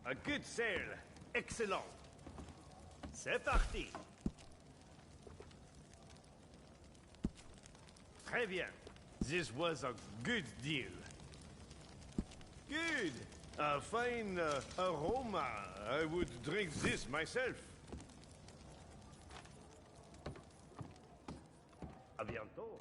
A good sail. Excellent. C'est parti. Très bien. This was a good deal. Good. A fine aroma. I would drink this myself. À bientôt.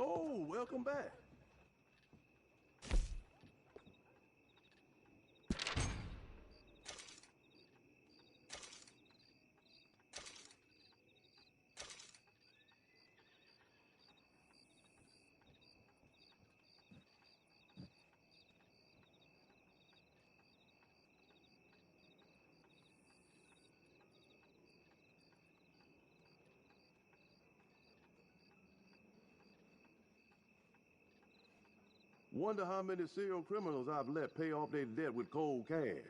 Oh, welcome back. Wonder how many serial criminals I've let pay off their debt with cold cash.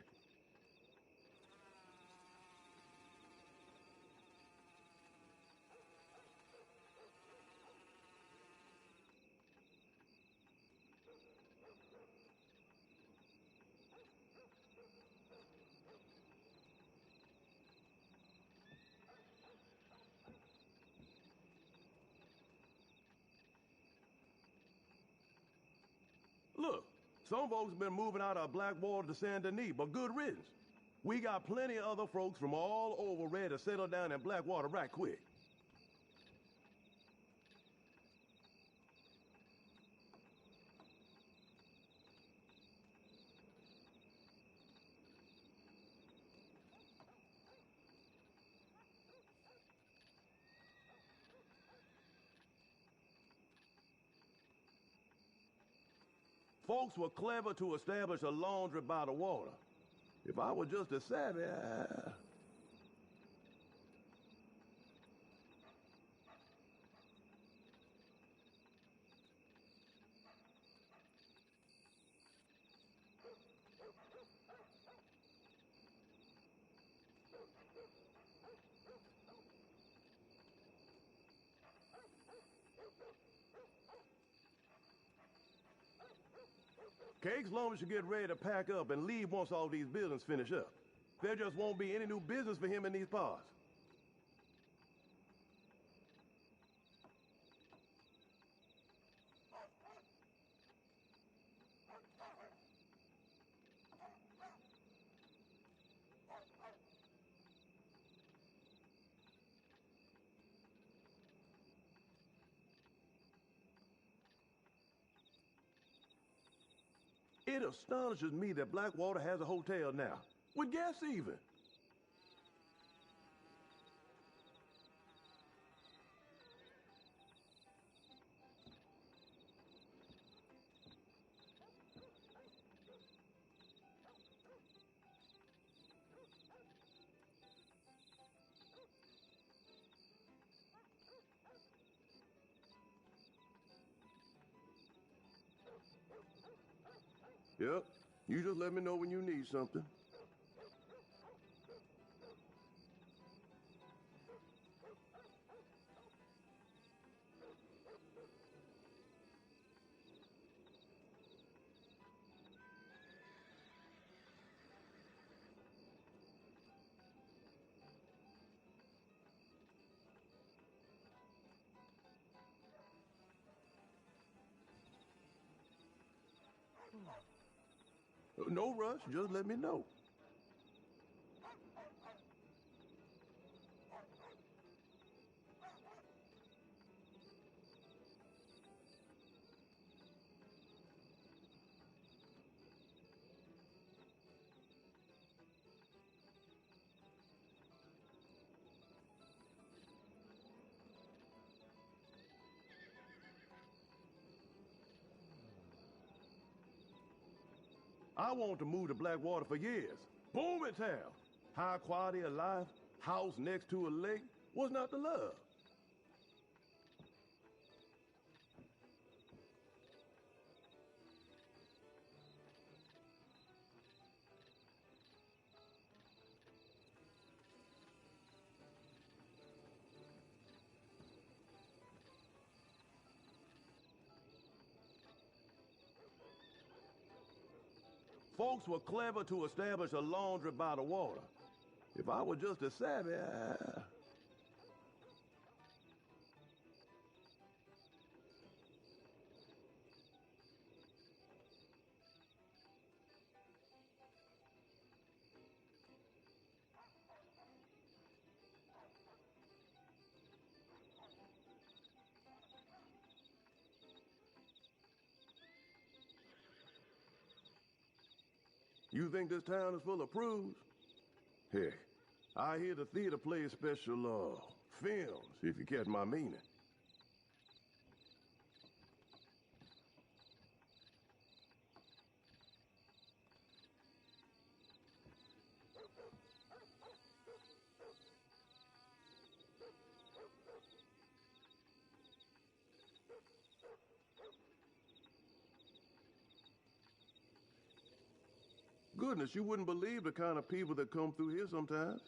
Look, some folks been moving out of Blackwater to Saint Denis, but good riddance. We got plenty of other folks from all over ready to settle down in Blackwater right quick. Folks were clever to establish a laundry by the water. If I were just as savvy, Cake's long as you get ready to pack up and leave once all these buildings finish up. There just won't be any new business for him in these parts. It astonishes me that Blackwater has a hotel now, with guests even. Yep, you just let me know when you need something. No rush, just let me know. I want to move to Blackwater for years. Booming town. High quality of life, house next to a lake. What's not to love? Folks were clever to establish a laundry by the water. If I were just as savvy, You think this town is full of prudes? Heck, I hear the theater plays special, films, if you catch my meaning. Goodness, you wouldn't believe the kind of people that come through here sometimes.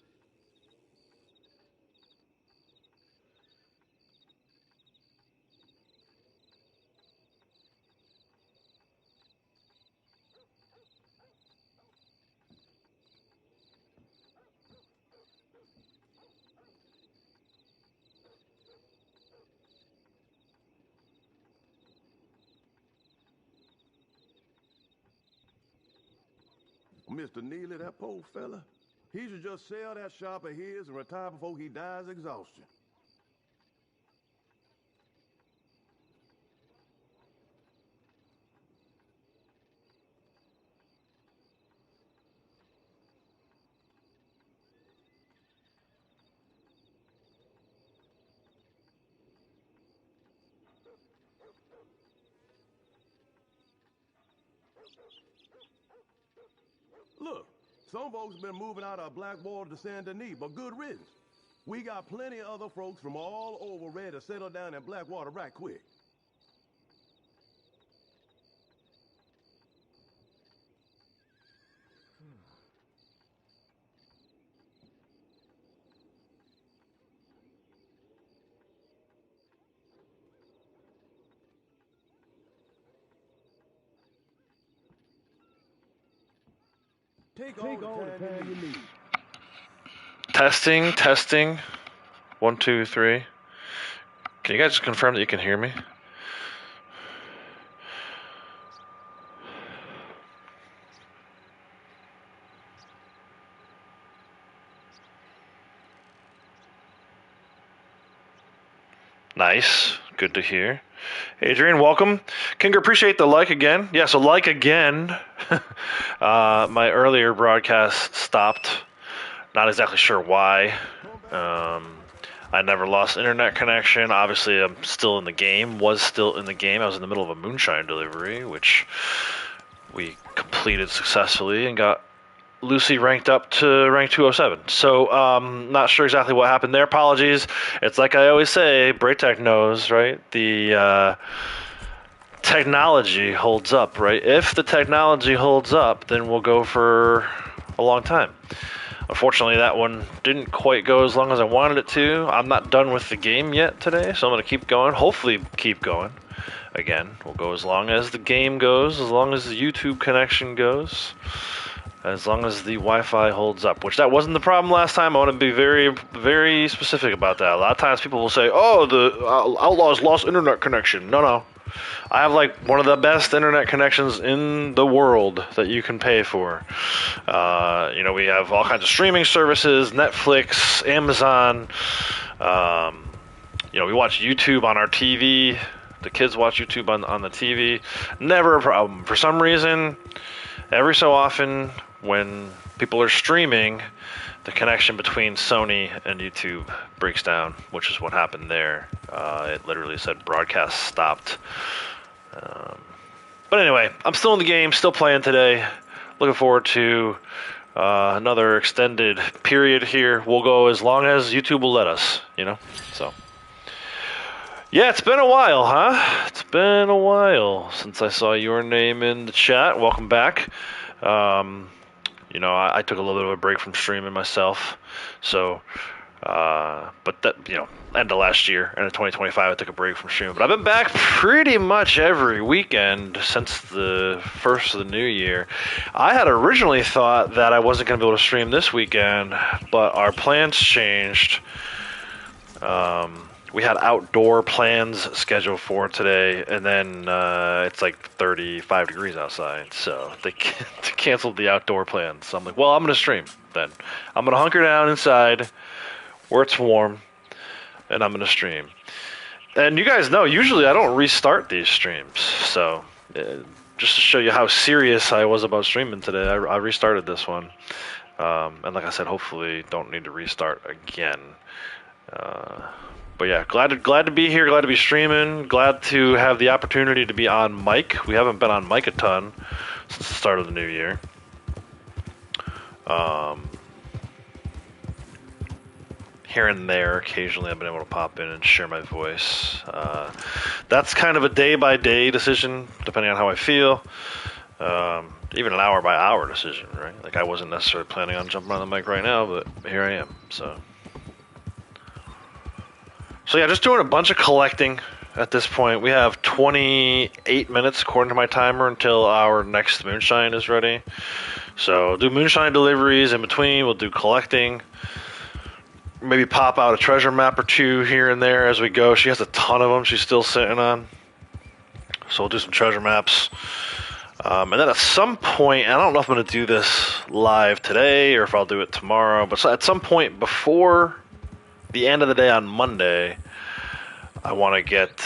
Mr. Neely, that poor fella, he should just sell that shop of his and retire before he dies of exhaustion. Look, some folks have been moving out of Blackwater to Saint Denis, but good riddance. We got plenty of other folks from all over ready to settle down in Blackwater right quick. Take all the time you need. Testing, testing. 1, 2, 3. Can you guys just confirm that you can hear me? Nice. Good to hear. Adrian, welcome. Kinger, appreciate the like again. Yeah, so like again. My earlier broadcast stopped. Not exactly sure why. I never lost internet connection. Obviously, I'm still in the game. Was still in the game. I was in the middle of a moonshine delivery, which we completed successfully and got Lucy ranked up to rank 207. So, not sure exactly what happened there. Apologies. It's like I always say, Braytech knows, right? The technology holds up, right? If the technology holds up, then we'll go for a long time. Unfortunately, that one didn't quite go as long as I wanted it to. I'm not done with the game yet today, so I'm going to keep going. Hopefully keep going. Again, we'll go as long as the game goes, as long as the YouTube connection goes, as long as the Wi-Fi holds up, which that wasn't the problem last time. I want to be very, very specific about that. A lot of times people will say, oh, the Outlaws lost internet connection. No. I have like one of the best internet connections in the world that you can pay for. We have all kinds of streaming services, Netflix, Amazon. We watch YouTube on our TV. The kids watch YouTube on the TV. Never a problem. For some reason, every so often when people are streaming, the connection between Sony and YouTube breaks down, which is what happened there. It literally said broadcast stopped. But anyway, I'm still in the game, still playing today. Looking forward to another extended period here. We'll go as long as YouTube will let us, So, yeah, it's been a while, huh? It's been a while since I saw your name in the chat. Welcome back. I took a little bit of a break from streaming myself. So, but that, end of last year, end of 2025, I took a break from streaming. But I've been back pretty much every weekend since the first of the new year. I had originally thought that I wasn't going to be able to stream this weekend, but our plans changed. We had outdoor plans scheduled for today, and then it's like 35 degrees outside, so they canceled the outdoor plans. So I'm like, well, I'm going to stream then. I'm going to hunker down inside where it's warm, and I'm going to stream. And you guys know, usually I don't restart these streams, so just to show you how serious I was about streaming today, I restarted this one. And like I said, hopefully don't need to restart again. But yeah, glad to be here, glad to be streaming, glad to have the opportunity to be on mic. We haven't been on mic a ton since the start of the new year. Here and there, occasionally I've been able to pop in and share my voice. That's kind of a day-by-day decision, depending on how I feel. Even an hour-by-hour decision, right? Like, I wasn't necessarily planning on jumping on the mic right now, but here I am, so yeah, just doing a bunch of collecting at this point. We have 28 minutes, according to my timer, until our next moonshine is ready. So do moonshine deliveries in between. We'll do collecting. Maybe pop out a treasure map or two here and there as we go. She has a ton of them she's still sitting on. So we'll do some treasure maps. And then at some point, I don't know if I'm going to do this live today or if I'll do it tomorrow, but at some point before the end of the day on Monday, I want to get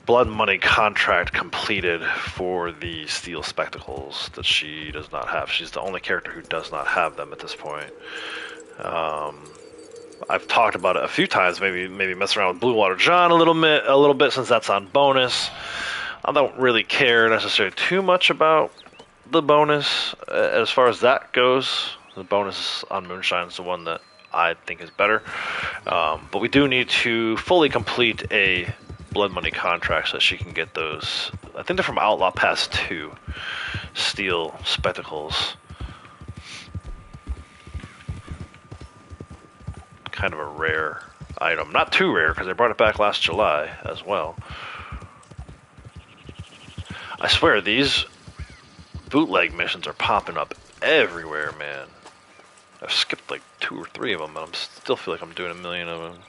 Blood Money contract completed for the steel spectacles that she does not have. She's the only character who does not have them at this point. I've talked about it a few times, maybe mess around with Bluewater John a little bit since that's on bonus. I don't really care necessarily too much about the bonus as far as that goes. The bonus on Moonshine is the one that I think is better. But we do need to fully complete a Blood Money contract so that she can get those. I think they're from Outlaw Pass 2 steel spectacles. Kind of a rare item. Not too rare because I brought it back last July as well. I swear these bootleg missions are popping up everywhere, man. I've skipped like 2 or 3 of them, and I still feel like I'm doing a million of them.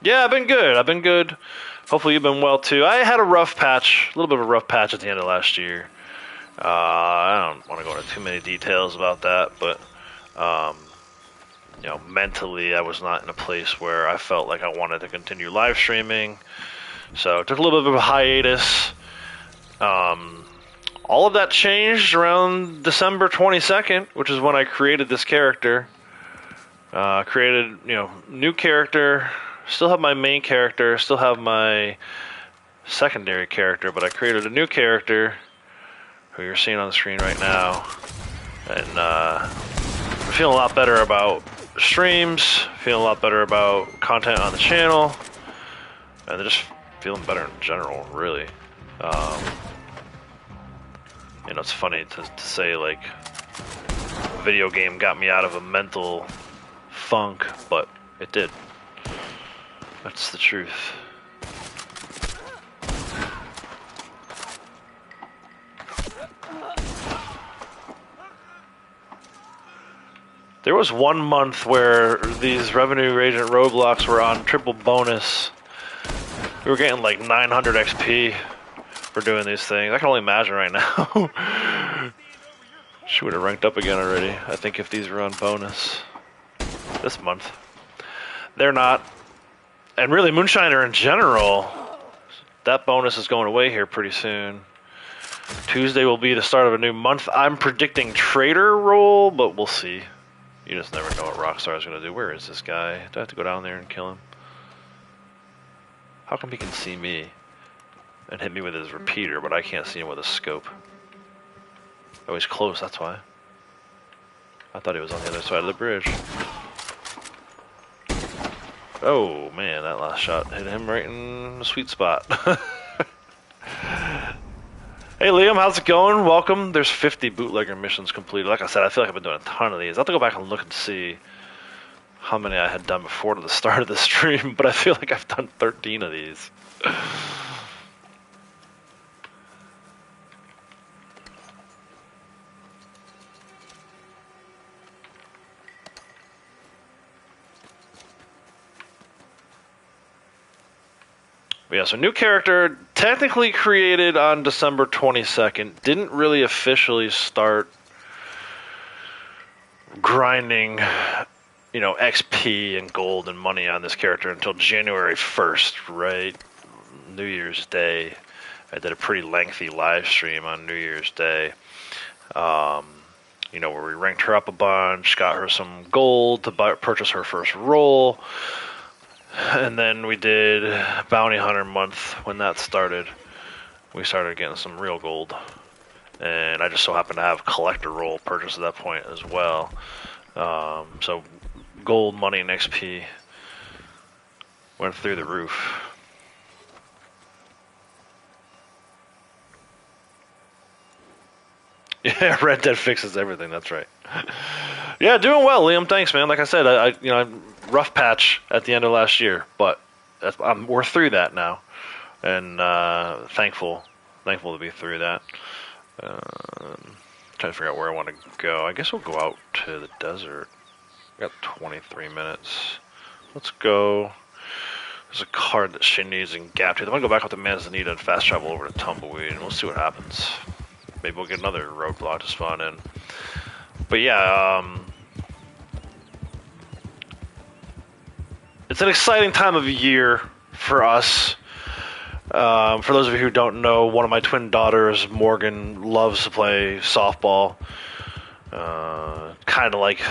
Yeah, I've been good. Hopefully you've been well too. I had a rough patch, a little bit of a rough patch at the end of last year. I don't want to go into too many details about that, but you know, mentally I was not in a place where I felt like I wanted to continue live streaming. So it took a little bit of a hiatus. All of that changed around December 22nd, which is when I created this character. Created, new character. Still have my main character. Still have my secondary character, but I created a new character who you're seeing on the screen right now. And I'm feeling a lot better about streams. Feeling a lot better about content on the channel. And just feeling better in general, really. It's funny to say, like, a video game got me out of a mental funk, but it did. That's the truth. There was 1 month where these revenue agent roadblocks were on triple bonus. We were getting like 900 XP for doing these things. I can only imagine right now. She would have ranked up again already, I think, if these were on bonus this month. They're not. And really, Moonshiner in general, that bonus is going away here pretty soon. Tuesday will be the start of a new month. I'm predicting trader roll, but we'll see. You just never know what Rockstar is going to do. Where is this guy? Do I have to go down there and kill him? How come he can see me and hit me with his repeater, but I can't see him with a scope? Oh, he's close, that's why. I thought he was on the other side of the bridge. Oh, man, that last shot hit him right in the sweet spot. Hey, Liam, how's it going? Welcome. There's 50 bootlegger missions completed. Like I said, I feel like I've been doing a ton of these. I'll have to go back and look and see how many I had done before to the start of the stream, but I feel like I've done 13 of these. But yeah, so new character, technically created on December 22nd, didn't really officially start grinding, XP and gold and money on this character until January 1st, right? New Year's Day. I did a pretty lengthy live stream on New Year's Day. You know, where we ranked her up a bunch, got her some gold to purchase her first role, and then we did Bounty Hunter month when that started. We started getting some real gold, and I just so happened to have collector role purchased at that point as well. So gold, money, and XP went through the roof. Yeah, Red Dead fixes everything. That's right. Yeah, doing well, Liam. Thanks, man. Like I said, I rough patch at the end of last year, but we're through that now, and thankful to be through that. Trying to figure out where I want to go. I guess we'll go out to the desert. Got 23 minutes. Let's go. There's a card that she needs in Gap Tooth. I'm gonna go back up to Manzanita and fast travel over to Tumbleweed, and we'll see what happens. Maybe we'll get another roadblock to spawn in. But yeah, it's an exciting time of year for us. For those of you who don't know, one of my twin daughters, Morgan, loves to play softball. Kind of like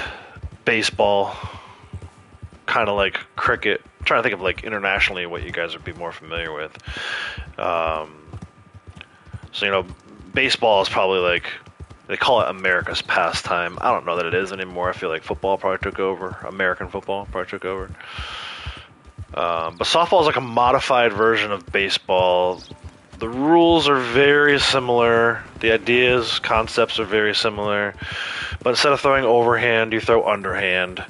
baseball. Kind of like cricket. I'm trying to think of like internationally what you guys would be more familiar with. So, you know, baseball is probably like, they call it America's pastime. I don't know that it is anymore. I feel like football probably took over. American football probably took over. But softball is like a modified version of baseball. The rules are very similar. The ideas, concepts are very similar. But instead of throwing overhand, you throw underhand.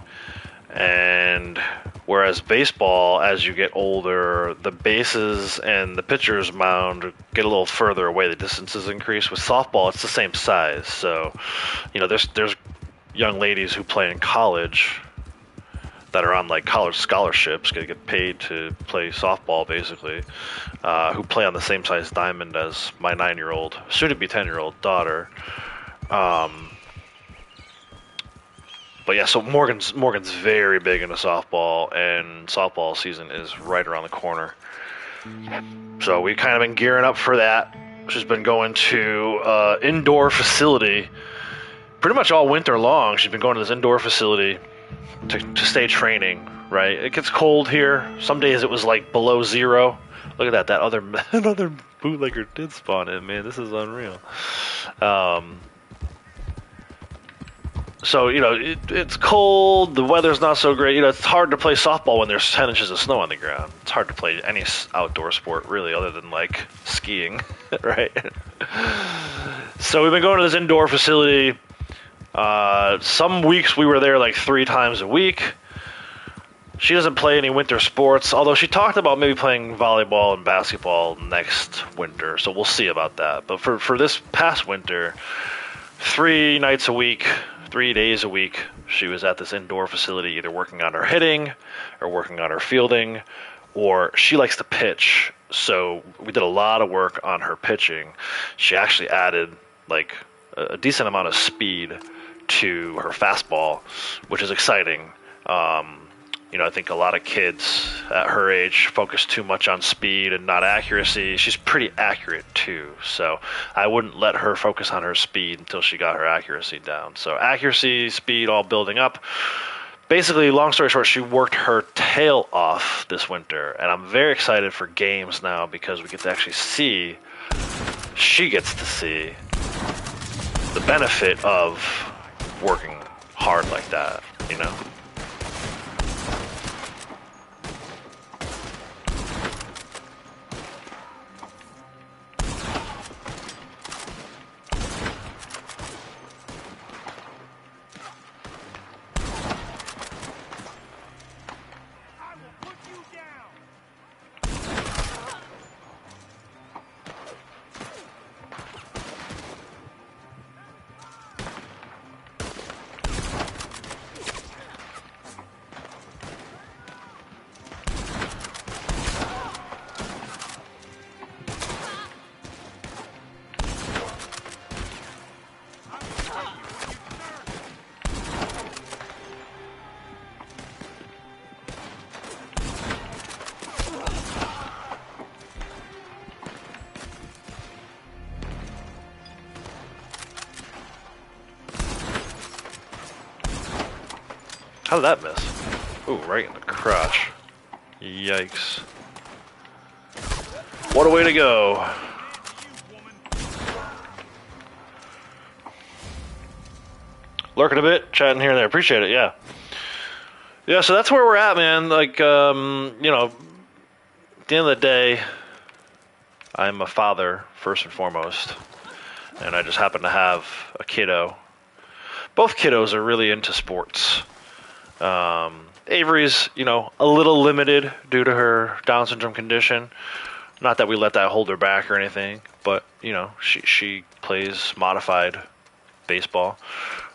And whereas baseball, as you get older, the bases and the pitcher's mound get a little further away. The distances increase. With softball, it's the same size. So, you know, there's young ladies who play in college that are on like college scholarships, get paid to play softball basically, who play on the same size diamond as my 9-year-old, soon-to-be 10-year-old daughter. But yeah, so Morgan's very big into softball, and softball season is right around the corner. So we've kind of been gearing up for that. She's been going to indoor facility pretty much all winter long. She's been going to this indoor facility to stay training, right? It gets cold here. Some days it was like below zero. Look at that another bootlegger did spawn in, man. This is unreal. So, you know, it's cold, the weather's not so great. You know, it's hard to play softball when there's 10 inches of snow on the ground. It's hard to play any outdoor sport, really, other than, like, skiing, right? So we've been going to this indoor facility. Some weeks we were there, like, 3 times a week. She doesn't play any winter sports, although she talked about maybe playing volleyball and basketball next winter, so we'll see about that. But for this past winter, 3 nights a week, 3 days a week, she was at this indoor facility either working on her hitting or working on her fielding, or she likes to pitch, so we did a lot of work on her pitching. She actually added like a decent amount of speed to her fastball, which is exciting. You know, I think a lot of kids at her age focus too much on speed and not accuracy. She's pretty accurate too, so I wouldn't let her focus on her speed until she got her accuracy down. So accuracy, speed, all building up. Basically, long story short, she worked her tail off this winter, and I'm very excited for games now because we get to actually see, she gets to see the benefit of working hard like that, you know? How did that miss? Ooh, right in the crotch. Yikes. What a way to go. Lurking a bit, chatting here and there. Appreciate it, yeah. Yeah, so that's where we're at, man. Like, you know, at the end of the day, I'm a father, first and foremost. And I just happen to have a kiddo. Both kiddos are really into sports. Avery's, you know, a little limited due to her Down syndrome condition. Not that we let that hold her back or anything, but, you know, she plays modified baseball.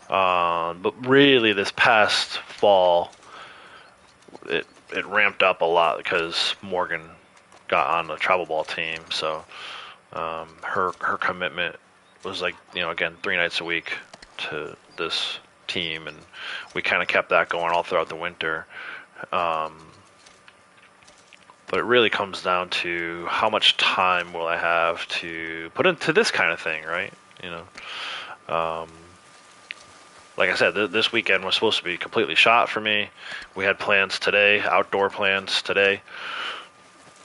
But really this past fall, it ramped up a lot because Morgan got on the travel ball team. So her commitment was like, you know, again, 3 nights a week to this team, and we kind of kept that going all throughout the winter. But it really comes down to how much time will I have to put into this kind of thing, right? You know, like I said, this weekend was supposed to be completely shot for me. We had plans today, outdoor plans today.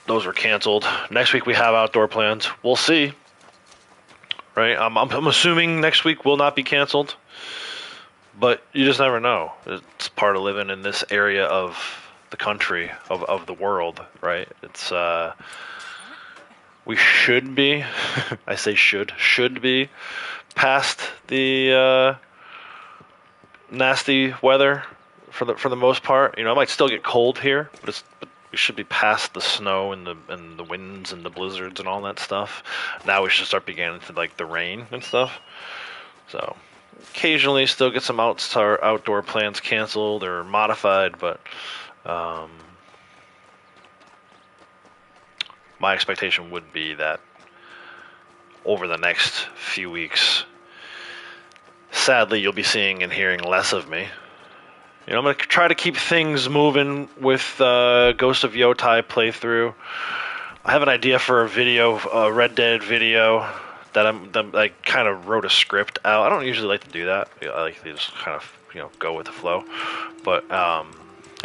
Those were canceled. Next week we have outdoor plans. We'll see. Right? I'm assuming next week will not be canceled. But you just never know. It's part of living in this area of the country, of the world, right? It's we should be, I say should be past the nasty weather for the most part. You know, it might still get cold here, but we should be past the snow and the winds and the blizzards and all that stuff. Now we should start beginning to like the rain and stuff. So occasionally still get some outdoor plans canceled or modified, but my expectation would be that over the next few weeks, sadly, you'll be seeing and hearing less of me. You know, I'm going to try to keep things moving with Ghost of Yotai playthrough. I have an idea for a video, a Red Dead video, that I kind of wrote a script out. I don't usually like to do that. I like to just kind of, you know, go with the flow. But I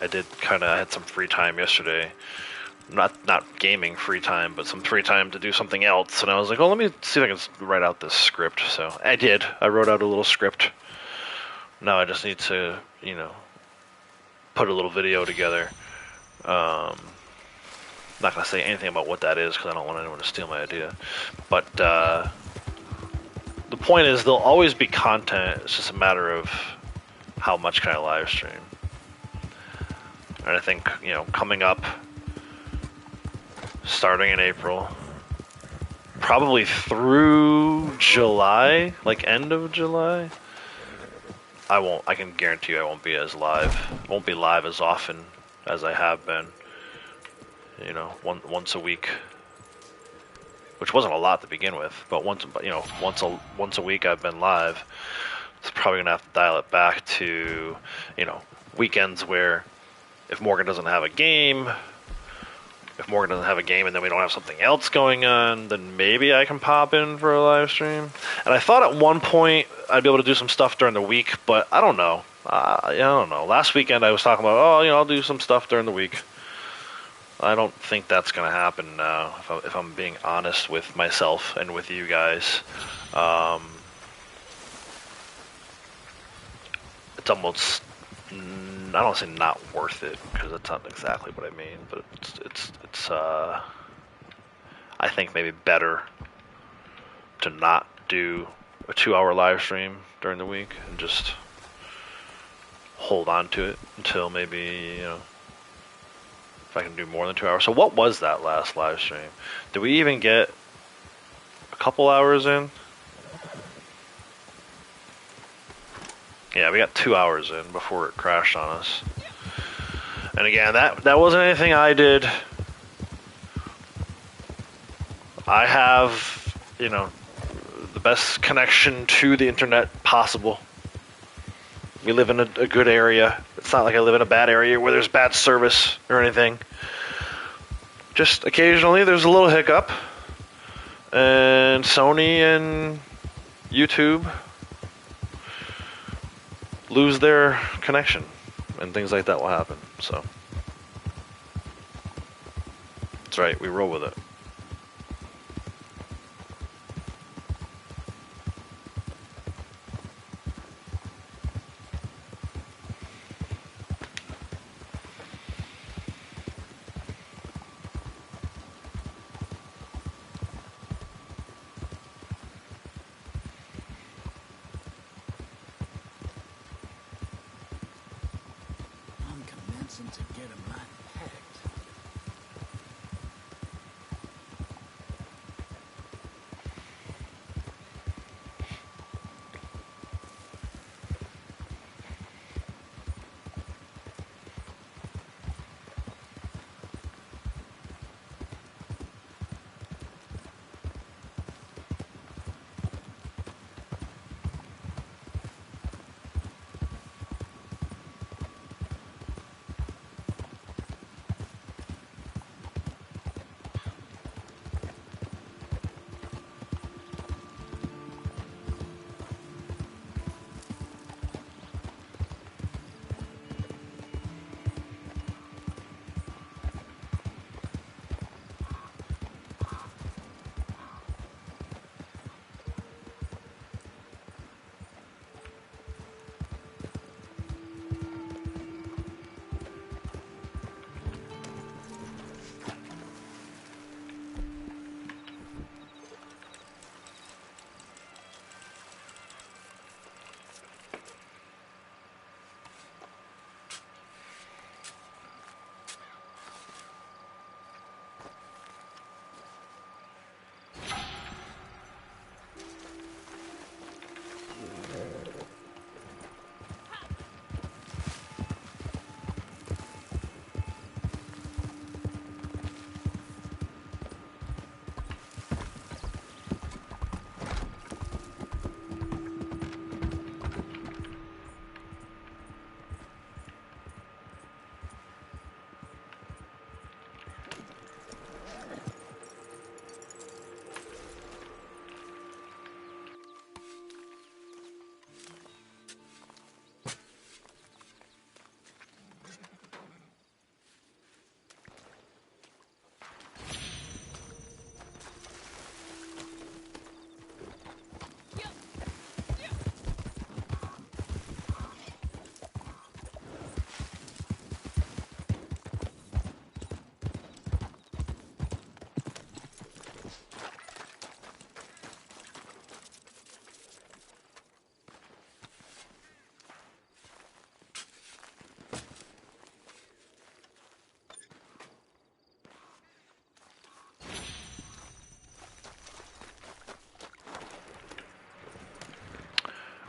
had some free time yesterday. Not gaming free time, but some free time to do something else. And I was like, well, let me see if I can write out this script. So I did. I wrote out a little script. Now I just need to, you know, put a little video together. Not going to say anything about what that is because I don't want anyone to steal my idea. But the point is, there'll always be content. It's just a matter of how much can I live stream. And I think, you know, coming up, starting in April, probably through July, like end of July, I can guarantee you I won't be as live. Won't be live as often as I have been. You know, once a week, which wasn't a lot to begin with, but once a week I've been live. It's probably gonna have to dial it back to, you know, weekends where if Morgan doesn't have a game, and then we don't have something else going on, then maybe I can pop in for a live stream. And I thought at one point I'd be able to do some stuff during the week, but I don't know. I don't know. Last weekend I was talking about, I'll do some stuff during the week. I don't think that's going to happen now, if I'm being honest with myself and with you guys. It's almost, I don't want to say not worth it, because that's not exactly what I mean, but it's I think maybe better to not do a 2-hour live stream during the week and just hold on to it until maybe, you know, if I can do more than 2 hours. So what was that last live stream? Did we even get a couple hours in? Yeah, we got 2 hours in before it crashed on us. And again, that wasn't anything I did. I have, you know, the best connection to the internet possible. We live in a good area. It's not like I live in a bad area where there's bad service or anything. Just occasionally there's a little hiccup. And Sony and YouTube lose their connection. and things like that will happen. So that's right, we roll with it. I'm commencing to get a mighty packed.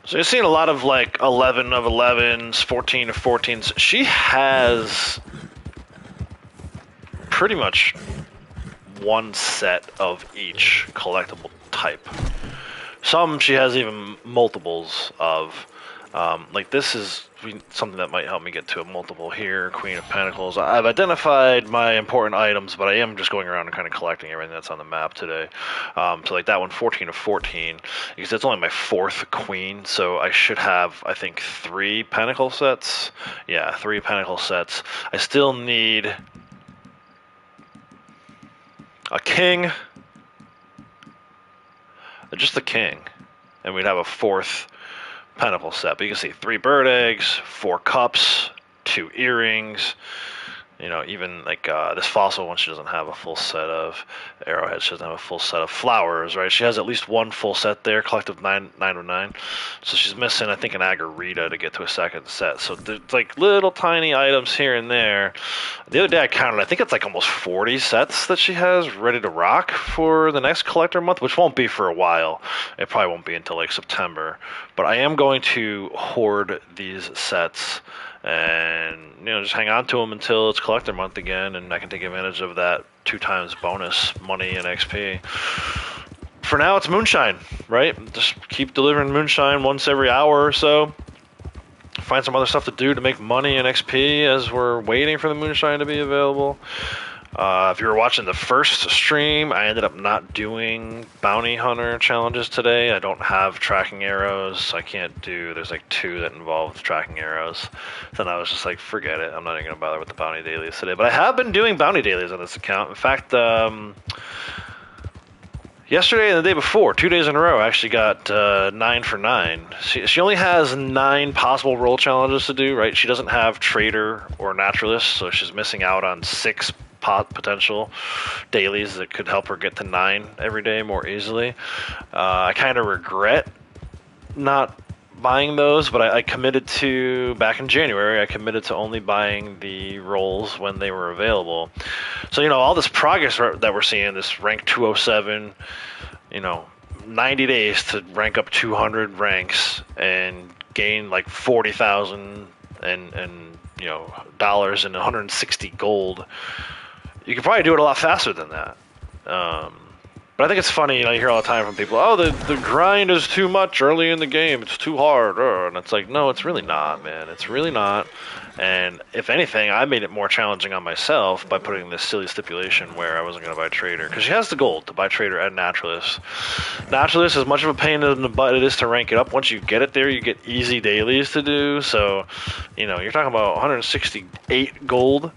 So you're seeing a lot of like 11 of 11s, 14 of 14s. She has pretty much one set of each collectible type. Some she has even multiples of. Like this is something that might help me get to a multiple here. Queen of Pentacles. I've identified my important items, but I am just going around and kind of collecting everything that's on the map today. So like that one, 14 of 14, because that's only my fourth queen, so I should have, I think, 3 Pentacle sets. Yeah, 3 Pentacle sets. I still need a king, just the king, and we'd have a 4th Pentacle set. But you can see 3 bird eggs, 4 cups, 2 earrings. You know, even like this fossil one, she doesn't have a full set of arrowheads. She doesn't have a full set of flowers, right? She has at least 1 full set there, collective 9 of 9. So she's missing, I think, an Agarita to get to a second set. So there's like little tiny items here and there. The other day I counted, I think it's like almost 40 sets that she has ready to rock for the next collector month, which won't be for a while. It probably won't be until like September. But I am going to hoard these sets and, you know, just hang on to them until it's collector month again, and I can take advantage of that 2 times bonus money and XP. For now, it's moonshine, right? Just keep delivering moonshine once every hour or so. Find some other stuff to do to make money and XP as we're waiting for the moonshine to be available. If you were watching the first stream, I ended up not doing bounty hunter challenges today. I don't have tracking arrows. I can't do. There's like 2 that involve tracking arrows. Then I was just like, forget it. I'm not even gonna bother with the bounty dailies today. But I have been doing bounty dailies on this account. In fact, yesterday and the day before, 2 days in a row, I actually got 9 for 9. She only has 9 possible role challenges to do, right? She doesn't have trader or naturalist, so she's missing out on 6 potential dailies that could help her get to 9 every day more easily. I kind of regret not buying those, but I committed to, back in January, I committed to only buying the roles when they were available. So, all this progress that we're seeing, this rank 207, 90 days to rank up 200 ranks and gain like 40,000 and dollars and 160 gold. You could probably do it a lot faster than that. But I think it's funny, you hear all the time from people, oh, the grind is too much early in the game, it's too hard, and it's like, no, it's really not, man, it's really not. And if anything, I made it more challenging on myself by putting this silly stipulation where I wasn't going to buy trader, because she has the gold to buy trader and naturalist. Naturalist, as much of a pain in the butt it is to rank it up, once you get it there, you get easy dailies to do, so, you're talking about 168 gold.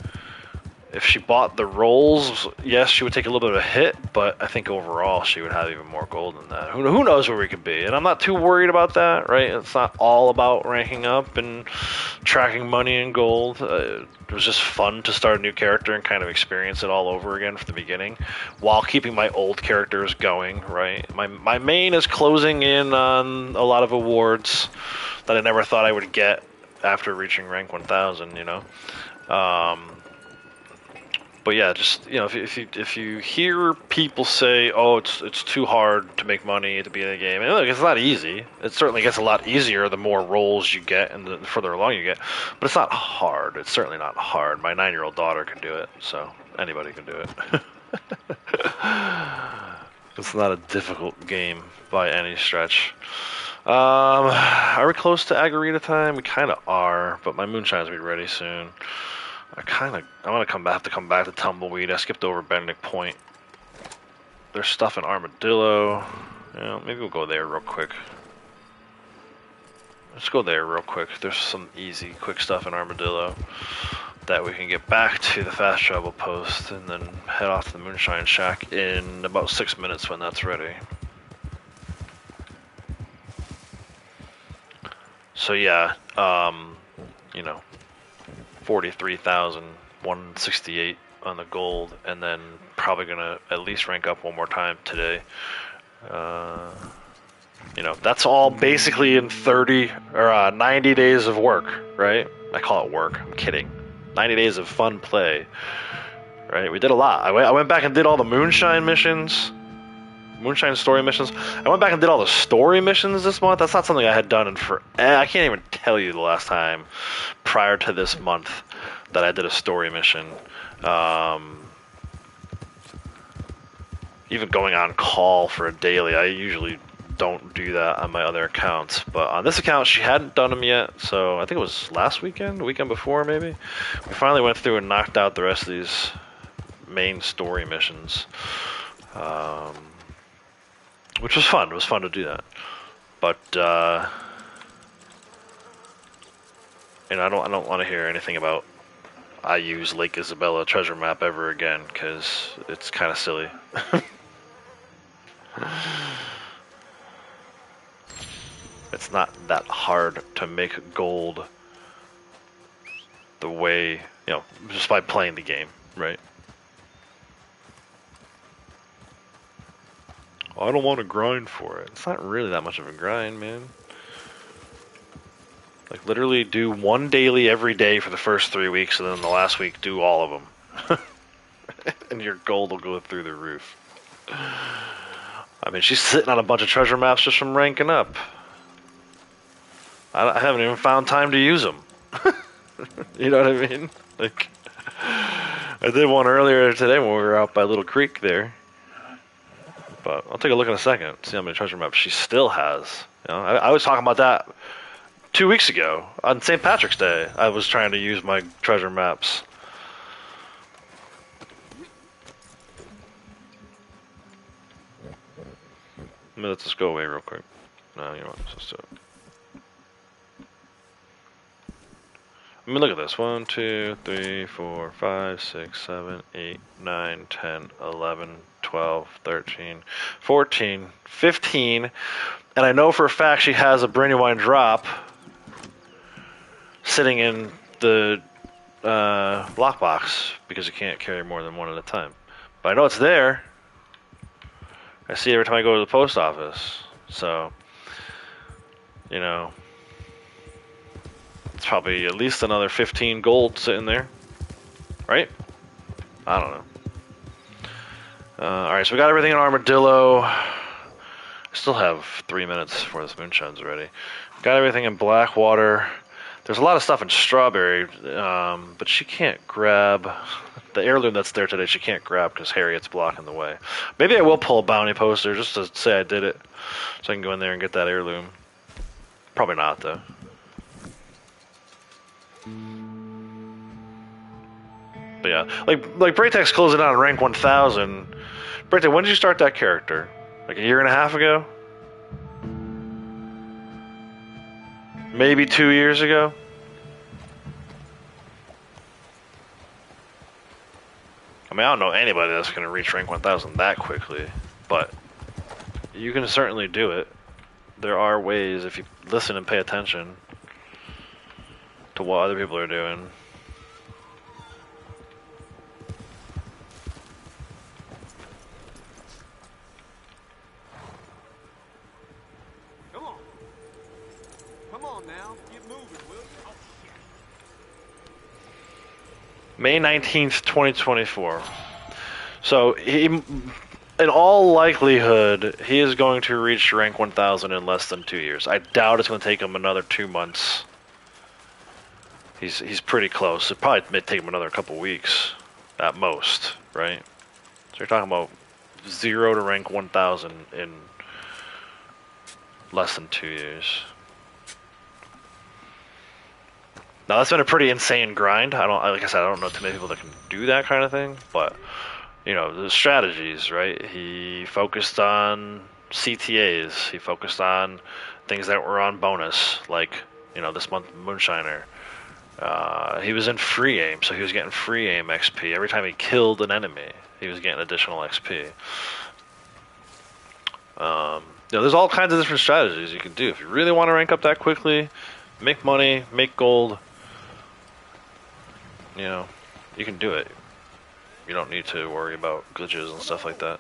If she bought the rolls, yes, she would take a little bit of a hit, but I think overall she would have even more gold than that. Who knows where we could be? And I'm not too worried about that, right? It's not all about ranking up and tracking money and gold. It was just fun to start a new character and kind of experience it all over again from the beginning, while keeping my old characters going, right? My main is closing in on a lot of awards that I never thought I would get after reaching rank 1000, But yeah, just if you hear people say, "Oh, it's too hard to make money at the beginning of the game," and look, it's not easy. It certainly gets a lot easier the more rolls you get and the further along you get. But it's not hard. It's certainly not hard. My 9-year-old daughter can do it, so anybody can do it. It's not a difficult game by any stretch. Are we close to Agarita time? We kind of are, but my moonshine's will be ready soon. I want to have to come back to Tumbleweed. I skipped over Benedict Point. There's stuff in Armadillo. Maybe we'll go there real quick. Let's go there real quick. There's some easy, quick stuff in Armadillo that we can get back to the fast travel post and then head off to the Moonshine Shack in about 6 minutes when that's ready. So yeah, 43,168 on the gold, and then probably gonna at least rank up one more time today. That's all basically in 30 or 90 days of work, right? I call it work. I'm kidding. 90 days of fun play, right? We did a lot. I went back and did all the Moonshine missions. Moonshine story missions. I went back and did all the story missions this month. That's not something I had done I can't even tell you the last time prior to this month that I did a story mission. Even going on call for a daily, I usually don't do that on my other accounts. But on this account, she hadn't done them yet, so I think it was last weekend, the weekend before maybe. We finally went through and knocked out the rest of these main story missions. Which was fun. It was fun to do that. But I don't want to hear anything about I use Lake Isabella treasure map ever again, because it's kind of silly. It's not that hard to make gold the way, just by playing the game, right? I don't want to grind for it. It's not really that much of a grind, man. Like, literally do one daily every day for the first 3 weeks, and then the last week do all of them. And your gold will go through the roof. I mean, she's sitting on a bunch of treasure maps just from ranking up. I haven't even found time to use them. You know what I mean? Like, I did one earlier today when we were out by Little Creek there. But I'll take a look in a second, see how many treasure maps she still has. I was talking about that 2 weeks ago on St. Patrick's Day. I was trying to use my treasure maps. Let's just go away real quick. No, you know what? Let's just do it. I mean, look at this. 1, 2, 3, 4, 5, 6, 7, 8, 9, 10, 11, 12, 13, 14, 15. And I know for a fact she has a Brandywine drop sitting in the lockbox because you can't carry more than one at a time. But I know it's there. I see it every time I go to the post office. So, you know, it's probably at least another 15 gold sitting there. Right? I don't know. Alright, so we got everything in Armadillo. I still have 3 minutes before this moonshine's ready. Got everything in Blackwater. There's a lot of stuff in Strawberry, but she can't grab the heirloom that's there today. She can't grab because Harriet's blocking the way. Maybe I will pull a bounty poster just to say I did it, so I can go in there and get that heirloom. Probably not though. But yeah, like Braytek's closing out on rank 1000. Braytek, when did you start that character? Like a year and a half ago? Maybe 2 years ago? I mean, I don't know anybody that's going to reach rank 1000 that quickly, but you can certainly do it. There are ways if you listen and pay attention to what other people are doing. May 19th, 2024. So, in all likelihood, he is going to reach rank 1000 in less than 2 years. I doubt it's going to take him another 2 months. He's pretty close. It probably may take him another couple weeks, at most, right? So you're talking about 0 to rank 1000 in less than 2 years. Now that's been a pretty insane grind. Like I said, I don't know too many people that can do that kind of thing, but you know, the strategies, right? He focused on CTAs. He focused on things that were on bonus, like, you know, this month Moonshiner. He was in free aim, so he was getting free aim XP. Every time he killed an enemy, he was getting additional XP. You know, there's all kinds of different strategies you can do. If you really want to rank up that quickly, make money, make gold, you know, you can do it. You don't need to worry about glitches and stuff like that.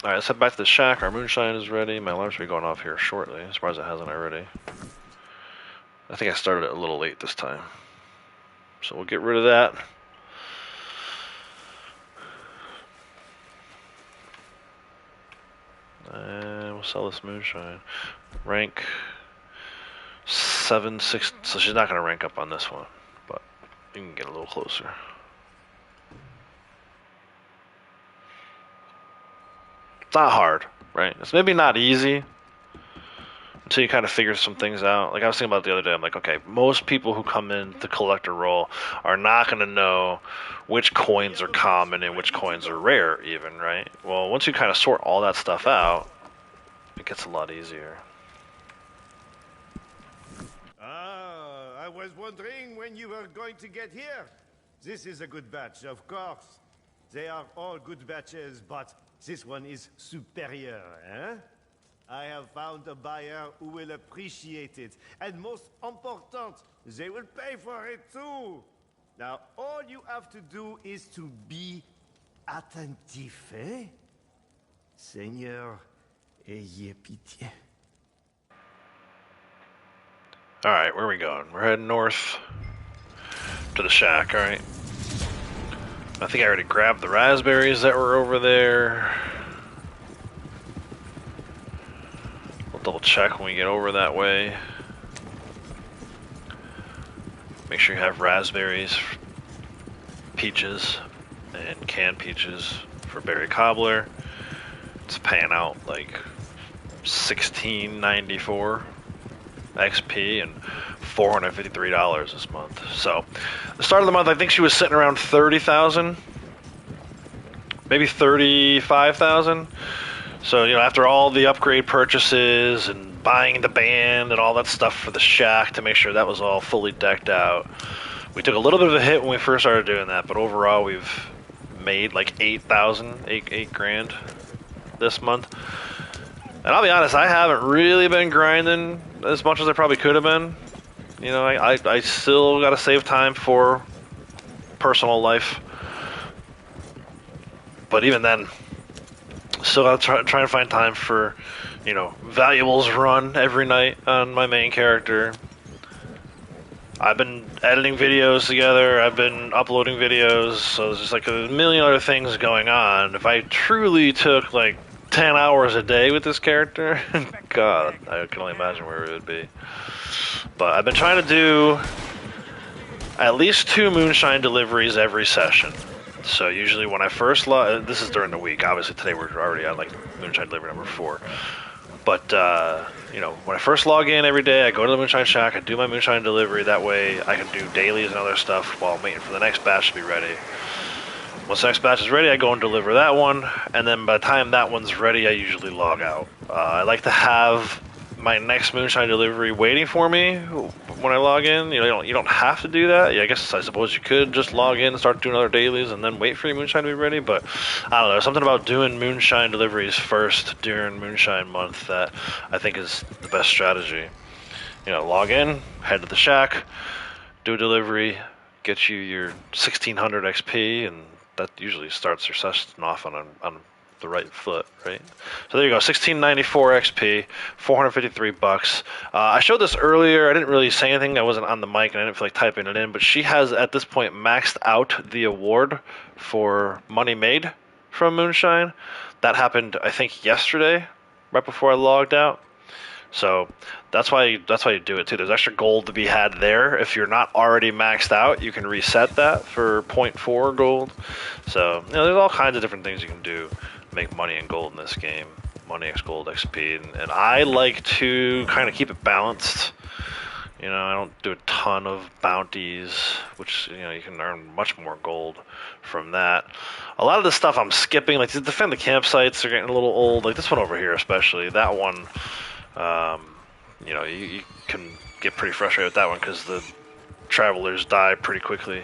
Alright, let's head back to the shack. Our moonshine is ready. My alarm should be going off here shortly. I'm surprised it hasn't already. I think I started it a little late this time. So we'll get rid of that. And we'll sell this moonshine. Rank 7, 6. So she's not going to rank up on this one, but you can get a little closer. It's not hard, right? It's maybe not easy until you kind of figure some things out. Like I was thinking about the other day, I'm like, okay, most people who come in to collect a role are not going to know which coins are common and which coins are rare even, right? Well, once you kind of sort all that stuff out, it gets a lot easier. I was wondering when you were going to get here. This is a good batch, of course. They are all good batches, but this one is superior, eh? I have found a buyer who will appreciate it. And most important, they will pay for it too. Now, all you have to do is to be attentif, eh? Seigneur, ayez pitié. Alright, where are we going? We're heading north to the shack, alright. I think I already grabbed the raspberries that were over there. We'll double check when we get over that way. Make sure you have raspberries, peaches, and canned peaches for berry cobbler. It's paying out like $16.94 XP and $453 this month. So the start of the month, I think she was sitting around 30,000. maybe 35,000. So, you know, after all the upgrade purchases and buying the band and all that stuff for the shack to make sure that was all fully decked out, we took a little bit of a hit when we first started doing that, but overall we've made like 8,000, eight grand this month. And I'll be honest, I haven't really been grinding as much as I probably could have been. You know, I still got to save time for personal life. But even then, still got to try and find time for, you know, valuables run every night on my main character. I've been editing videos together, I've been uploading videos, so there's just like a million other things going on. If I truly took like 10 hours a day with this character, God, I can only imagine where it would be. But I've been trying to do at least 2 moonshine deliveries every session. So usually when I first log, this is during the week, obviously today we're already at like moonshine delivery number 4. But, you know, when I first log in every day, I go to the moonshine shack, I do my moonshine delivery, that way I can do dailies and other stuff while I'm waiting for the next batch to be ready. Once the next batch is ready, I go and deliver that one, and then by the time that one's ready, I usually log out. I like to have my next moonshine delivery waiting for me when I log in. You know, you don't have to do that. Yeah, I suppose you could just log in and start doing other dailies and then wait for your moonshine to be ready, but I don't know, something about doing moonshine deliveries first during moonshine month that I think is the best strategy. You know, log in, head to the shack, do a delivery, get you your 1600 XP, and that usually starts your session off on the right foot, right? So there you go, 1694 XP, 453 bucks. I showed this earlier. I didn't really say anything. I wasn't on the mic and I didn't feel like typing it in, but she has at this point maxed out the award for money made from moonshine. That happened, I think, yesterday, right before I logged out. So that's why you do it too. There's extra gold to be had there. If you're not already maxed out, you can reset that for 0.4 gold. So, you know, there's all kinds of different things you can do to make money and gold in this game. Money X gold XP, and I like to kind of keep it balanced. You know, I don't do a ton of bounties, which, you know, you can earn much more gold from that. A lot of the stuff I'm skipping, like to defend the campsites, are getting a little old. Like this one over here, especially that one. You know, you can get pretty frustrated with that one because the travelers die pretty quickly.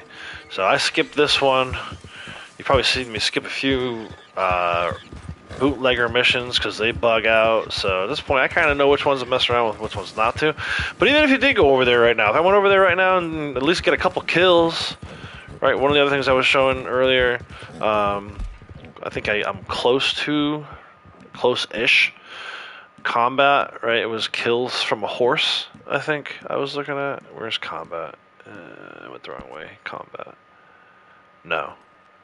So I skipped this one. You probably see me skip a few bootlegger missions because they bug out. So at this point, I kind of know which ones to mess around with, which ones not to. But even if you did go over there right now, if I went over there right now and at least get a couple kills, right? One of the other things I was showing earlier, I think I'm close-ish combat, right? It was kills from a horse, I think I was looking at. Where's combat? I went the wrong way. Combat. No.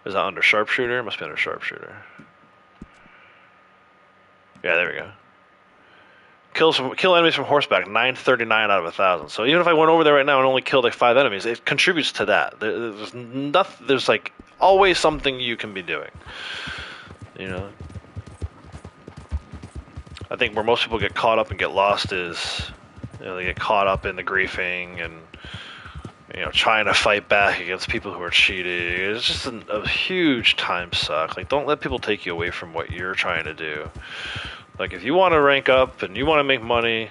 Is that under sharpshooter? It must be under sharpshooter. Yeah, there we go. Kill enemies from horseback, 939 out of 1,000. So even if I went over there right now and only killed like 5 enemies, it contributes to that. There's nothing. There's like always something you can be doing. You know. I think where most people get caught up and get lost is, you know, they get caught up in the griefing and, you know, trying to fight back against people who are cheating. It's just a huge time suck. Like, don't let people take you away from what you're trying to do. Like, if you want to rank up and you want to make money,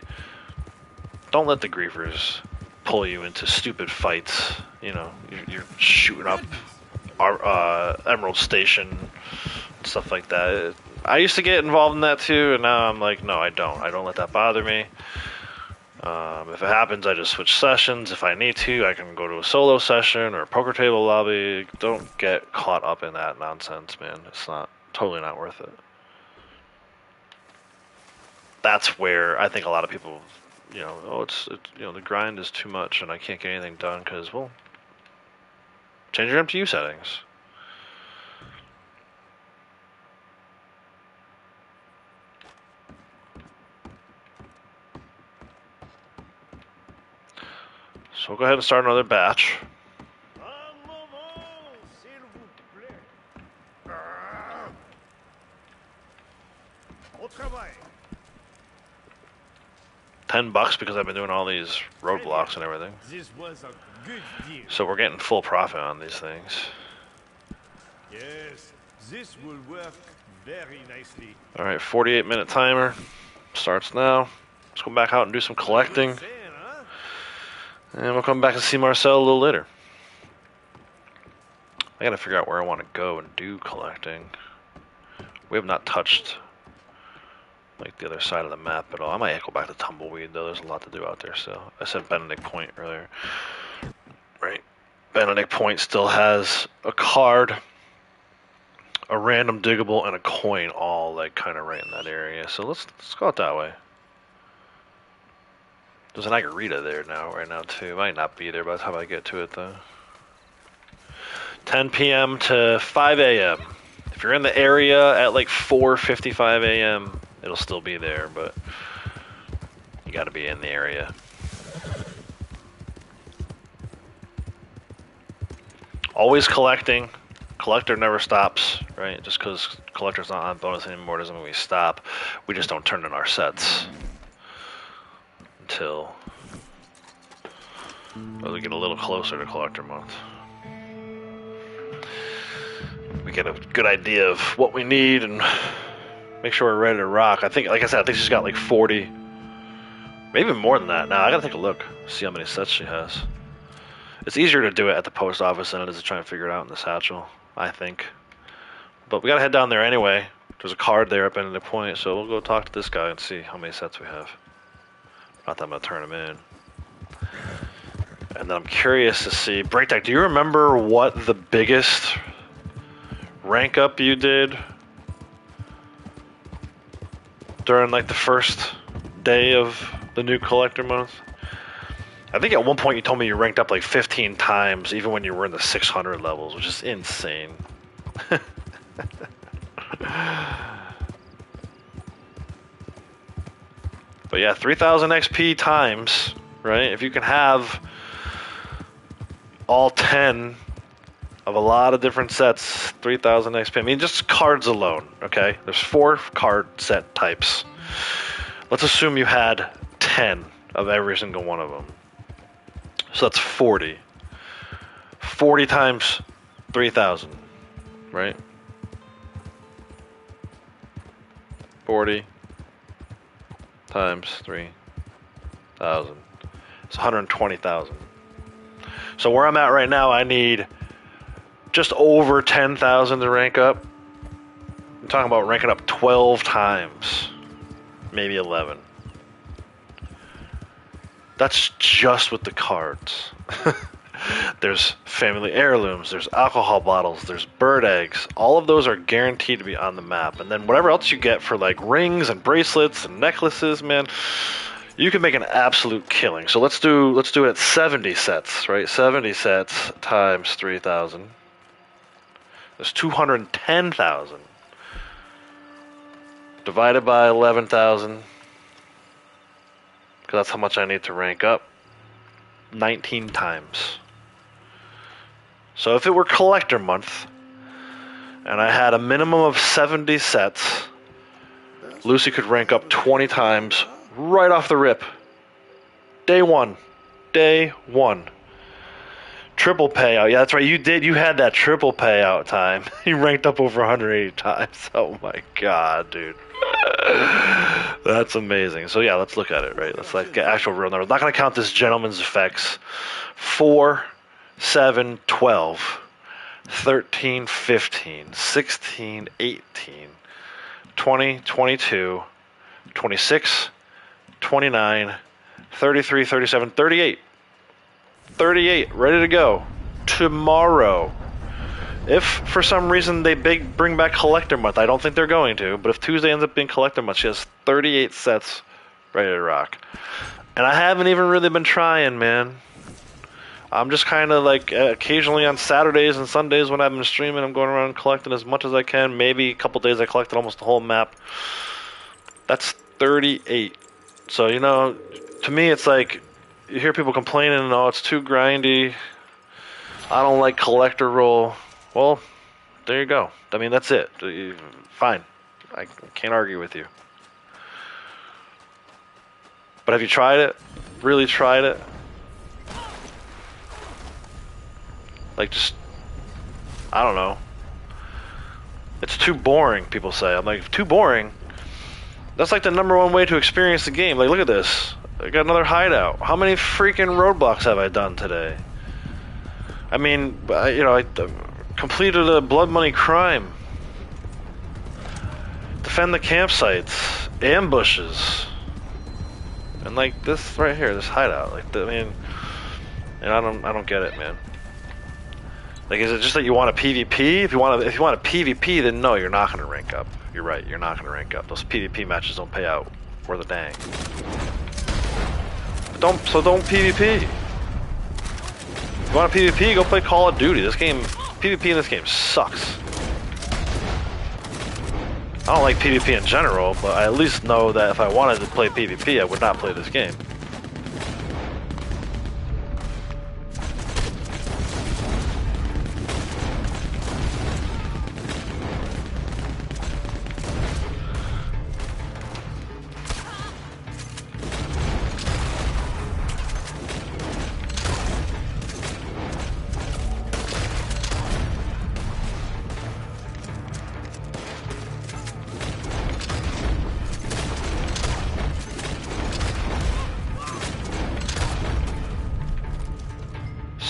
don't let the griefers pull you into stupid fights. You know, you're shooting up Emerald Station, stuff like that. I used to get involved in that too, and now I'm like, no, I don't. I don't let that bother me. If it happens, I just switch sessions. If I need to, I can go to a solo session or a poker table lobby. Don't get caught up in that nonsense, man. It's totally not worth it. That's where I think a lot of people, you know, you know, the grind is too much and I can't get anything done because, well, change your MTU settings. So we'll go ahead and start another batch. 10 bucks because I've been doing all these roadblocks and everything. This was a good deal. So we're getting full profit on these things. Yes, This will work very nicely. All right, 48-minute timer starts now. Let's go back out and do some collecting, Good saying, huh? and we'll come back and see Marcel a little later. I gotta figure out where I want to go and do collecting. We have not touched like the other side of the map at all. I might go back to Tumbleweed though. There's a lot to do out there. So I said Benedict Point earlier, right? Benedict Point still has a card, a random diggable, and a coin, all like kind of right in that area. So let's go out that way. There's an Agarita there right now too. Might not be there by the time I get to it though. 10 p.m. to 5 a.m. If you're in the area at like 4:55 a.m., it'll still be there, but you got to be in the area. Always collecting. Collector never stops, right? Just because collector's not on bonus anymore doesn't mean we stop. We just don't turn in our sets until we get a little closer to collector month. We get a good idea of what we need and make sure we're ready to rock. I think, like I said, I think she's got like 40, maybe more than that. Now I gotta take a look, see how many sets she has. It's easier to do it at the post office than it is to try and figure it out in the satchel, I think. But we gotta head down there anyway. There's a card there up in the point, so we'll go talk to this guy and see how many sets we have. Not that I'm gonna turn him in. And then I'm curious to see, Breakdeck, do you remember what the biggest rank up you did during like the first day of the new collector month? I think at one point you told me you ranked up like 15 times even when you were in the 600 levels, which is insane. But yeah, 3000 XP times, right? If you can have all 10 of a lot of different sets, 3000 XP. I mean, just cards alone, okay? There's 4 card set types. Let's assume you had 10 of every single one of them. So that's 40. 40 times 3000, right? 40 times 3000. It's 120,000. So where I'm at right now, I need just over 10,000 to rank up. I'm talking about ranking up 12 times, maybe 11. That's just with the cards. There's family heirlooms, there's alcohol bottles, there's bird eggs. All of those are guaranteed to be on the map. And then whatever else you get for like rings and bracelets and necklaces, man, you can make an absolute killing. So let's do it at 70 sets, right? 70 sets times 3,000. There's 210,000 divided by 11,000, because that's how much I need to rank up. 19 times. So if it were collector month and I had a minimum of 70 sets, Lucy could rank up 20 times right off the rip. Day one. Triple payout. Yeah, that's right. You had that triple payout time. You ranked up over 180 times. Oh my god, dude. That's amazing. So yeah, let's look at it, right? Let's like get actual real numbers. I'm not going to count this gentleman's effects. 4, 7, 12, 13, 15, 16, 18, 20, 22, 26, 29, 33, 37, 38. 38, ready to go. Tomorrow. If for some reason they bring back collector month, I don't think they're going to, but if Tuesday ends up being collector month, she has 38 sets ready to rock. And I haven't even really been trying, man. I'm just kind of like occasionally on Saturdays and Sundays when I've been streaming, I'm going around collecting as much as I can. Maybe a couple days I collected almost the whole map. That's 38. So, you know, to me it's like, you hear people complaining, oh, it's too grindy. I don't like collector roll. Well, there you go. I mean, that's it. Fine. I can't argue with you. But have you tried it? Really tried it? Like, just, I don't know. It's too boring, people say. I'm like, too boring? That's like the #1 way to experience the game. Like, look at this. I got another hideout. How many freaking roadblocks have I done today? I mean, I completed a blood money crime. Defend the campsites, ambushes, and like this right here, this hideout. Like, and I don't get it, man. Like, is it just that you want a PvP? If you want a PvP, then no, you're not gonna rank up. You're right, you're not gonna rank up. Those PvP matches don't pay out worth a dang. Don't PvP. If you want a PvP, go play Call of Duty. PvP in this game sucks. I don't like PvP in general, but I at least know that if I wanted to play PvP, I would not play this game.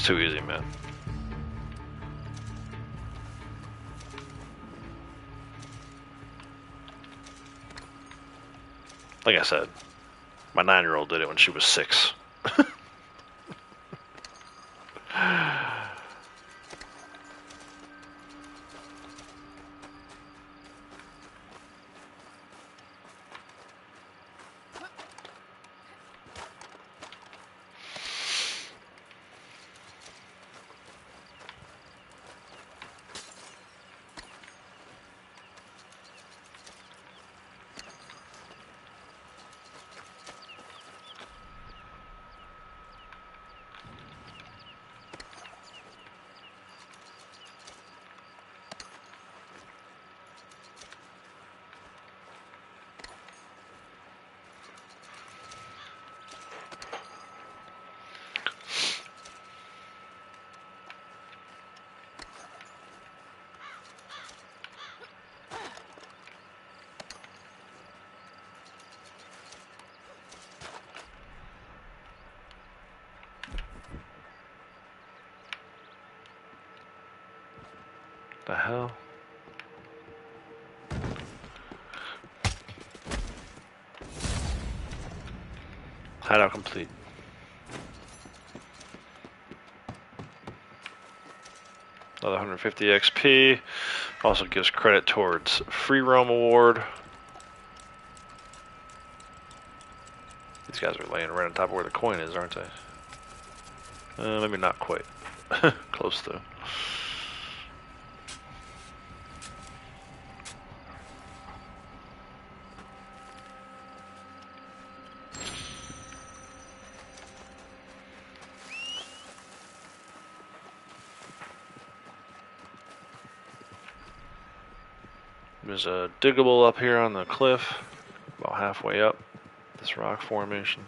Too easy, man. Like I said, my 9-year-old did it when she was 6. The hell? Hideout complete. Another 150 XP. Also gives credit towards free roam award. These guys are laying right on top of where the coin is, aren't they? Maybe not quite. Close though. There's a diggable up here on the cliff, about halfway up this rock formation.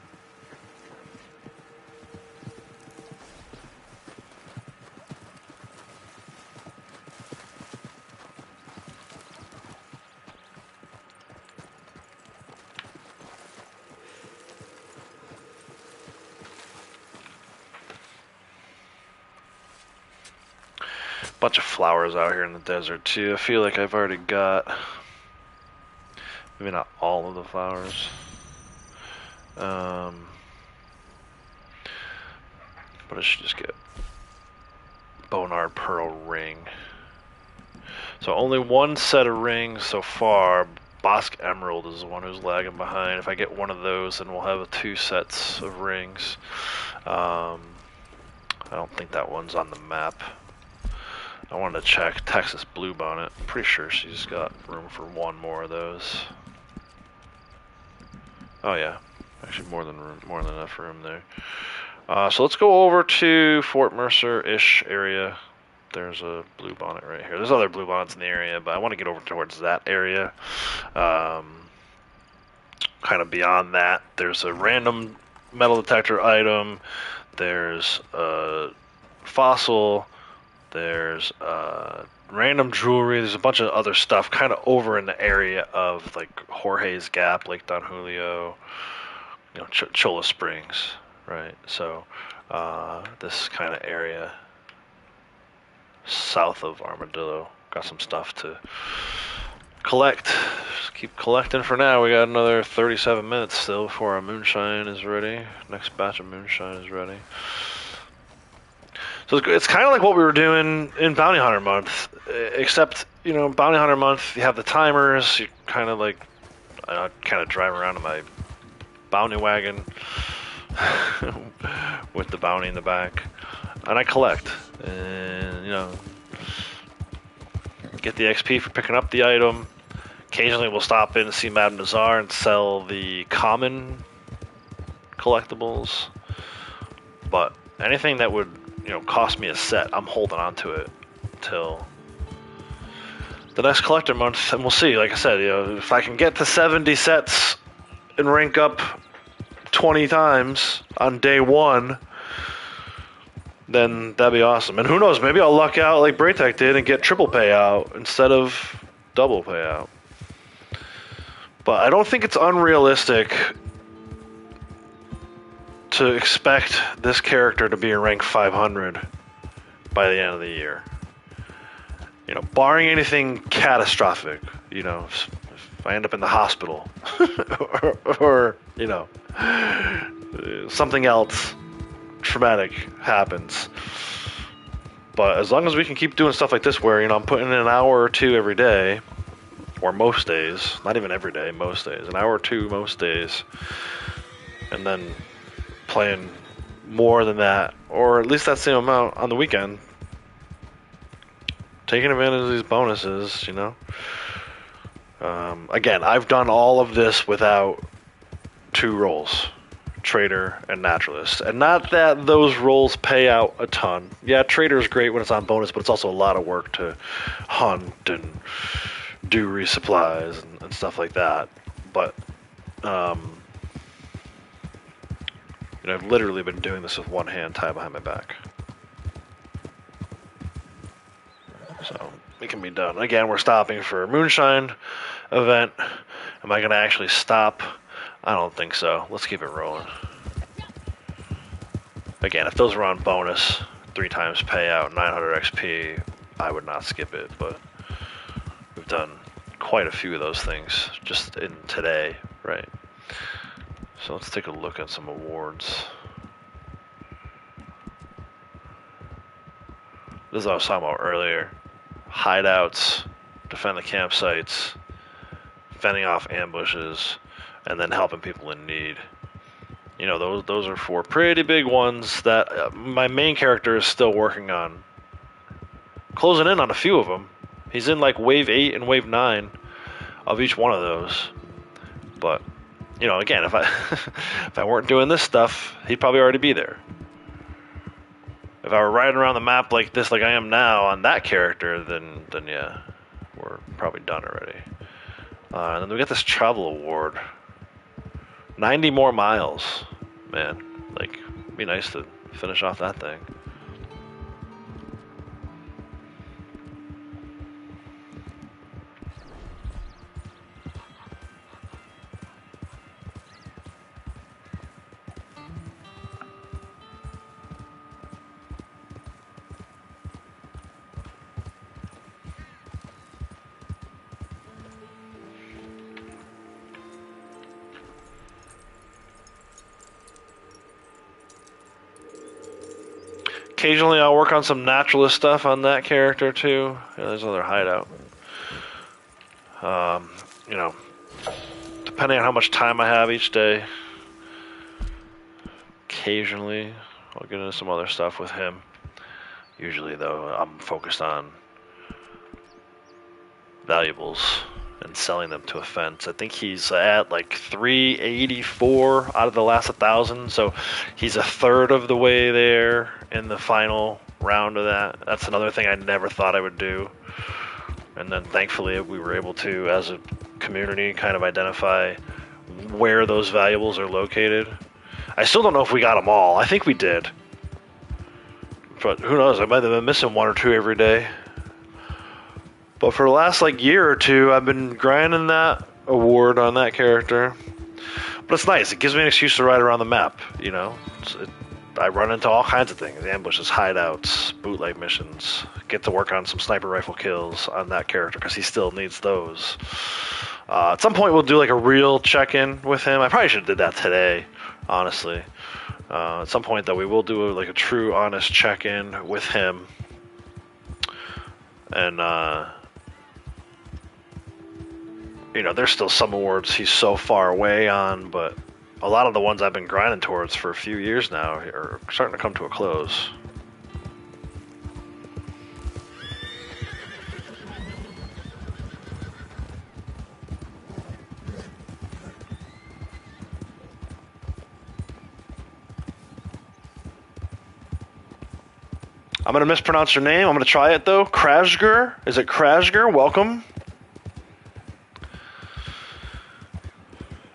Bunch of flowers out here in the desert too. I feel like I've already got maybe not all of the flowers. But I should just get Bonard Pearl ring. So only one set of rings so far. Bosque Emerald is the one who's lagging behind. If I get one of those, then we'll have 2 sets of rings. I don't think that one's on the map. I wanted to check Texas Bluebonnet. I'm pretty sure she's got room for 1 more of those. Oh yeah, actually more than enough room there. So let's go over to Fort Mercer-ish area. There's a Bluebonnet right here. There's other Bluebonnets in the area, but I want to get over towards that area. Kind of beyond that, there's a random metal detector item. There's a fossil. There's random jewelry. There's a bunch of other stuff kind of over in the area of like Jorge's Gap, Lake Don Julio, Cholla Springs, right? So this kind of area south of Armadillo got some stuff to collect. Just keep collecting for now. We got another 37 minutes still before our moonshine is ready. Next batch of moonshine is ready. So it's kind of like what we were doing in Bounty Hunter Month, except, Bounty Hunter Month, you have the timers, you kind of like, I kind of drive around in my bounty wagon with the bounty in the back, and I collect, and, get the XP for picking up the item. Occasionally we'll stop in and see Madame Nazar and sell the common collectibles, but anything that would cost me a set, I'm holding on to it till the next collector month, and we'll see. Like I said, if I can get to 70 sets and rank up 20 times on day one, then that'd be awesome. And who knows, maybe I'll luck out like Braytech did and get triple payout instead of double payout. But I don't think it's unrealistic to expect this character to be in rank 500 by the end of the year. Barring anything catastrophic, if I end up in the hospital or something else traumatic happens. But as long as we can keep doing stuff like this where, I'm putting in an hour or two every day, or most days, not even every day, most days, an hour or two most days, and then playing more than that, or at least that same amount on the weekend, taking advantage of these bonuses, Again, I've done all of this without 2 roles, Trader and Naturalist, and not that those roles pay out a ton. Yeah, Trader is great when it's on bonus, but it's also a lot of work to hunt and do resupplies and stuff like that. But I've literally been doing this with one hand tied behind my back. So it can be done. Again, we're stopping for a moonshine event. Am I going to actually stop? I don't think so. Let's keep it rolling. Again, if those were on bonus, 3 times payout, 900 XP, I would not skip it, but we've done quite a few of those things just in today, right? So let's take a look at some awards. This is what I was talking about earlier. Hideouts, defend the campsites, fending off ambushes, and then helping people in need. Those are 4 pretty big ones that my main character is still working on. Closing in on a few of them. He's in like wave 8 and wave 9 of each one of those. But, again, if I if I weren't doing this stuff, he'd probably already be there. If I were riding around the map like this, like I am now on that character, then yeah, we're probably done already. And then we got this travel award. 90 more miles. Man, it'd be nice to finish off that thing. Occasionally I'll work on some naturalist stuff on that character too. Yeah, there's another hideout. Depending on how much time I have each day, occasionally I'll get into some other stuff with him. Usually though, I'm focused on valuables and selling them to a fence. I think he's at like 384 out of the last 1,000, so he's a third of the way there in the final round of that. That's another thing I never thought I would do. And then thankfully we were able to, as a community, kind of identify where those valuables are located. I still don't know if we got them all. I think we did. But who knows? I might have been missing one or two every day. But for the last like year or two, I've been grinding that award on that character. But it's nice. It gives me an excuse to ride around the map. You know, I run into all kinds of things: ambushes, hideouts, bootleg missions. Get to work on some sniper rifle kills on that character because he still needs those. At some point, we'll do like a real check-in with him. I probably should have did that today, honestly. At some point, though, we will do like a true, honest check-in with him. And, you know, there's still some awards he's so far away on, but a lot of the ones I've been grinding towards for a few years now are starting to come to a close. I'm going to mispronounce your name. I'm going to try it, though. Krasger? Is it Krasger? Welcome.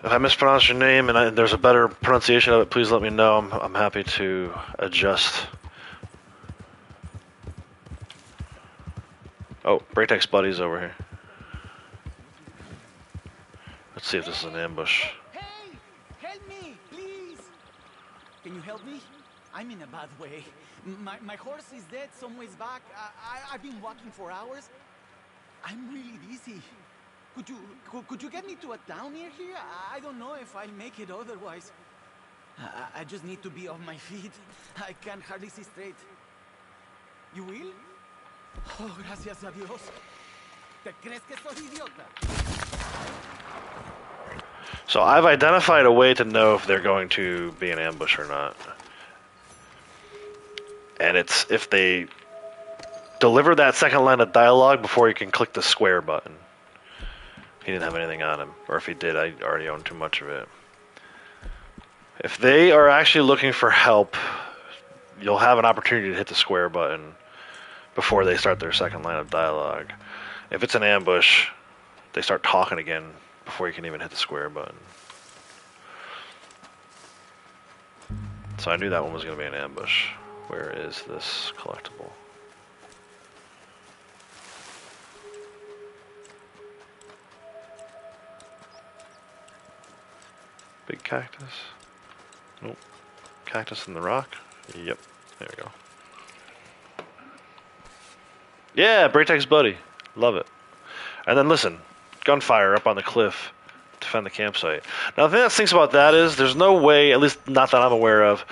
If I mispronounce your name and there's a better pronunciation of it, please let me know. I'm happy to adjust. Oh, Braytex Buddy's over here. Let's see if this is an ambush. Hey! Help me, please! Can you help me? I'm in a bad way. My horse is dead some ways back. I've been walking for hours. I'm really dizzy. Could you get me to a town near here? I don't know if I'll make it otherwise. I just need to be off my feet. I can hardly see straight. You will? Oh, gracias a Dios. ¿Te crees que soy idiota? So I've identified a way to know if they're going to be an ambush or not. And it's if they deliver that second line of dialogue before you can click the square button. He didn't have anything on him. Or if he did, I already own too much of it. If they are actually looking for help, you'll have an opportunity to hit the square button before they start their second line of dialogue. If it's an ambush, they start talking again before you can even hit the square button. So I knew that one was going to be an ambush. Where is this collectible? Big cactus? Nope. Cactus in the rock? Yep. There we go. Yeah, Braytex Buddy. Love it. And then listen, gunfire up on the cliff. Defend the campsite. Now the thing that stinks about that is there's no way, at least not that I'm aware of,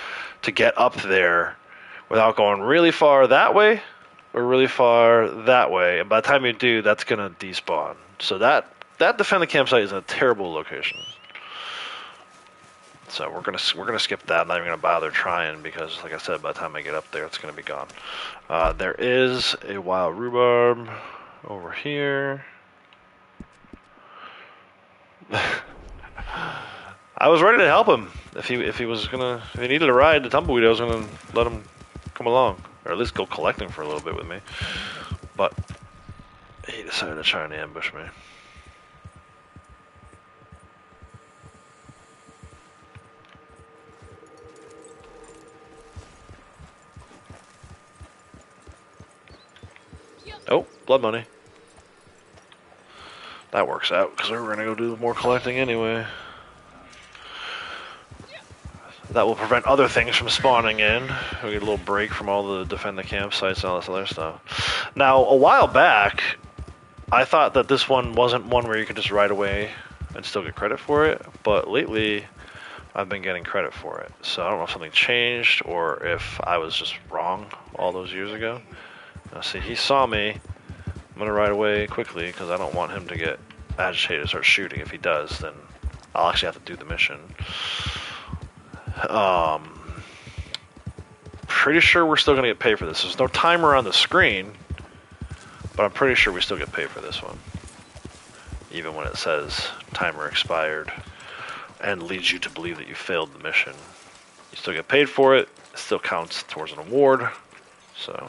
to get up there without going really far that way or really far that way. And by the time you do, that's gonna despawn. So that defend the campsite is a terrible location. So we're gonna skip that. I'm not even gonna bother trying because, like I said, by the time I get up there, it's gonna be gone. There is a wild rhubarb over here. I was ready to help him if he needed a ride to Tumbleweed. I was gonna let him come along, or at least go collecting for a little bit with me. But he decided to try and ambush me. Oh, blood money. That works out, because we were going to go do more collecting anyway. That will prevent other things from spawning in. We get a little break from all the defend the campsites and all this other stuff. Now, a while back, I thought that this one wasn't one where you could just ride away and still get credit for it, but lately I've been getting credit for it. So I don't know if something changed or if I was just wrong all those years ago. Now see, he saw me. I'm going to ride away quickly because I don't want him to get agitated and start shooting. If he does, then I'll actually have to do the mission. Pretty sure we're still going to get paid for this. There's no timer on the screen, but I'm pretty sure we still get paid for this one. Even when it says timer expired and leads you to believe that you failed the mission. You still get paid for it. It still counts towards an award. So...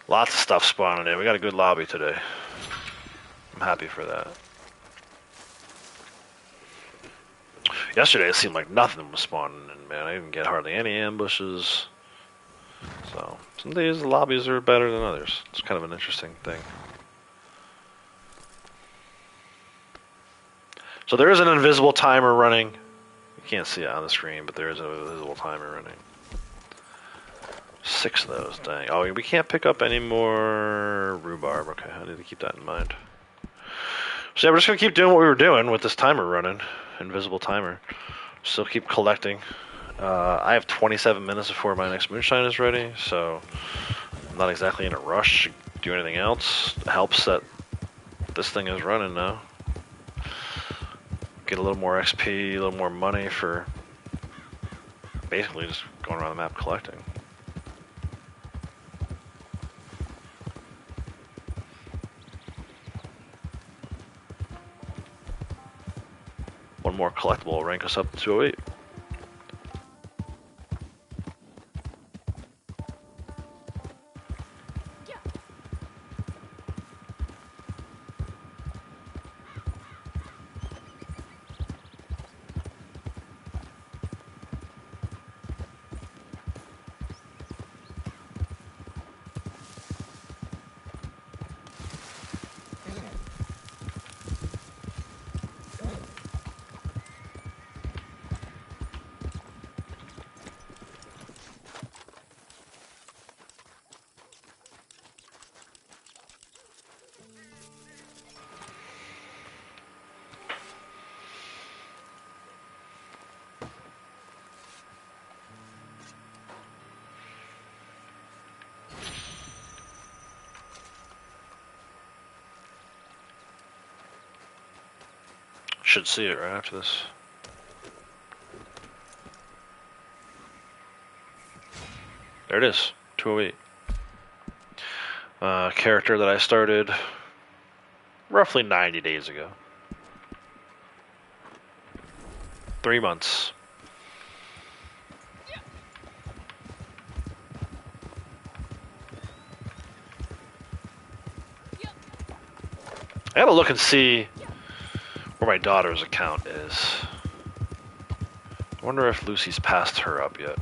lots of stuff spawning in. We got a good lobby today. I'm happy for that. Yesterday it seemed like nothing was spawning in, man. I didn't get hardly any ambushes. So, some days the lobbies are better than others. It's kind of an interesting thing. So there is an invisible timer running. You can't see it on the screen, but there is an invisible timer running. 6 of those, dang. Oh, we can't pick up any more rhubarb. Okay, I need to keep that in mind. So yeah, we're just going to keep doing what we were doing with this timer running. Invisible timer. Still keep collecting. I have 27 minutes before my next moonshine is ready, so I'm not exactly in a rush to do anything else. It helps that this thing is running now. Get a little more XP, a little more money for basically just going around the map collecting. One more collectible will rank us up to 208. Should see it right after this. There it is, 208. Character that I started roughly 90 days ago. 3 months. I gotta look and see where my daughter's account is. I wonder if Lucy's passed her up yet.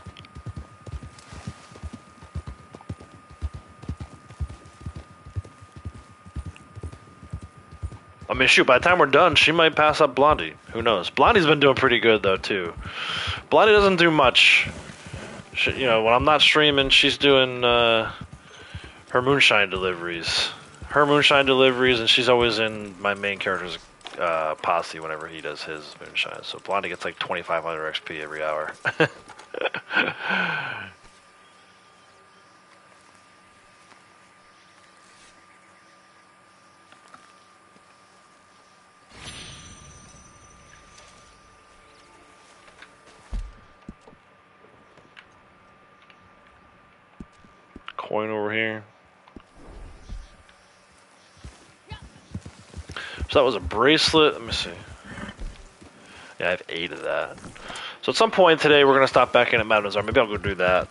I mean, shoot, by the time we're done, she might pass up Blondie. Who knows? Blondie's been doing pretty good, though, too. Blondie doesn't do much. She, you know, when I'm not streaming, she's doing her moonshine deliveries. And she's always in my main character's posse whenever he does his moonshine. So Blondie gets like 2,500 XP every hour. Coin over here. So that was a bracelet. Let me see. Yeah, I have 8 of that. So at some point today, we're going to stop back in at Madam Nazar. Maybe I'll go do that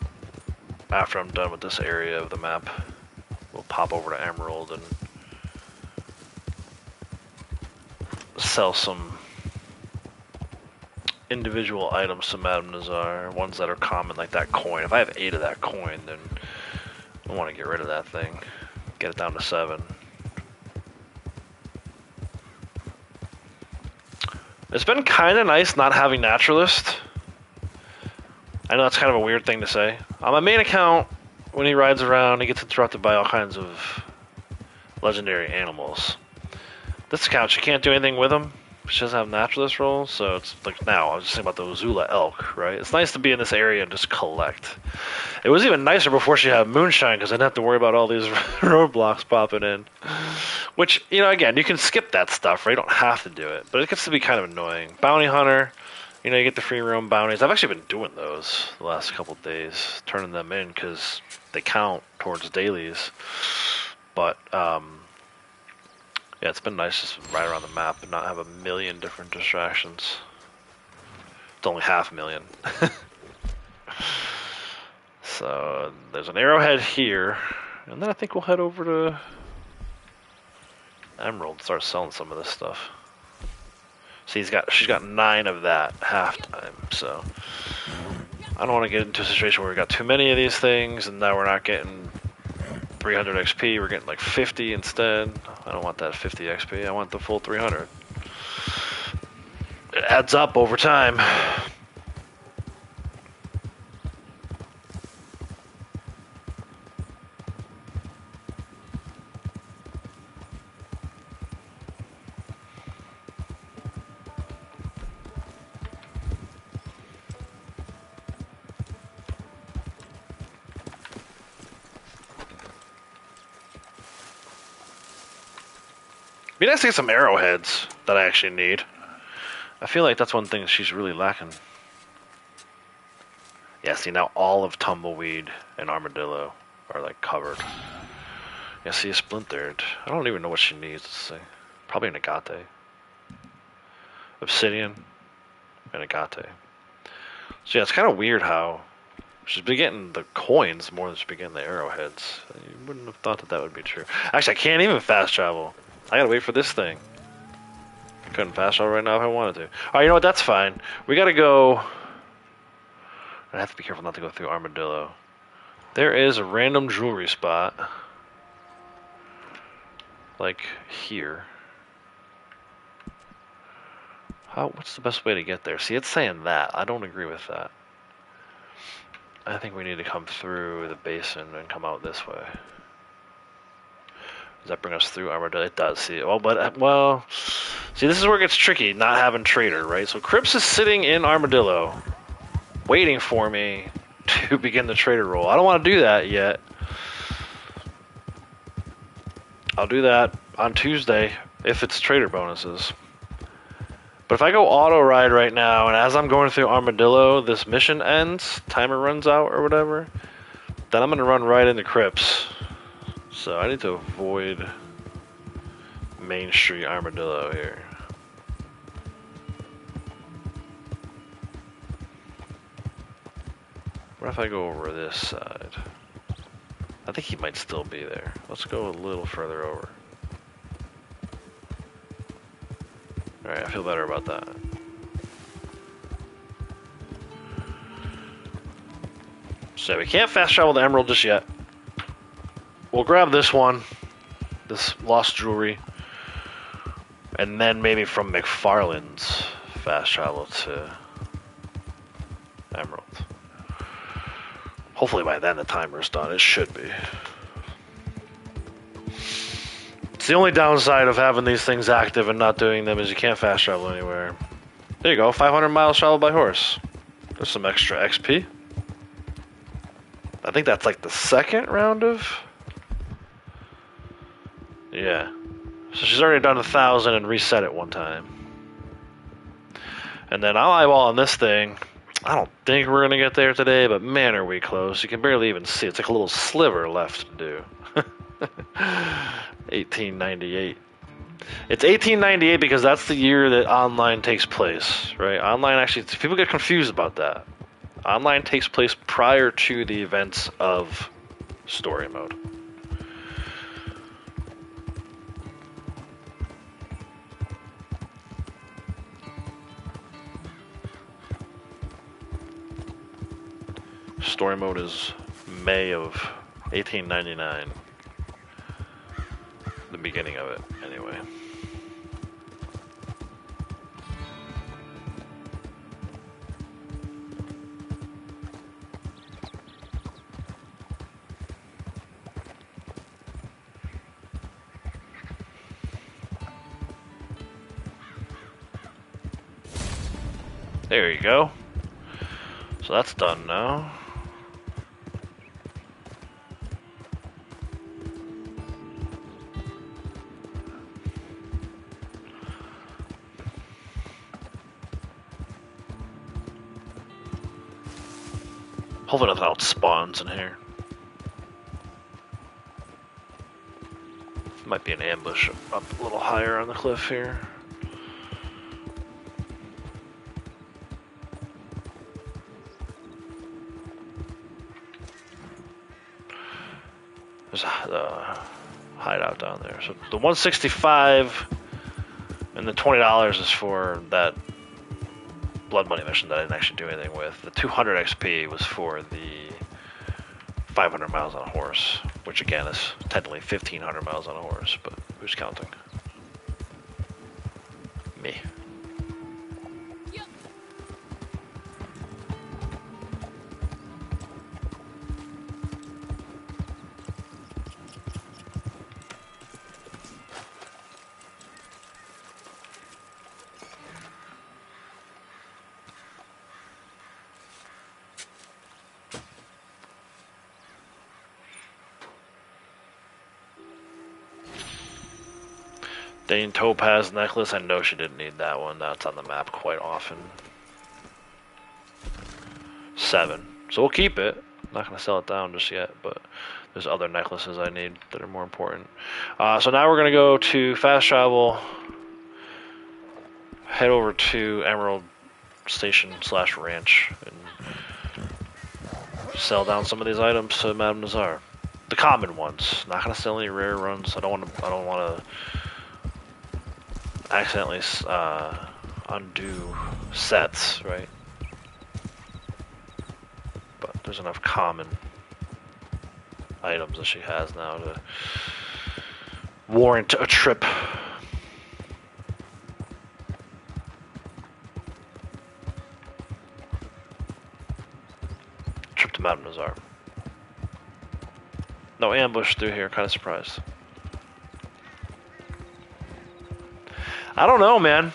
after I'm done with this area of the map. We'll pop over to Emerald and sell some individual items to Madam Nazar. Ones that are common, like that coin. If I have 8 of that coin, then I want to get rid of that thing. Get it down to 7. It's been kind of nice not having Naturalist. I know that's kind of a weird thing to say. On my main account, when he rides around, he gets interrupted by all kinds of legendary animals. This account, you can't do anything with him. She doesn't have Naturalist rolls, so it's like now, I was just thinking about the Uzula elk, right? It's nice to be in this area and just collect. It was even nicer before she had Moonshine, because I didn't have to worry about all these roadblocks popping in. Which, you know, again, you can skip that stuff, right? You don't have to do it, but it gets to be kind of annoying. Bounty Hunter, you know, you get the free roam bounties. I've actually been doing those the last couple of days, turning them in, because they count towards dailies. But, yeah, it's been nice just to ride around the map and not have a million different distractions. It's only 500,000. So, there's an arrowhead here, and then I think we'll head over to Emerald and start selling some of this stuff. See, she's got 9 of that halftime. So I don't want to get into a situation where we got too many of these things, and now we're not getting 300 XP. We're getting like 50 instead. I don't want that 50 XP. I want the full 300. It adds up over time. Be nice to get some arrowheads that I actually need. I feel like that's one thing she's really lacking. Yeah, see, now all of Tumbleweed and Armadillo are like covered. Yeah, see, splintered. I don't even know what she needs. Let's see. Probably an agate. Obsidian and agate. So yeah, it's kind of weird how she's been getting the coins more than she's been getting the arrowheads. You wouldn't have thought that that would be true. Actually, I can't even fast travel. I gotta wait for this thing. I couldn't fast travel right now if I wanted to. Alright, you know what? That's fine. We gotta go. I have to be careful not to go through Armadillo. There is a random jewelry spot. Like here. What's the best way to get there? See, it's saying that. I don't agree with that. I think we need to come through the basin and come out this way. Does that bring us through Armadillo? It does, see. Well, see, this is where it gets tricky, not having Trader, right? So Crips is sitting in Armadillo, waiting for me to begin the Trader roll. I don't want to do that yet. I'll do that on Tuesday if it's Trader bonuses. But if I go auto ride right now, and as I'm going through Armadillo, this mission ends, timer runs out or whatever, then I'm going to run right into Crips. So I need to avoid Main Street Armadillo here. What if I go over this side? I think he might still be there. Let's go a little further over. Alright, I feel better about that. So we can't fast travel to Emerald just yet. We'll grab this one, this lost jewelry, and then maybe from McFarland's fast travel to Emerald. Hopefully by then the timer's done. It should be. It's the only downside of having these things active and not doing them is you can't fast travel anywhere. There you go, 500 miles traveled by horse. There's some extra XP. I think that's like the second round of... Yeah. So she's already done 1,000 and reset it one time. And then I'll eyeball on this thing. I don't think we're going to get there today, but man, are we close. You can barely even see. It's like a little sliver left to do. 1898. It's 1898 because that's the year that online takes place, right? Online actually, people get confused about that. Online takes place prior to the events of story mode. Story mode is May of 1899. The beginning of it, anyway. There you go. So that's done now. Hopefully nothing else spawns in here. Might be an ambush up a little higher on the cliff here. There's a hideout down there. So the 165 And the $20 is for that blood money mission that I didn't actually do anything with. The 200 XP was for the 500 miles on a horse, which again is technically 1,500 miles on a horse, but who's counting? Me. Dane Topaz necklace, I know she didn't need that one. That's on the map quite often. 7. So we'll keep it. Not going to sell it down just yet, but there's other necklaces I need that are more important. So now we're going to go to fast travel, head over to Emerald Station / Ranch, and sell down some of these items to Madame Nazar. The common ones. Not going to sell any rare runs. I don't want to accidentally undo sets, right? But there's enough common items that she has now to warrant a trip. Trip to Madame Nazar. No ambush through here, kind of surprised. I don't know, man.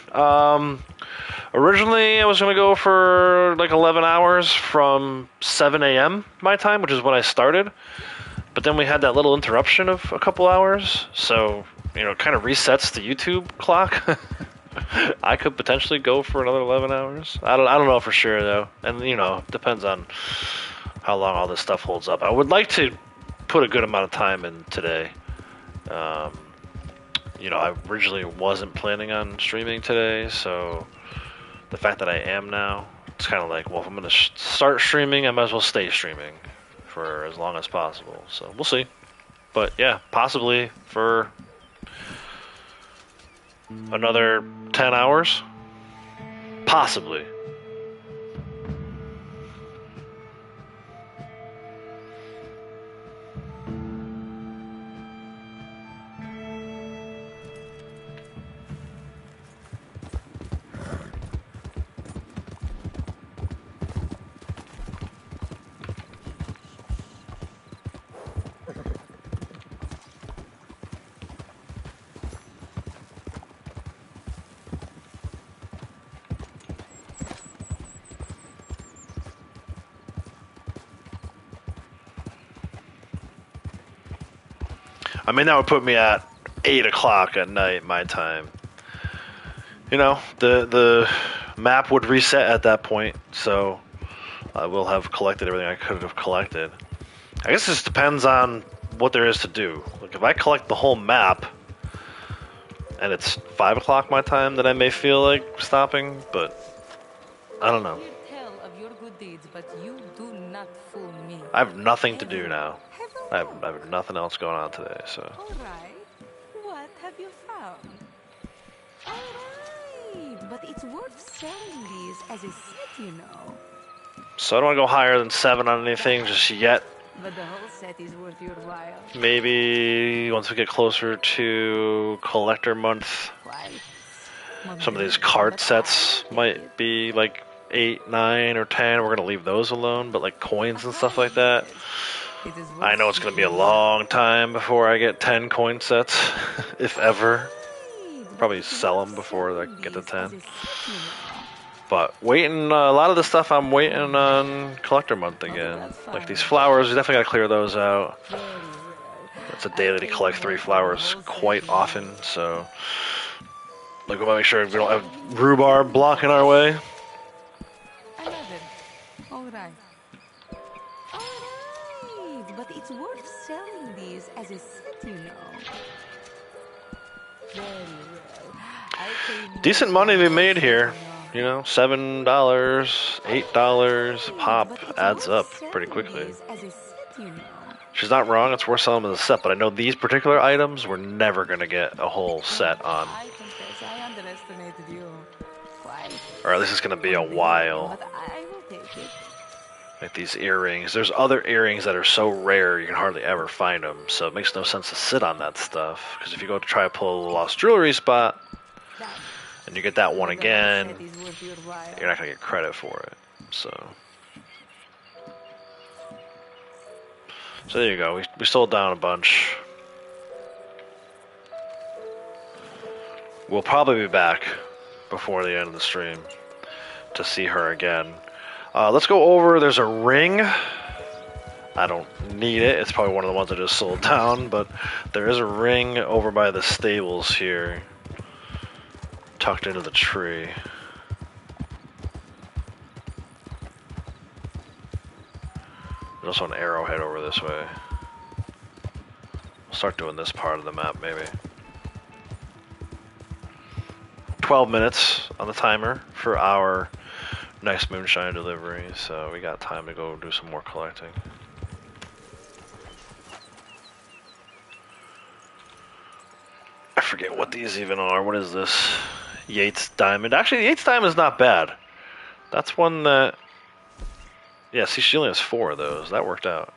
Originally, I was going to go for like 11 hours from 7 a.m. my time, which is when I started. But then we had that little interruption of a couple hours. So, you know, it kind of resets the YouTube clock. I could potentially go for another 11 hours. I don't know for sure, though. And, you know, it depends on how long all this stuff holds up. I would like to put a good amount of time in today. You know, I originally wasn't planning on streaming today, so the fact that I am now, it's kind of like, well, if I'm going to start streaming, I might as well stay streaming for as long as possible. So we'll see. But yeah, possibly for another 10 hours. Possibly. I mean, that would put me at 8 o'clock at night, my time. You know, the map would reset at that point, so I will have collected everything I could have collected. I guess this depends on what there is to do. Like, if I collect the whole map, and it's 5 o'clock my time, then I may feel like stopping, but I don't know. Tell of your good deeds, but you do not fool me. I have nothing to do now. I have nothing else going on today, so. All right. What have you found? All right, but it's worth selling these as a set, you know. So I don't want to go higher than 7 on anything just yet. But the whole set is worth your while. Maybe once we get closer to collector month, some of these card sets might be like 8, 9, or 10. We're gonna leave those alone, but like coins and stuff like that. I know it's gonna be a long time before I get 10 coin sets, if ever. Probably sell them before I get to 10. But waiting, a lot of the stuff I'm waiting on collector month again. Like these flowers, you definitely gotta clear those out. It's a daily to collect 3 flowers quite often, so like we want to make sure we don't have rhubarb blocking our way. All right. But it's worth selling these as a set, you know. Very well. Decent money to be made here. You know, $7, $8 a pop adds up pretty quickly. She's not wrong, it's worth selling them as a set, but I know these particular items we're never going to get a whole set on. I confess I underestimated Or at least it's going to be a while. But I will take it. Like these earrings. There's other earrings that are so rare you can hardly ever find them. So it makes no sense to sit on that stuff. Because if you go to try to pull a lost jewelry spot, and you get that one again, you're not going to get credit for it. So there you go. We sold down a bunch. We'll probably be back before the end of the stream to see her again. Let's go over. There's a ring. I don't need it. It's probably one of the ones I just sold down, but there is a ring over by the stables here, tucked into the tree. There's also an arrowhead over this way. We'll start doing this part of the map, maybe. 12 minutes on the timer for our next moonshine delivery, so we got time to go do some more collecting. I forget what these even are. What is this? Yates Diamond. Actually, Yates Diamond is not bad. That's one that... Yeah, see, she only has 4 of those. That worked out.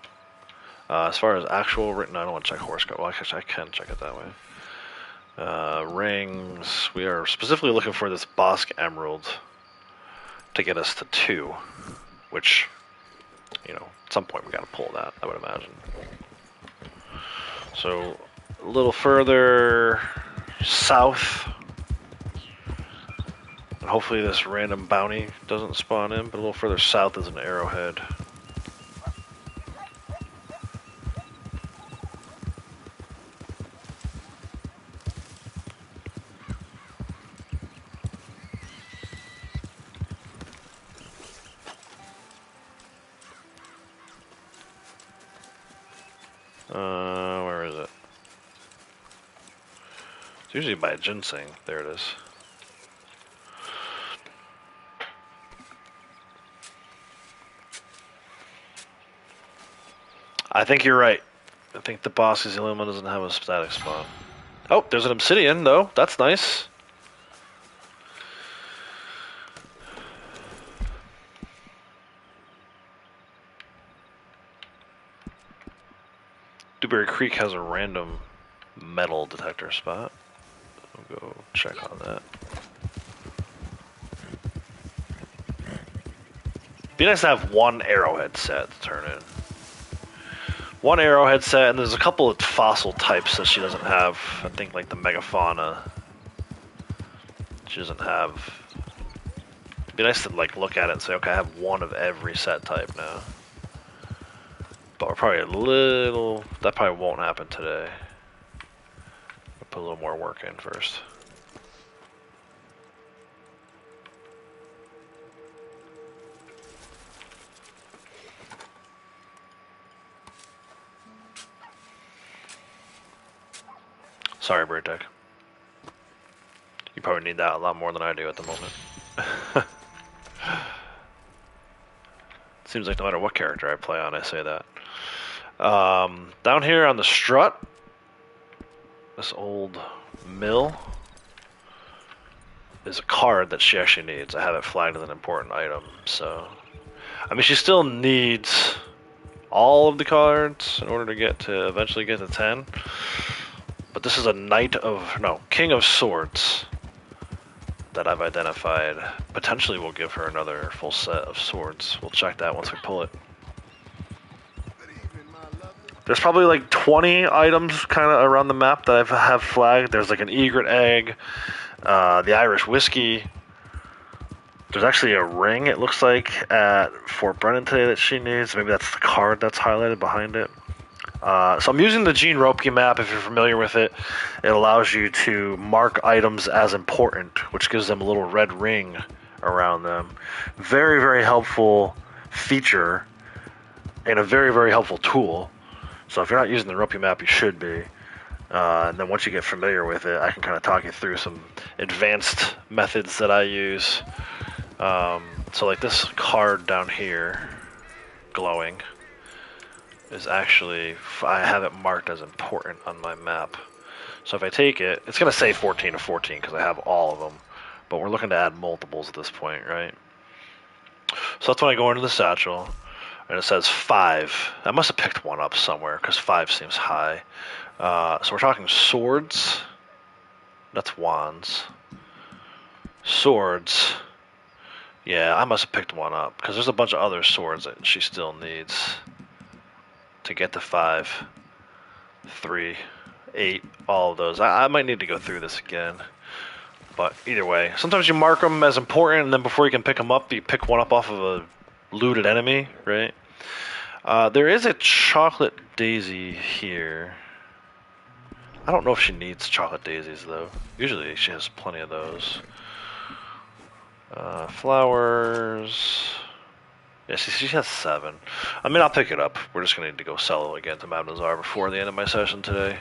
As far as actual written... I don't want to check horoscope. Well, actually, I can check it that way. Rings. We are specifically looking for this Bosk Emerald to get us to 2, which, you know, at some point we got to pull that, I would imagine. So a little further south, and hopefully this random bounty doesn't spawn in, but a little further south is an arrowhead. Where is it? It's usually by ginseng. There it is. I think you're right. I think the Bosk's Illuma doesn't have a static spawn. Oh, there's an obsidian though. That's nice. Dewberry Creek has a random metal detector spot. We'll go check on that. Be nice to have one arrowhead set to turn in. One arrowhead set, and there's a couple of fossil types that she doesn't have. I think like the megafauna. She doesn't have. It'd be nice to like look at it and say, okay, I have one of every set type now. But we're probably a little... That probably won't happen today. We'll put a little more work in first. Sorry, Bird Deck. You probably need that a lot more than I do at the moment. Seems like no matter what character I play on, I say that. Down here on the strut, this old mill is a card that she actually needs. I have it flagged as an important item, so... I mean, she still needs all of the cards in order to get to eventually get to 10. But this is a King of Swords that I've identified. Potentially we'll give her another full set of swords. We'll check that once we pull it. There's probably like 20 items kind of around the map that I have flagged. There's like an egret egg, the Irish whiskey. There's actually a ring, it looks like, at Fort Brennan today that she needs. Maybe that's the card that's highlighted behind it. So I'm using the Gene Ropke map. If you're familiar with it, it allows you to mark items as important, which gives them a little red ring around them. Very, very helpful feature and a very, very helpful tool. So if you're not using the Ropke map, you should be. And then once you get familiar with it, I can kind of talk you through some advanced methods that I use. So like this card down here, glowing, is actually, I have it marked as important on my map. So if I take it, it's going to say 14 of 14 because I have all of them. but we're looking to add multiples at this point, right? So that's when I go into the satchel, and it says 5. I must have picked one up somewhere, because 5 seems high. So we're talking swords. That's wands. Swords. Yeah, I must have picked one up, because there's a bunch of other swords that she still needs to get to 5, 3, 8, all of those. I might need to go through this again. But either way, sometimes you mark them as important, and then before you can pick them up, you pick one up off of a looted enemy, right? There is a chocolate daisy here. I don't know if she needs chocolate daisies, though. Usually she has plenty of those. Flowers. Yeah, she has 7. I mean, I'll pick it up. We're just going to need to go sell it again to Madame Nazar before the end of my session today.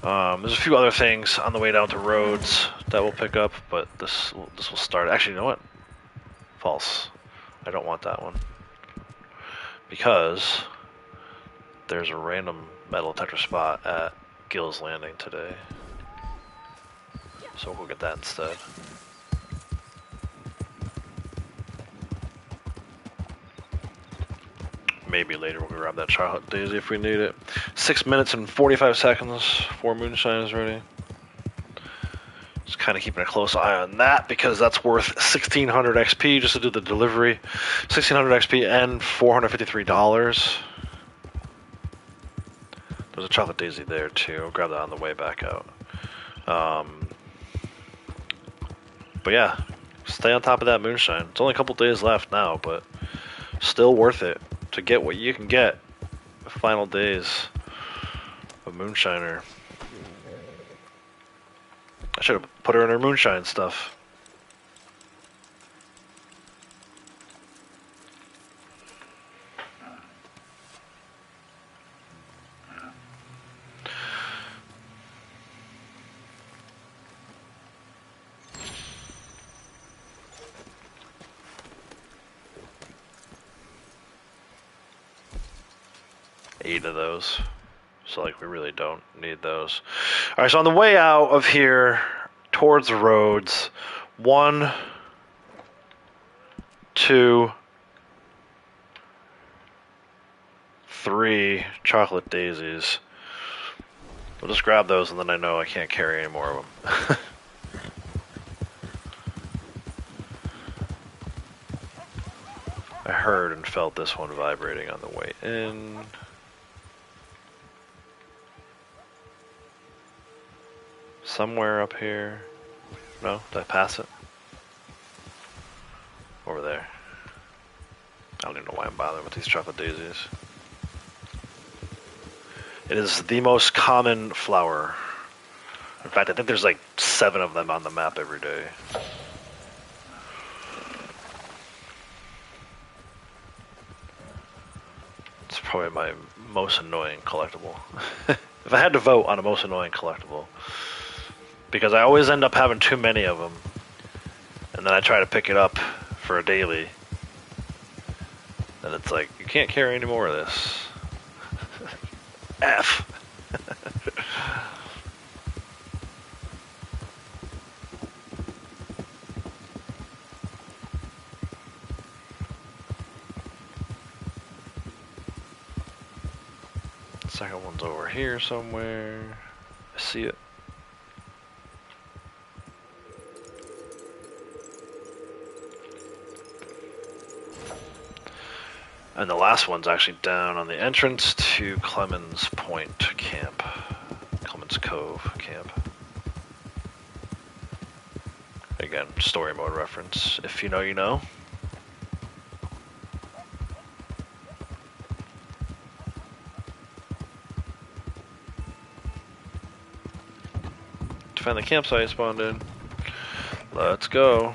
There's a few other things on the way down to Rhodes that we'll pick up, but this will start. Actually, you know what? False. I don't want that one. Because there's a random metal tetra spot at Gill's Landing today. So we'll get that instead. Maybe later we'll grab that chocolate daisy if we need it. 6 minutes and 45 seconds. 4 moonshine is ready. Just kind of keeping a close eye on that because that's worth 1,600 XP just to do the delivery. 1,600 XP and $453. There's a chocolate daisy there too. I'll grab that on the way back out. But yeah, stay on top of that moonshine. It's only a couple days left now, but still worth it to get what you can get. The final days of Moonshiner. I should have put her in her moonshine stuff. Eight of those. So like we really don't need those. Alright, so on the way out of here towards the roads, 1, 2, 3 chocolate daisies. We'll just grab those and then I know I can't carry any more of them. I heard and felt this one vibrating on the way in. Somewhere up here. No? Did I pass it? Over there. I don't even know why I'm bothering with these chocolate daisies. It is the most common flower. In fact, I think there's like 7 of them on the map every day. It's probably my most annoying collectible. If I had to vote on a most annoying collectible, because I always end up having too many of them, and then I try to pick it up for a daily, and it's like, you can't carry any more of this. F. Second one's over here somewhere. I see it. And the last one's actually down on the entrance to Clemens Point Camp. Clemens Cove Camp. Again, story mode reference. If you know, you know. To find the campsite spawned in. Let's go.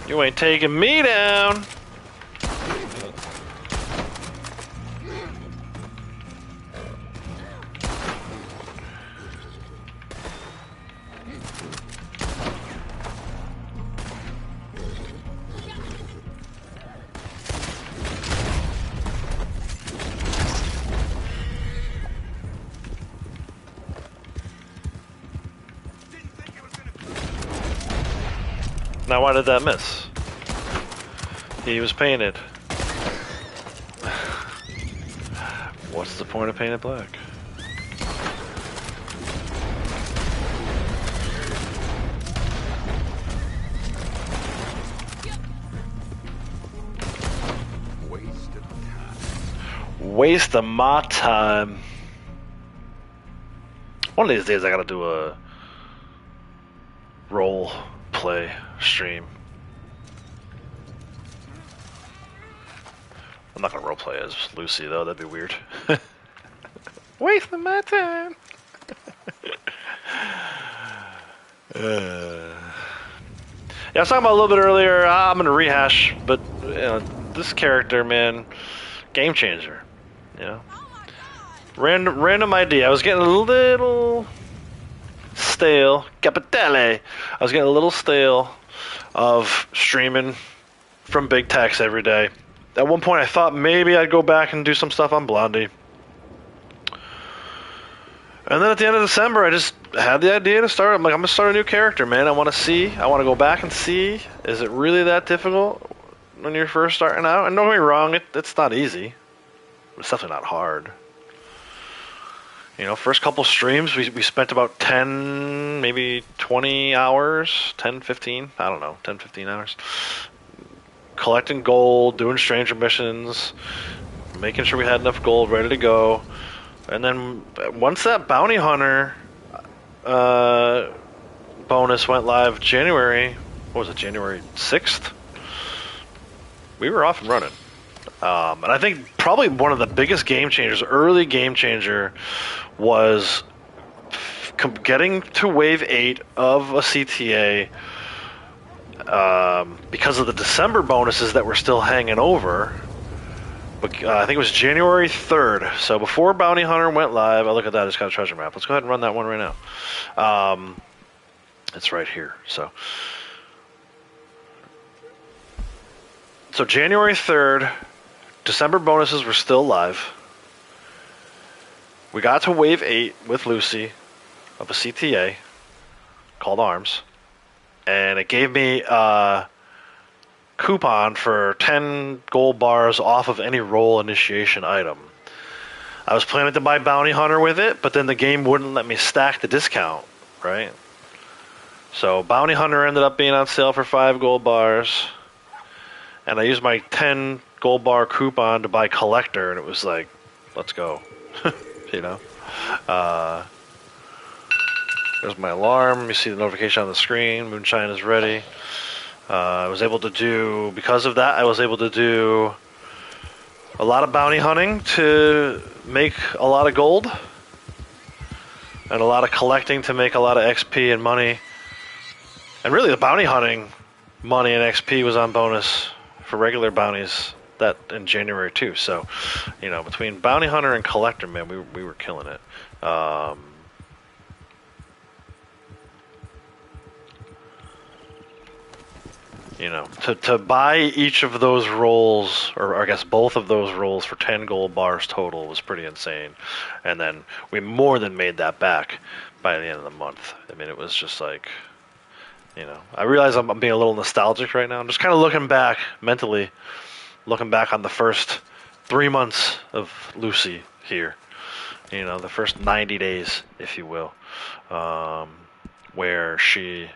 You ain't taking me down. Now why did that miss? He was painted. What's the point of painted black? Waste of my time. One of these days I gotta do a role play stream. I'm not gonna role play as Lucy though, that'd be weird. Waste of my time. Yeah, I was talking about a little bit earlier. I'm gonna rehash, but you know, this character, man, game changer. You know, random idea. I was getting a little stale. Capitale. I was getting a little stale of streaming from Big Tex every day. At one point, I thought maybe I'd go back and do some stuff on Blondie. And then at the end of December, I just had the idea to start. I'm like, I'm going to start a new character, man. I want to go back and see, is it really that difficult when you're first starting out? And don't get me wrong, it's not easy. It's definitely not hard. You know, first couple streams, we spent about 10, maybe 20 hours, 10, 15, I don't know, 10, 15 hours. Collecting gold, doing stranger missions, making sure we had enough gold ready to go. And then once that bounty hunter bonus went live January 6th? We were off and running. And I think probably one of the biggest game changers, early game changer, was getting to wave 8 of a CTA because of the December bonuses that were still hanging over. But I think it was January 3rd. So before Bounty Hunter went live, look at that, it's got a treasure map. Let's go ahead and run that one right now. It's right here. So January 3rd, December bonuses were still live. We got to wave 8 with Lucy of a CTA called Arms. And it gave me a coupon for 10 gold bars off of any role initiation item. I was planning to buy Bounty Hunter with it, but then the game wouldn't let me stack the discount, right? So Bounty Hunter ended up being on sale for 5 gold bars. And I used my 10 gold bar coupon to buy Collector, and it was like, let's go. You know? There's my alarm. You see the notification on the screen. Moonshine is ready. I was able to do, because of that, I was able to do a lot of bounty hunting to make a lot of gold. And a lot of collecting to make a lot of XP and money. And really the bounty hunting money and XP was on bonus for regular bounties that in January too. So, you know, between Bounty Hunter and Collector, man, we were killing it. You know, to buy each of those roles, or I guess both of those roles for 10 gold bars total was pretty insane. And then we more than made that back by the end of the month. I mean, it was just like, you know, I realize I'm being a little nostalgic right now. I'm just kind of looking back mentally, looking back on the first 3 months of Lucy here. You know, the first 90 days, if you will, where she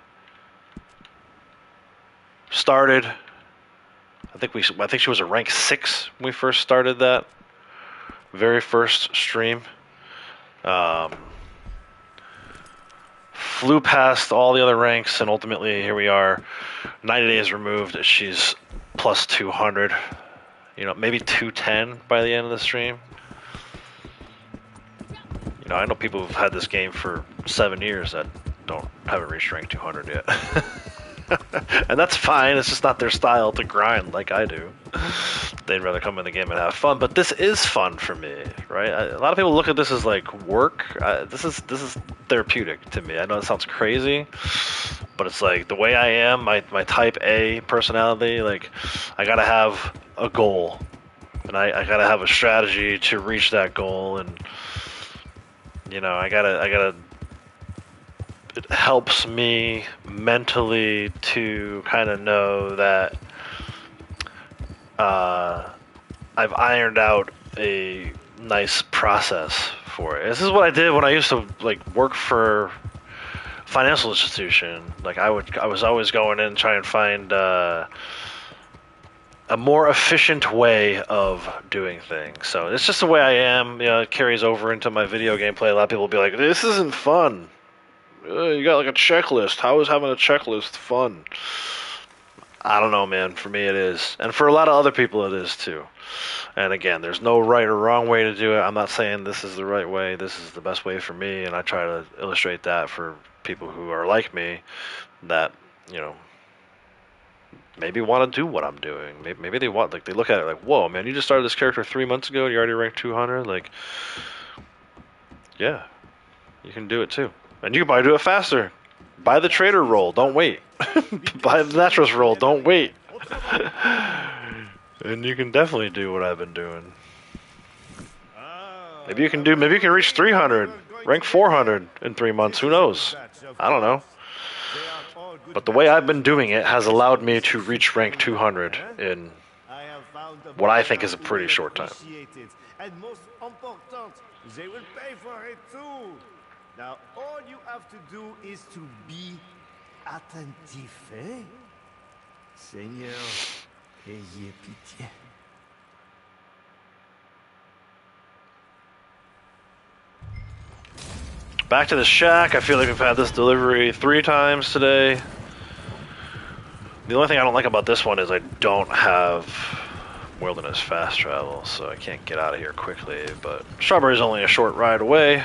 started. I think she was a rank 6 when we first started that very first stream. Flew past all the other ranks, and ultimately here we are, 90 days removed. She's plus 200, you know, maybe 210 by the end of the stream. You know, I know people who've had this game for 7 years that haven't reached rank 200 yet. And that's fine, it's just not their style to grind like I do. They'd rather come in the game and have fun, but this is fun for me, right? A lot of people look at this as like work. This is therapeutic to me. I know it sounds crazy, but it's like the way I am, my type A personality, like I gotta have a goal, and I gotta have a strategy to reach that goal, and you know, I gotta it helps me mentally to kind of know that I've ironed out a nice process for it. This is what I did when I used to like work for financial institution. Like I was always going in and trying to find a more efficient way of doing things. So it's just the way I am. You know, it carries over into my video gameplay. A lot of people will be like, "This isn't fun. You got like a checklist. How is having a checklist fun?" I don't know, man. For me, it is, and for a lot of other people, it is too. And again, there's no right or wrong way to do it. I'm not saying this is the right way. This is the best way for me, and I try to illustrate that for people who are like me, that maybe want to do what I'm doing. Maybe they want, like, they look at it like, whoa, man, you just started this character 3 months ago and you already ranked 200. Like, yeah, you can do it too, and you can probably do it faster. Buy the trader roll. Don't wait. Buy the Natros roll. Don't wait. And you can definitely do what I've been doing. Maybe you can reach 300, rank 400 in 3 months. Who knows? I don't know. But the way I've been doing it has allowed me to reach rank 200 in what I think is a pretty short time. And most important, they will pay for it too. Now, all you have to do is to be attentif, eh? Seigneur, ayez pitié. Back to the shack. I feel like we've had this delivery 3 times today. The only thing I don't like about this one is I don't have wilderness fast travel, so I can't get out of here quickly. But Strawberry's only a short ride away.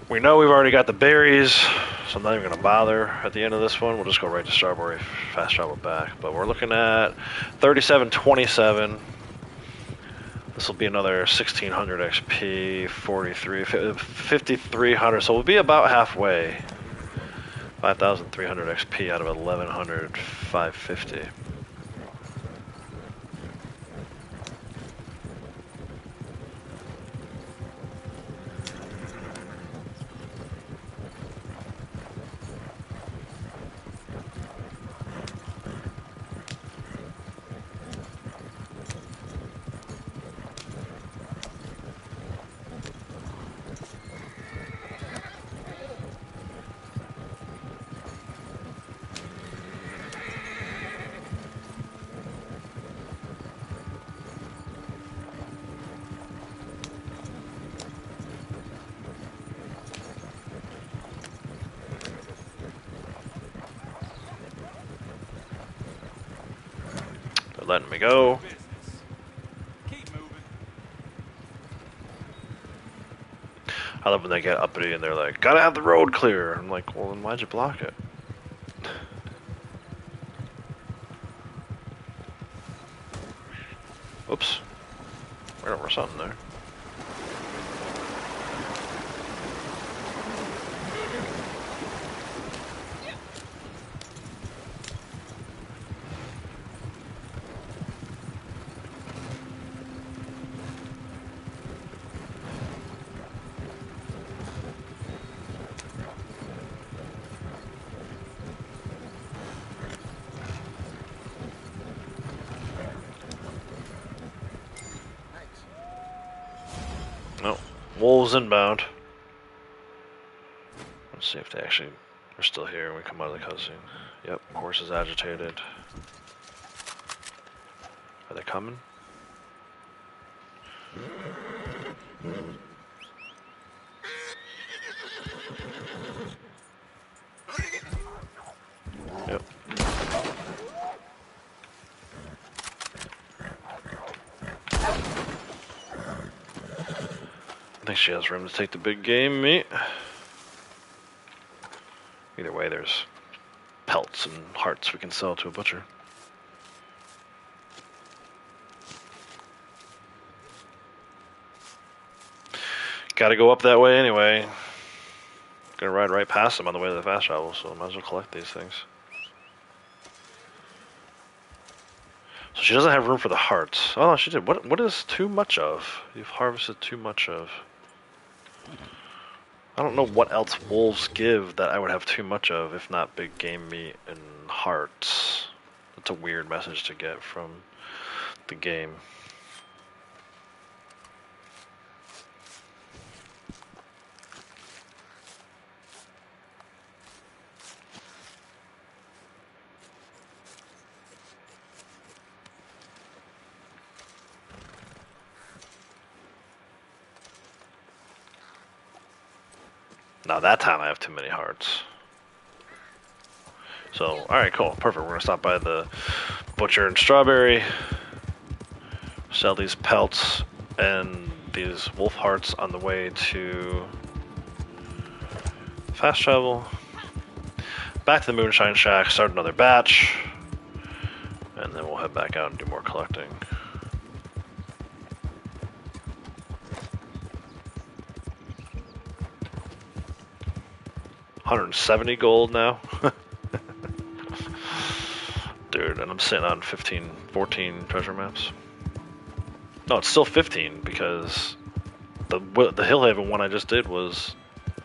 We know we've already got the berries, so I'm not even going to bother at the end of this one. We'll just go right to Strawberry, fast travel back. But we're looking at 3727. This will be another 1600 XP, 5300. So we'll be about halfway. 5300 XP out of 1100, 550. They're letting me go. I love when they get uppity and they're like, gotta have the road clear. I'm like, well, then why'd you block it? Oops. Right over something there. No. Wolves inbound. Let's see if they actually are still here when we come out of the cutscene. Yep, horse is agitated. Are they coming? Yep. I think she has room to take the big game meat. Either way, there's pelts and hearts we can sell to a butcher. Gotta go up that way anyway. Gonna ride right past them on the way to the fast travel, so I might as well collect these things. So she doesn't have room for the hearts. Oh, she did. What is too much of? You've harvested too much of. I don't know what else wolves give that I would have too much of, if not big game meat and hearts. That's a weird message to get from the game. Now that time I have too many hearts. So, alright, cool. Perfect. We're going to stop by the butcher and strawberry. Sell these pelts and these wolf hearts on the way to fast travel. Back to the Moonshine Shack, start another batch. And then we'll head back out and do more collecting. $170 gold now. Dude, and I'm sitting on 14 treasure maps. No, it's still 15 because the Hillhaven one I just did was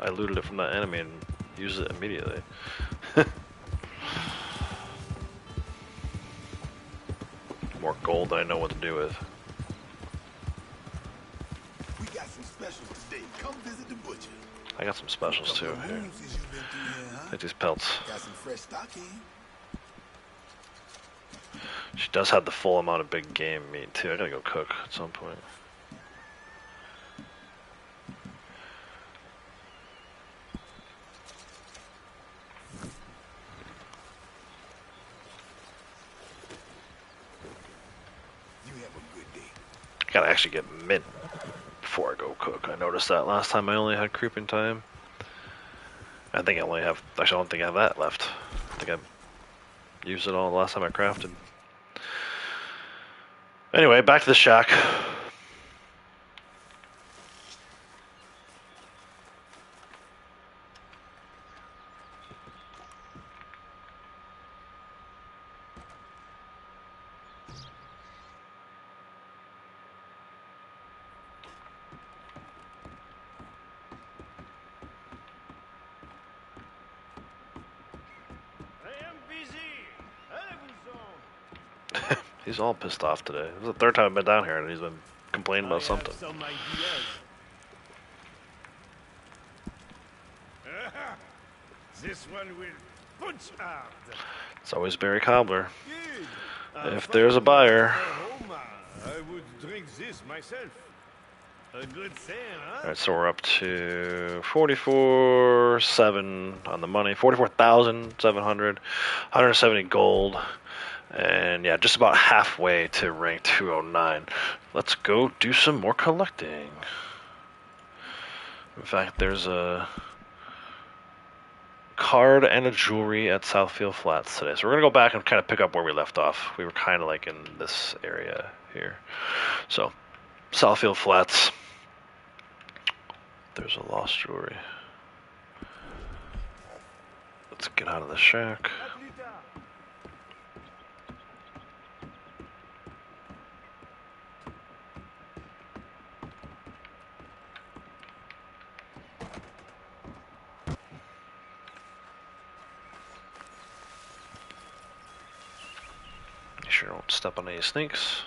I looted it from that enemy and used it immediately. More gold that I know what to do with. We got some specials today. Come visit the butcher. I got some specials too here. Take these pelts. Got some fresh stock in. She does have the full amount of big game meat too. I gotta go cook at some point. You have a good day. I gotta actually get mint before I go cook. I noticed that last time I only had creeping time. I think I only have, actually I don't think I have that left. I think I used it all the last time I crafted. Anyway, back to the shack. He's all pissed off today. This is the third time I've been down here and he's been complaining about something. This one will punch hard. It's always Barry Cobbler. If there's a buyer. I would drink this myself. A good saying, huh? Alright, so we're up to 44,700 on the money. 44,700. 170 gold. And yeah, just about halfway to rank 209. Let's go do some more collecting. In fact, there's a card and a jewelry at Southfield Flats today. So we're going to go back and kind of pick up where we left off. We were kind of like in this area here. So, Southfield Flats. There's a lost jewelry. Let's get out of the shack. Make sure you don't step on any snakes.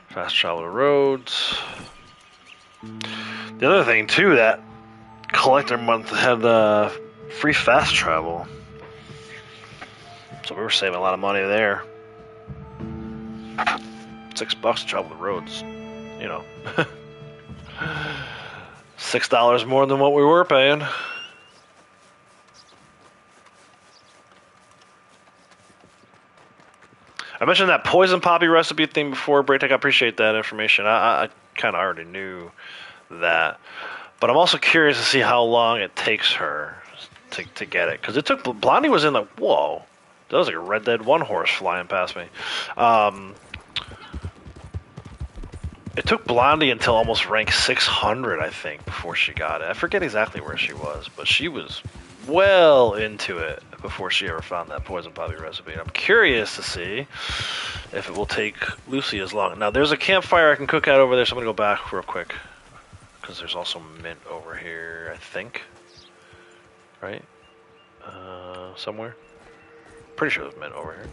Fast travel roads. The other thing too, that collector month had free fast travel, so we were saving a lot of money there. $6 to travel the roads, you know. $6 more than what we were paying. I mentioned that poison poppy recipe thing before, Braytech. I appreciate that information. I kind of already knew that, but I'm also curious to see how long it takes her to get it, because it took Blondie was in like, whoa, that was like a Red Dead 1 horse flying past me, It took Blondie until almost rank 600, I think, before she got it. I forget exactly where she was, but she was well into it before she ever found that poison poppy recipe. And I'm curious to see if it will take Lucy as long. Now, there's a campfire I can cook out over there, so I'm going to go back real quick. Because there's also mint over here, I think. Right? Somewhere. Pretty sure there's mint over here.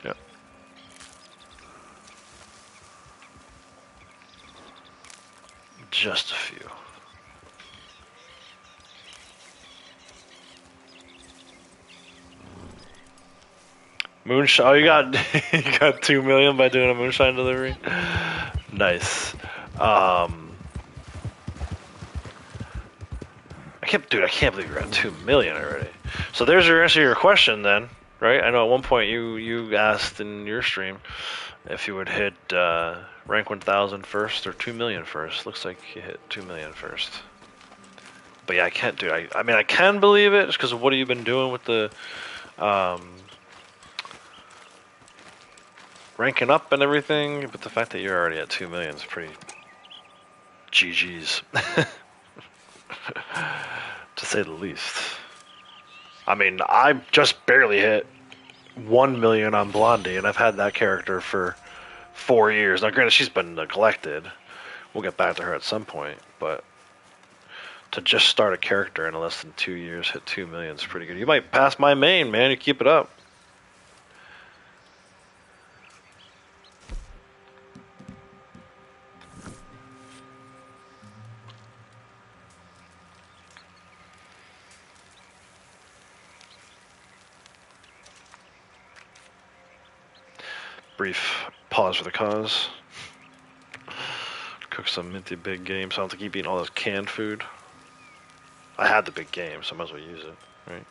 Yep. Just a few. Moonshine. Oh, you got you got 2 million by doing a moonshine delivery. Nice. I can't believe you're at 2 million already. So there's your answer to your question then, right? I know at one point you asked in your stream if you would hit rank 1000 first or 2 million first. Looks like you hit 2 million first. But yeah, I can't do it. I mean, I can believe it just because of what have you been doing with the ranking up and everything, but the fact that you're already at 2 million is pretty GG's. To say the least. I mean, I just barely hit 1 million on Blondie, and I've had that character for 4 years. Now, granted, she's been neglected. We'll get back to her at some point, but to just start a character in less than 2 years, hit 2 million is pretty good. You might pass my main, man. You keep it up. Brief pause for the cause. Cook some minty big game, so I don't have to keep eating all this canned food. I had the big game, so I might as well use it, right?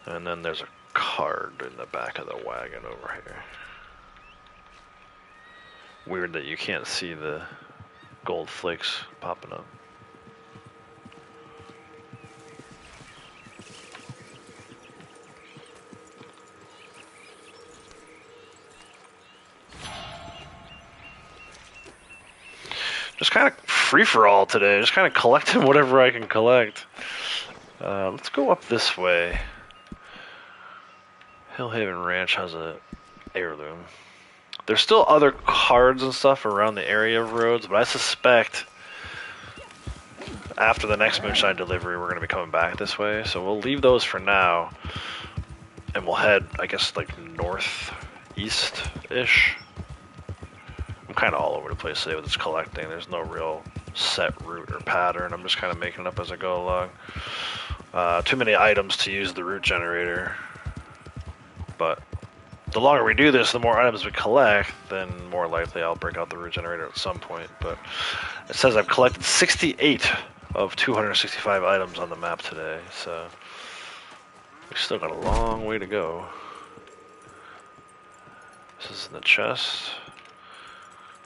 And then there's a card in the back of the wagon over here. Weird that you can't see the gold flakes popping up. Just kind of free-for-all today. Just kind of collecting whatever I can collect. Let's go up this way. Hillhaven Ranch has a heirloom. There's still other cards and stuff around the area of roads, but I suspect after the next moonshine delivery we're going to be coming back this way. So we'll leave those for now, and we'll head, I guess, like northeast-ish. I'm kind of all over the place today with this collecting. There's no real set route or pattern. I'm just kind of making it up as I go along. Too many items to use the route generator. But the longer we do this, the more items we collect, then more likely I'll break out the route generator at some point. But it says I've collected 68 of 265 items on the map today, so we still got a long way to go. This is in the chest.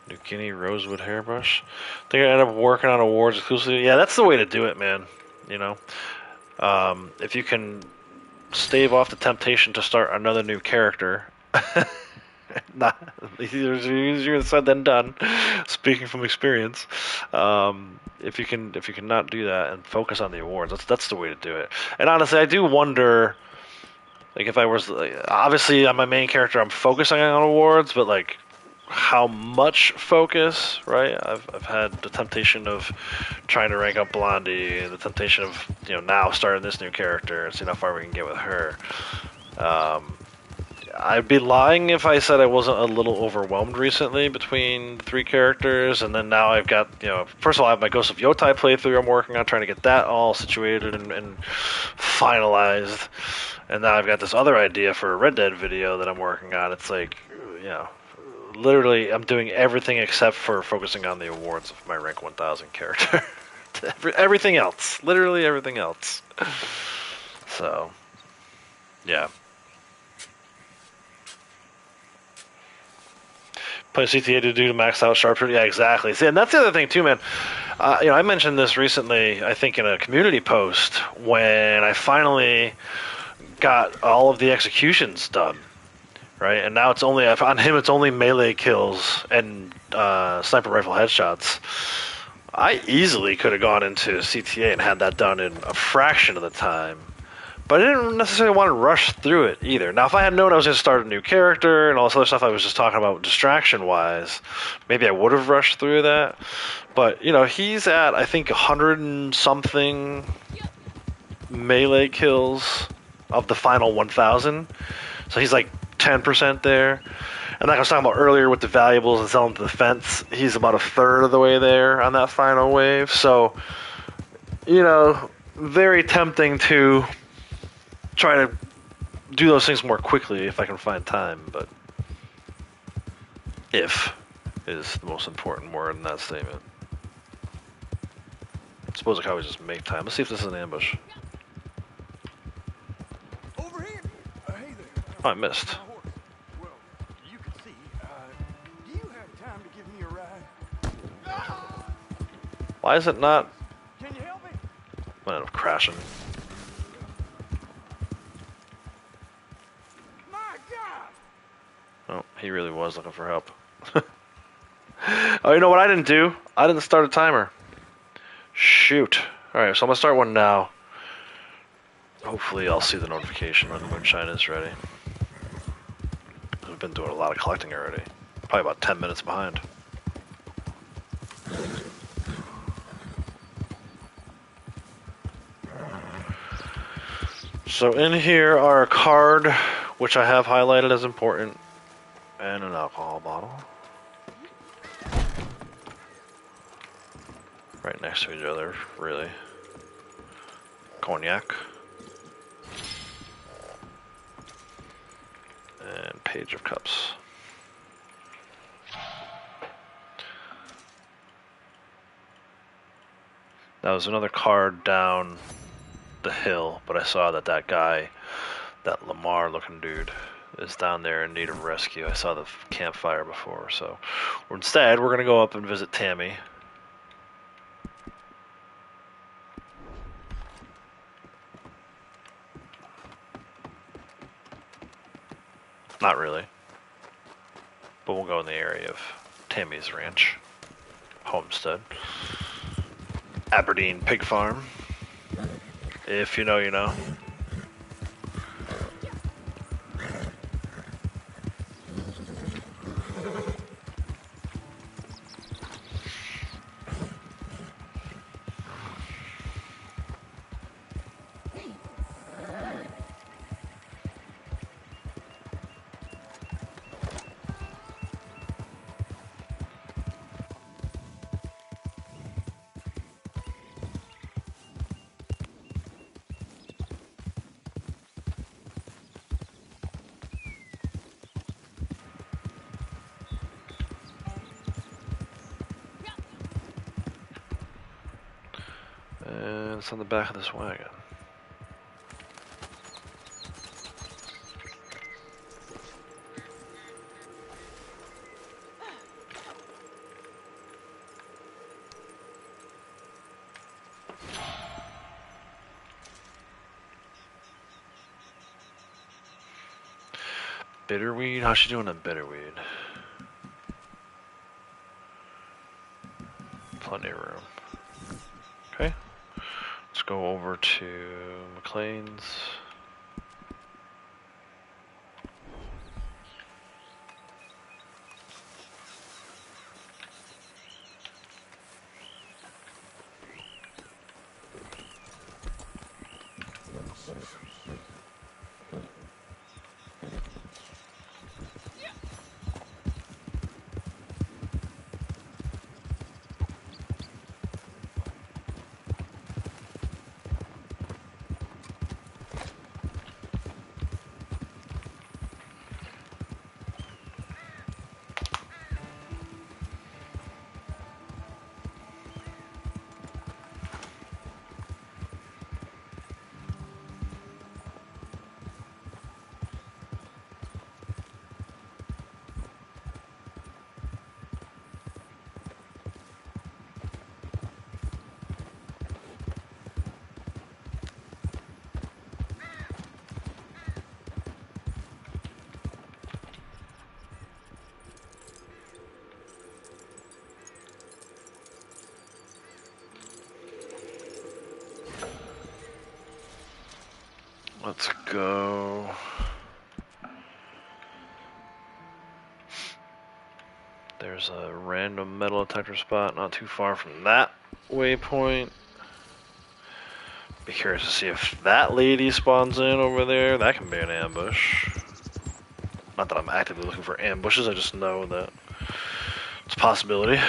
New Guinea Rosewood Hairbrush. I think I end up working on awards exclusively. Yeah, that's the way to do it, man. You know, if you can stave off the temptation to start another new character. Not easier said than done. Speaking from experience, if you can not do that and focus on the awards, that's the way to do it. And honestly, I do wonder, like, if I was obviously on my main character, I'm focusing on awards, but like how much focus, right? I've had the temptation of trying to rank up Blondie, the temptation of, you know, now starting this new character and seeing how far we can get with her. I'd be lying if I said I wasn't a little overwhelmed recently between the 3 characters, and then now I've got, you know, first of all, I have my Ghost of Yotai playthrough I'm working on, trying to get that all situated and finalized, and now I've got this other idea for a Red Dead video that I'm working on. It's like, you know, literally I'm doing everything except for focusing on the awards of my rank 1000 character. Everything else. Literally everything else. So, yeah. Play CTA to do max out sharpshooter. Yeah, exactly. See, and that's the other thing too, man. I mentioned this recently, I think in a community post, when I finally got all of the executions done, right? And now it's only, on him, it's only melee kills and sniper rifle headshots. I easily could have gone into CTA and had that done in a fraction of the time. But I didn't necessarily want to rush through it either. Now, if I had known I was going to start a new character and all this other stuff I was just talking about distraction-wise, maybe I would have rushed through that. But, he's at, I think, 100 and something melee kills of the final 1,000. So he's like 10% there. And like I was talking about earlier with the valuables and selling to the fence, he's about a third of the way there on that final wave. So, very tempting to try to do those things more quickly if I can find time, but if is the most important word in that statement. I suppose I could always just make time. Let's see if this is an ambush. Over here. Hey there. Oh, I missed. My horse. Well, you can see. Do you have time to give me a ride? Why is it not? Can you help me? I end up crashing. My God! Oh, he really was looking for help. Oh, you know what I didn't do? I didn't start a timer. Shoot. Alright, so I'm going to start one now. Hopefully I'll see the notification when the moonshine is ready. We've been doing a lot of collecting already. Probably about 10 minutes behind. So in here are a card, which I have highlighted as important, and an alcohol bottle. Right next to each other, really. Cognac. And Page of Cups. That was another card down the hill, but I saw that guy, that Lamar looking dude, is down there in need of rescue. I saw the campfire before, so instead we're going to go up and visit Tammy. Not really. But we'll go in the area of Tammy's ranch. Homestead. Aberdeen Pig Farm. If you know, you know. And it's on the back of this wagon. Bitterweed? How's she doing on bitterweed? Plenty of room. Okay. Let's go over to McLean's. go. There's a random metal detector spot not too far from that waypoint. Be curious to see if that lady spawns in over there. That can be an ambush. Not that I'm actively looking for ambushes, I just know that it's a possibility.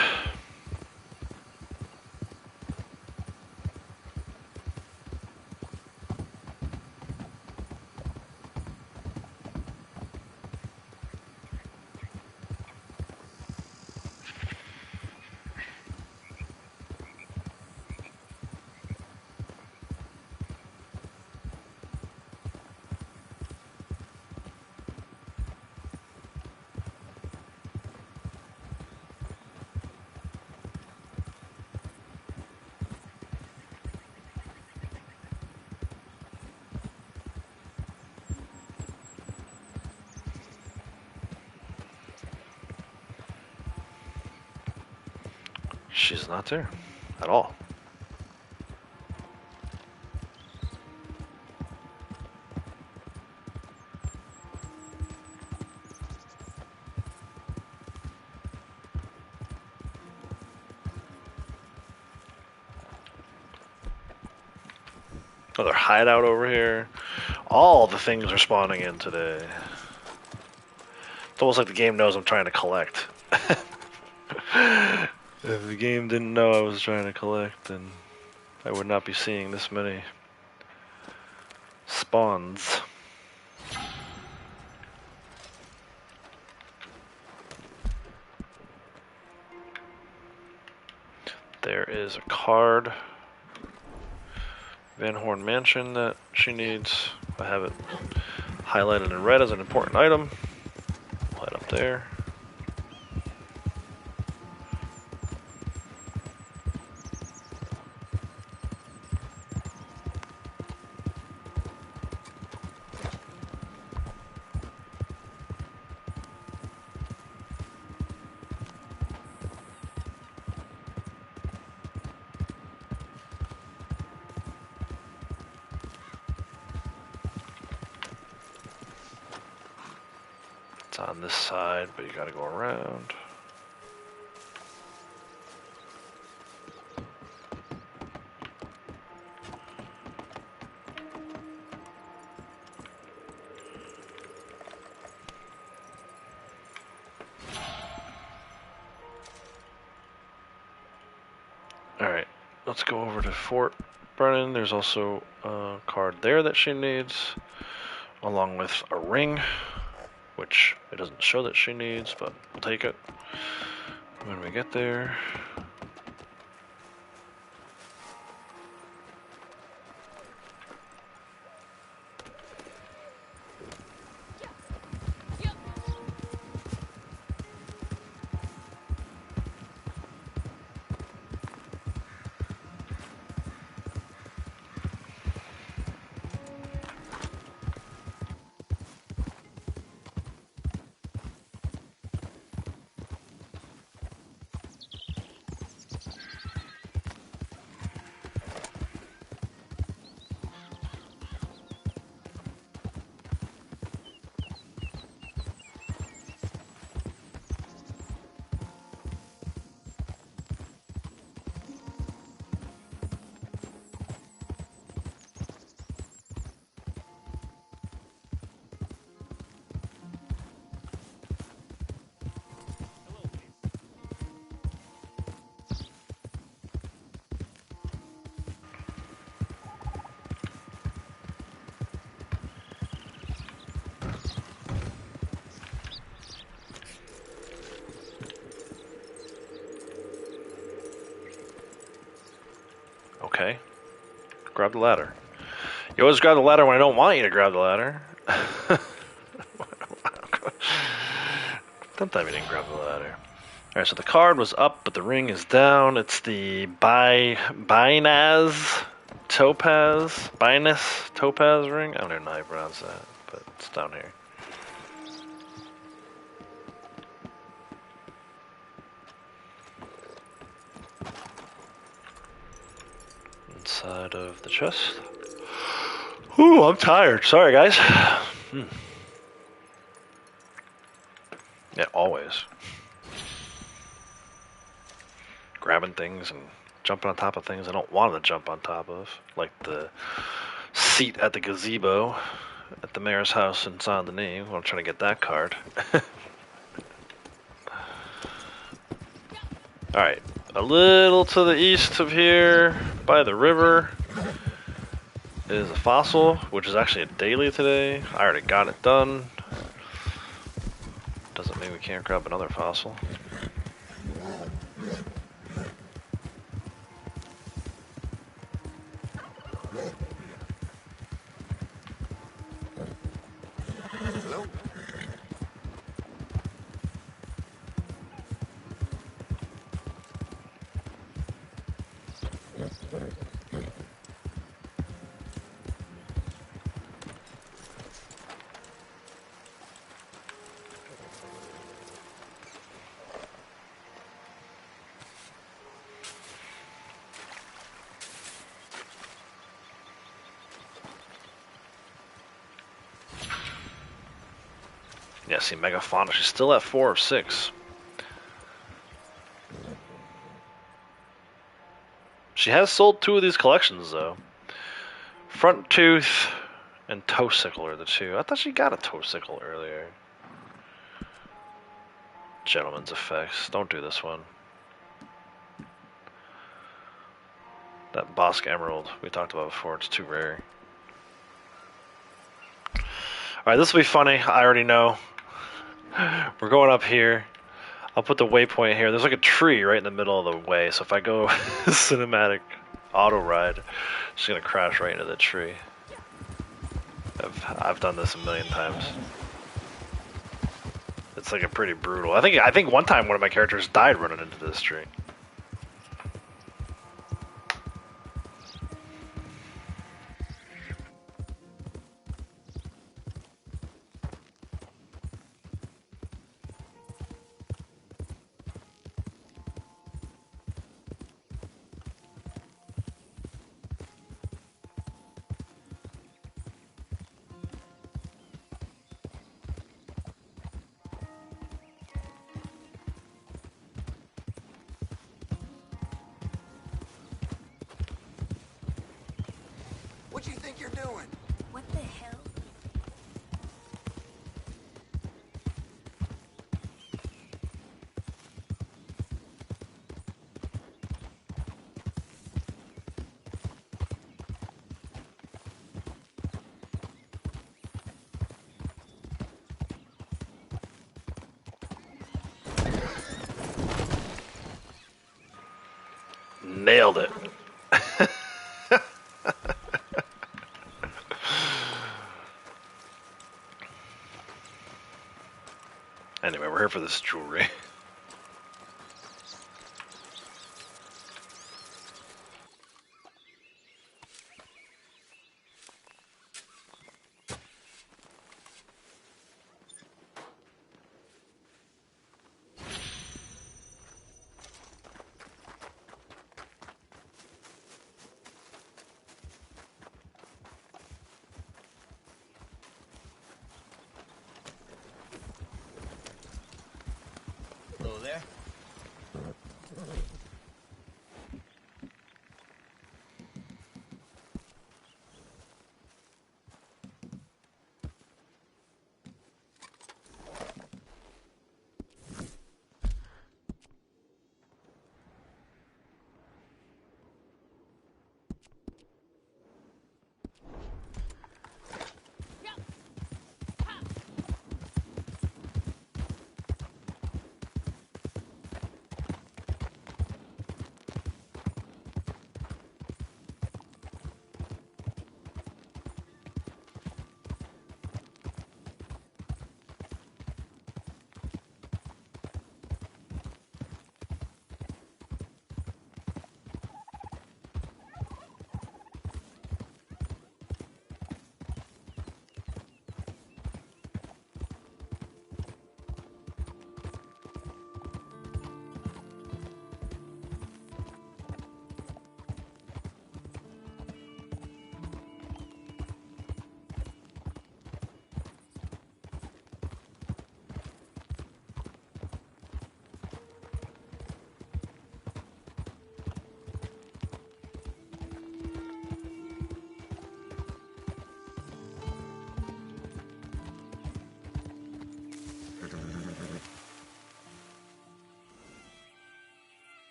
She's not there at all. Another hideout over here. All the things are spawning in today. It's almost like the game knows I'm trying to collect. If the game didn't know I was trying to collect, then I would not be seeing this many spawns. There is a card. Van Horn Mansion that she needs. I have it highlighted in red as an important item. Light up there. It's on this side, but you gotta go around. Alright, let's go over to Fort Brennan. There's also a card there that she needs, along with a ring, which it doesn't show that she needs, but we'll take it when we get there. Okay. Grab the ladder. You always grab the ladder when I don't want you to grab the ladder. That time you didn't grab the ladder. Alright, so the card was up, but the ring is down. It's the Binaz Topaz ring. I don't even know how you pronounce that, but it's down here. Inside of the chest. Ooh, I'm tired. Sorry, guys. Yeah, always. Grabbing things and jumping on top of things I don't want to jump on top of. Like the seat at the gazebo at the mayor's house in Saint Denis when I'm trying to get that card. Alright, a little to the east of here, by the river, is a fossil, which is actually a daily today. I already got it done. Doesn't mean we can't grab another fossil. Hello? Yeah, see, Megafauna, she's still at 4 of 6. She has sold 2 of these collections, though. Front Tooth and Toe Sickle are the 2. I thought she got a Toe Sickle earlier. Gentleman's Effects. Don't do this one. That Bosque Emerald we talked about before, it's too rare. Alright, this will be funny. I already know. We're going up here. I'll put the waypoint here. There's like a tree right in the middle of the way, so if I go cinematic auto ride, it's gonna crash right into the tree. I've done this a million times. It's like a pretty brutal. I think one time one of my characters died running into this tree. What do you think you're doing? What the hell? Nailed it. Anyway, we're here for this jewelry.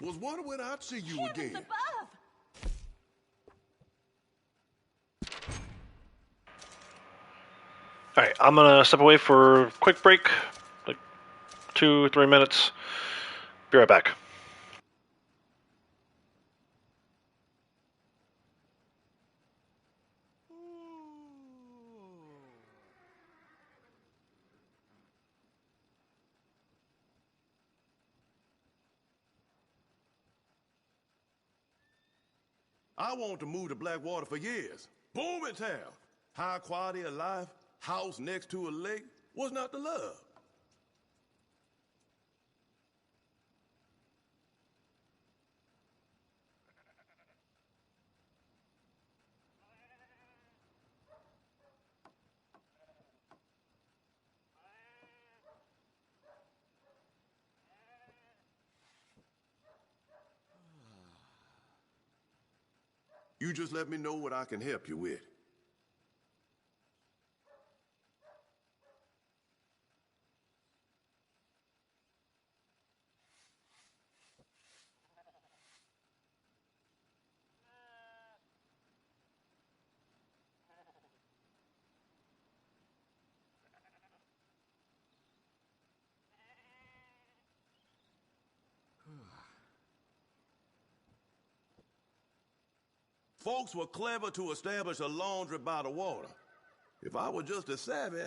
Was wondering when I'd see you Heavens again. above! All right, I'm gonna step away for a quick break, like 2-3 minutes. Be right back. I wanted to move to Blackwater for years. Booming town. High quality of life, house next to a lake. What's not to love? You just let me know what I can help you with. Folks were clever to establish a laundry by the water. If I were just as savvy,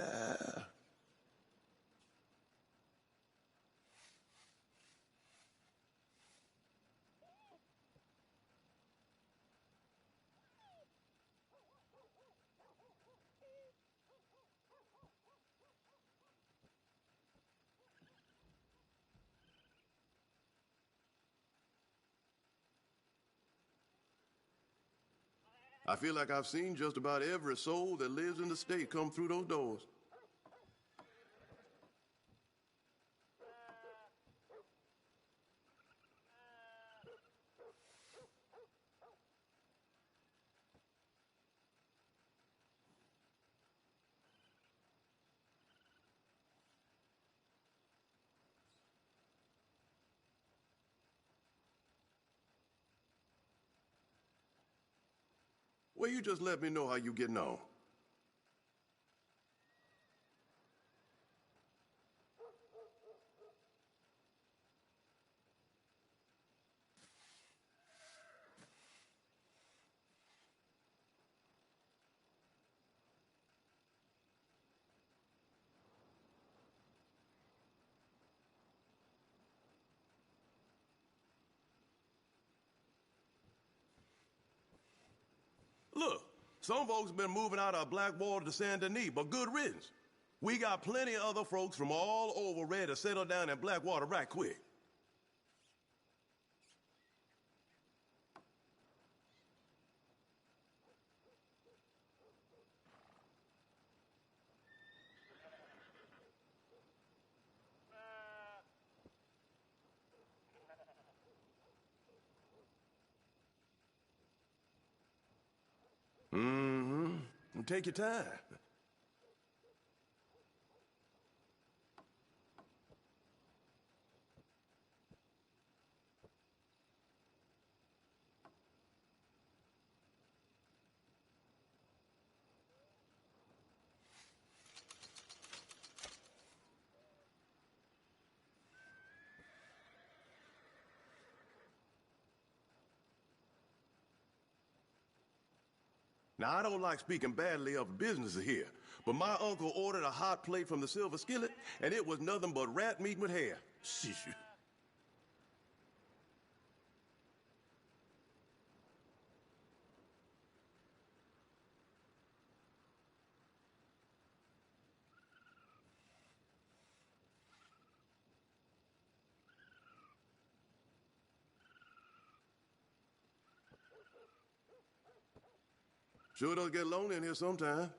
I feel like I've seen just about every soul that lives in the state come through those doors. Well, you just let me know how you getting on. Look, some folks been moving out of Blackwater to Saint Denis, but good riddance. We got plenty of other folks from all over ready to settle down in Blackwater right quick. Mm-hmm. Take your time. Now, I don't like speaking badly of businesses here, but my uncle ordered a hot plate from the Silver Skillet, and it was nothing but rat meat with hair. Sheesh. Sure does get lonely in here sometime.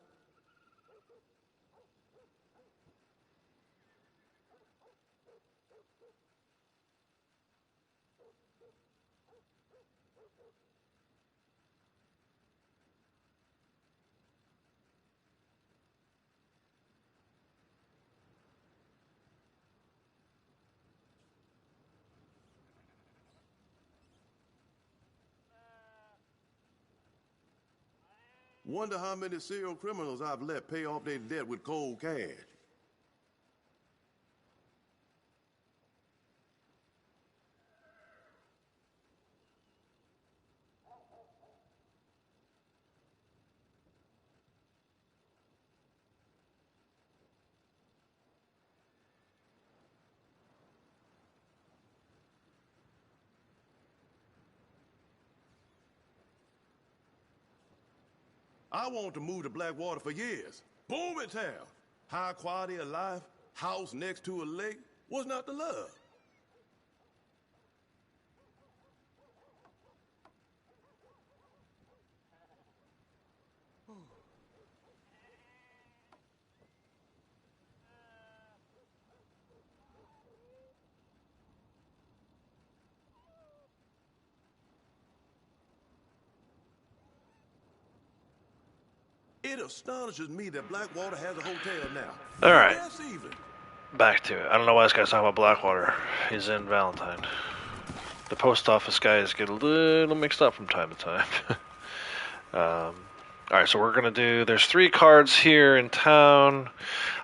Wonder how many serial criminals I've let pay off their debt with cold cash. I wanted to move to Blackwater for years. Booming town. High quality of life, house next to a lake. What's not to love? It astonishes me that Blackwater has a hotel now. All right. Yes, even. Back to it. I don't know why this guy's talking about Blackwater. He's in Valentine. The post office guys get a little mixed up from time to time. Alright, so we're going to do... There's 3 cards here in town.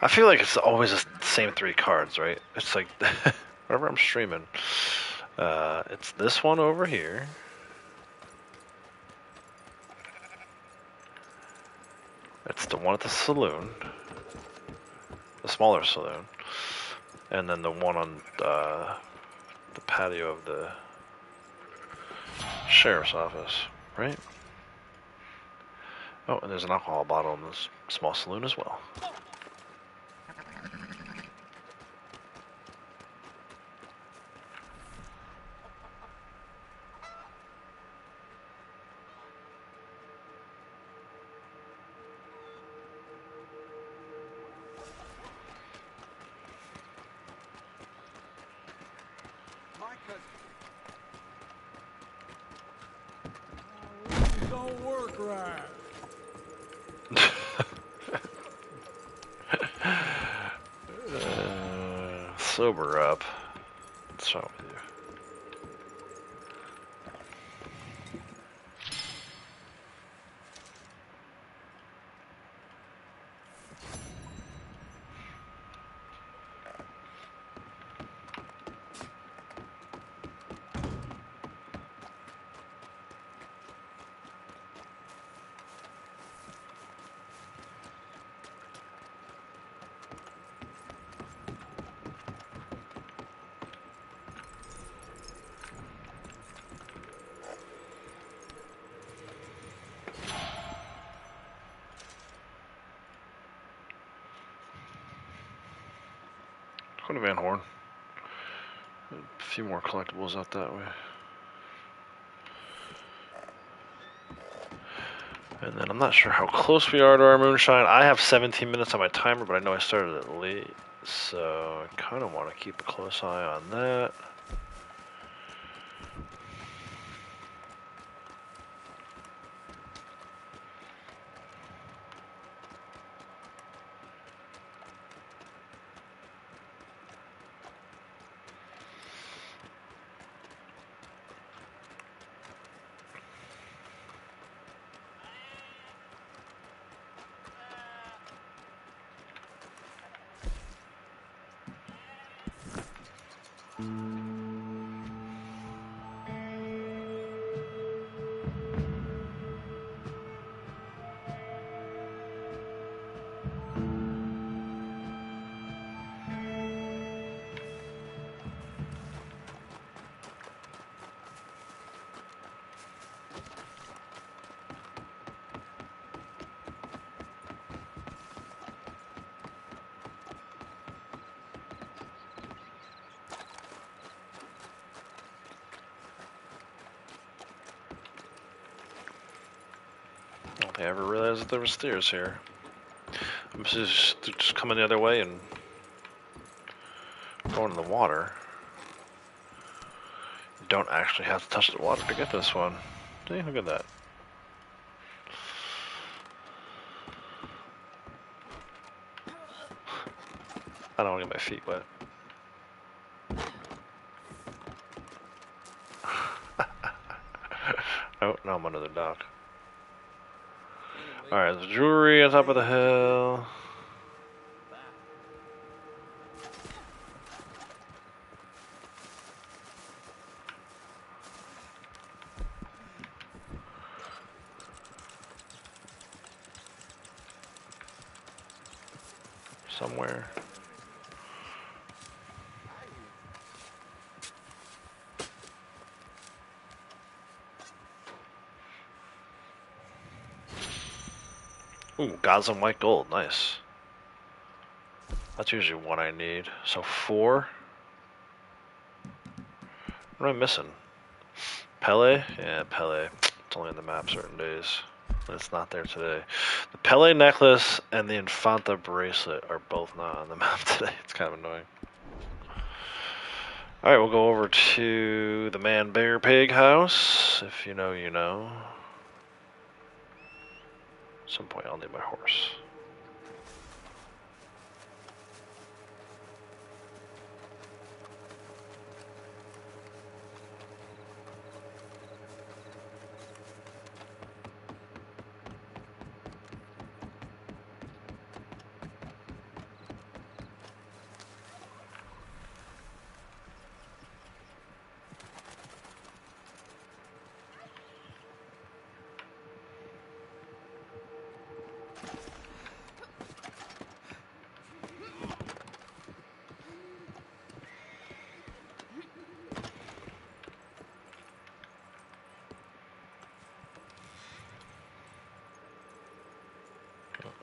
I feel like it's always the same 3 cards, right? It's like... whenever I'm streaming. It's this one over here. It's the one at the saloon. The smaller saloon. And then the one on the patio of the sheriff's office, right? Oh, and there's an alcohol bottle in this small saloon as well. Don't work right. Sober up. What's wrong with you? Go to Van Horn. A few more collectibles out that way. And then I'm not sure how close we are to our moonshine. I have 17 minutes on my timer, but I know I started it late. So I kind of want to keep a close eye on that. I don't think I ever realized that there were stairs here. I'm just coming the other way and going in the water. You don't actually have to touch the water to get this one. See, look at that. I don't want to get my feet wet. Oh, now I'm under the dock. Alright, the jewelry on top of the hill. Somewhere. Ooh, Gods and white gold, nice. That's usually one I need. So 4. What am I missing? Pele? Yeah, Pele. It's only on the map certain days. It's not there today. The Pele necklace and the Infanta bracelet are both not on the map today. It's kind of annoying. Alright, we'll go over to the Man Bear Pig house. If you know, you know. At some point I'll need my horse.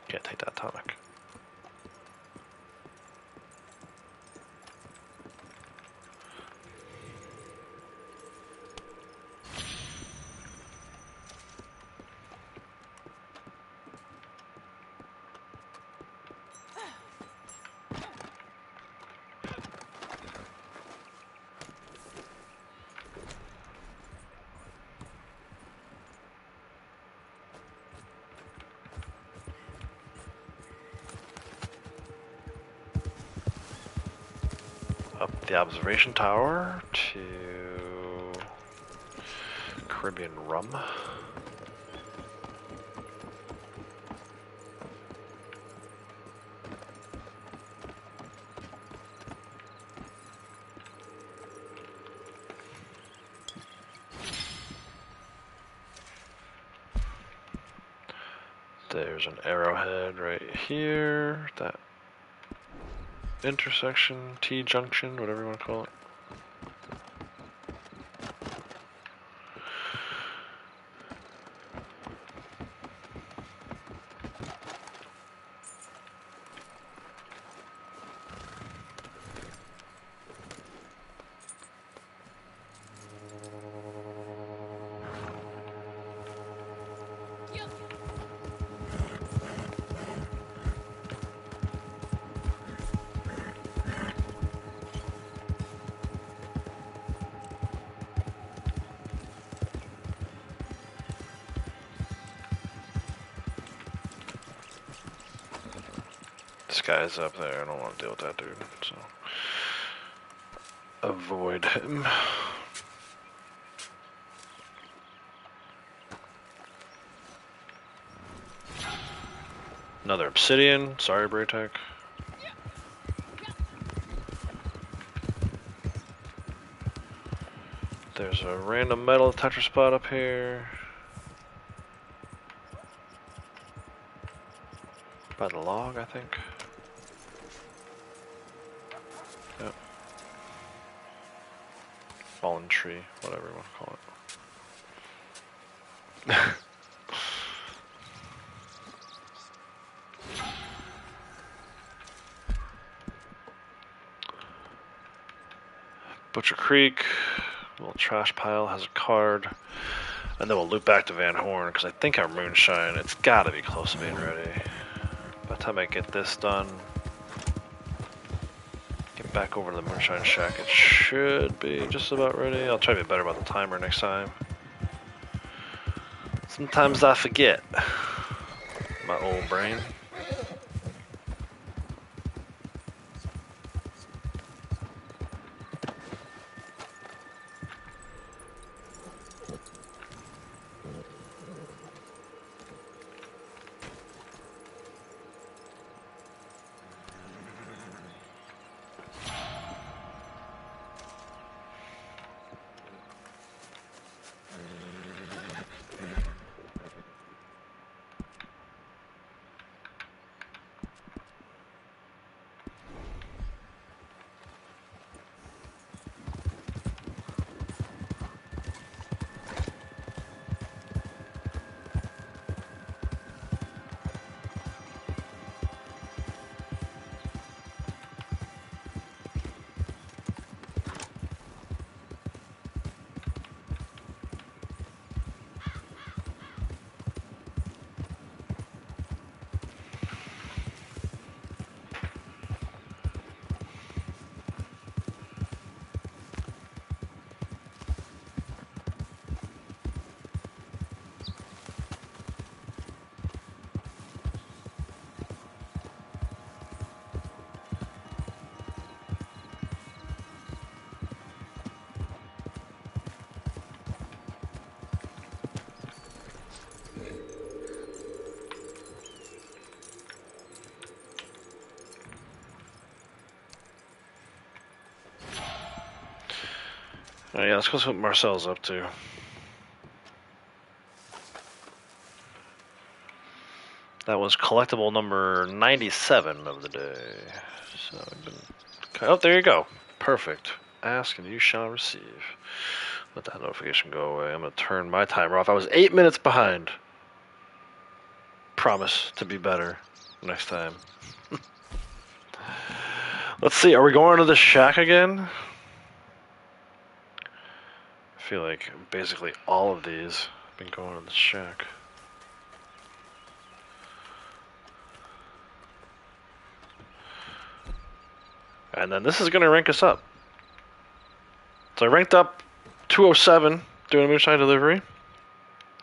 Can't take that tonic. Up the observation tower to Caribbean rum. There's an arrowhead right here. That intersection, T-junction, whatever you want to call it. This guy's up there. I don't want to deal with that dude, so avoid him. Another obsidian. Sorry, Braytech. There's a random metal detector spot up here. By the log, I think. Yep. Fallen tree, whatever you want to call it. Butcher Creek, little trash pile, has a card. And then we'll loop back to Van Horn, because I think our moonshine, it's got to be close to being ready. By the time I get this done, get back over to the moonshine shack, it should be just about ready. I'll try to be better about the timer next time. Sometimes I forget. My old brain. Oh, yeah, let's go see what Marcel's up to. That was collectible number 97 of the day. So I've been... Oh, there you go. Perfect. Ask and you shall receive. Let that notification go away. I'm going to turn my timer off. I was 8 minutes behind. Promise to be better next time. Let's see. Are we going to the shack again? I feel like basically all of these have been going to the shack. And then this is going to rank us up. So I ranked up 207 doing a moonshine delivery.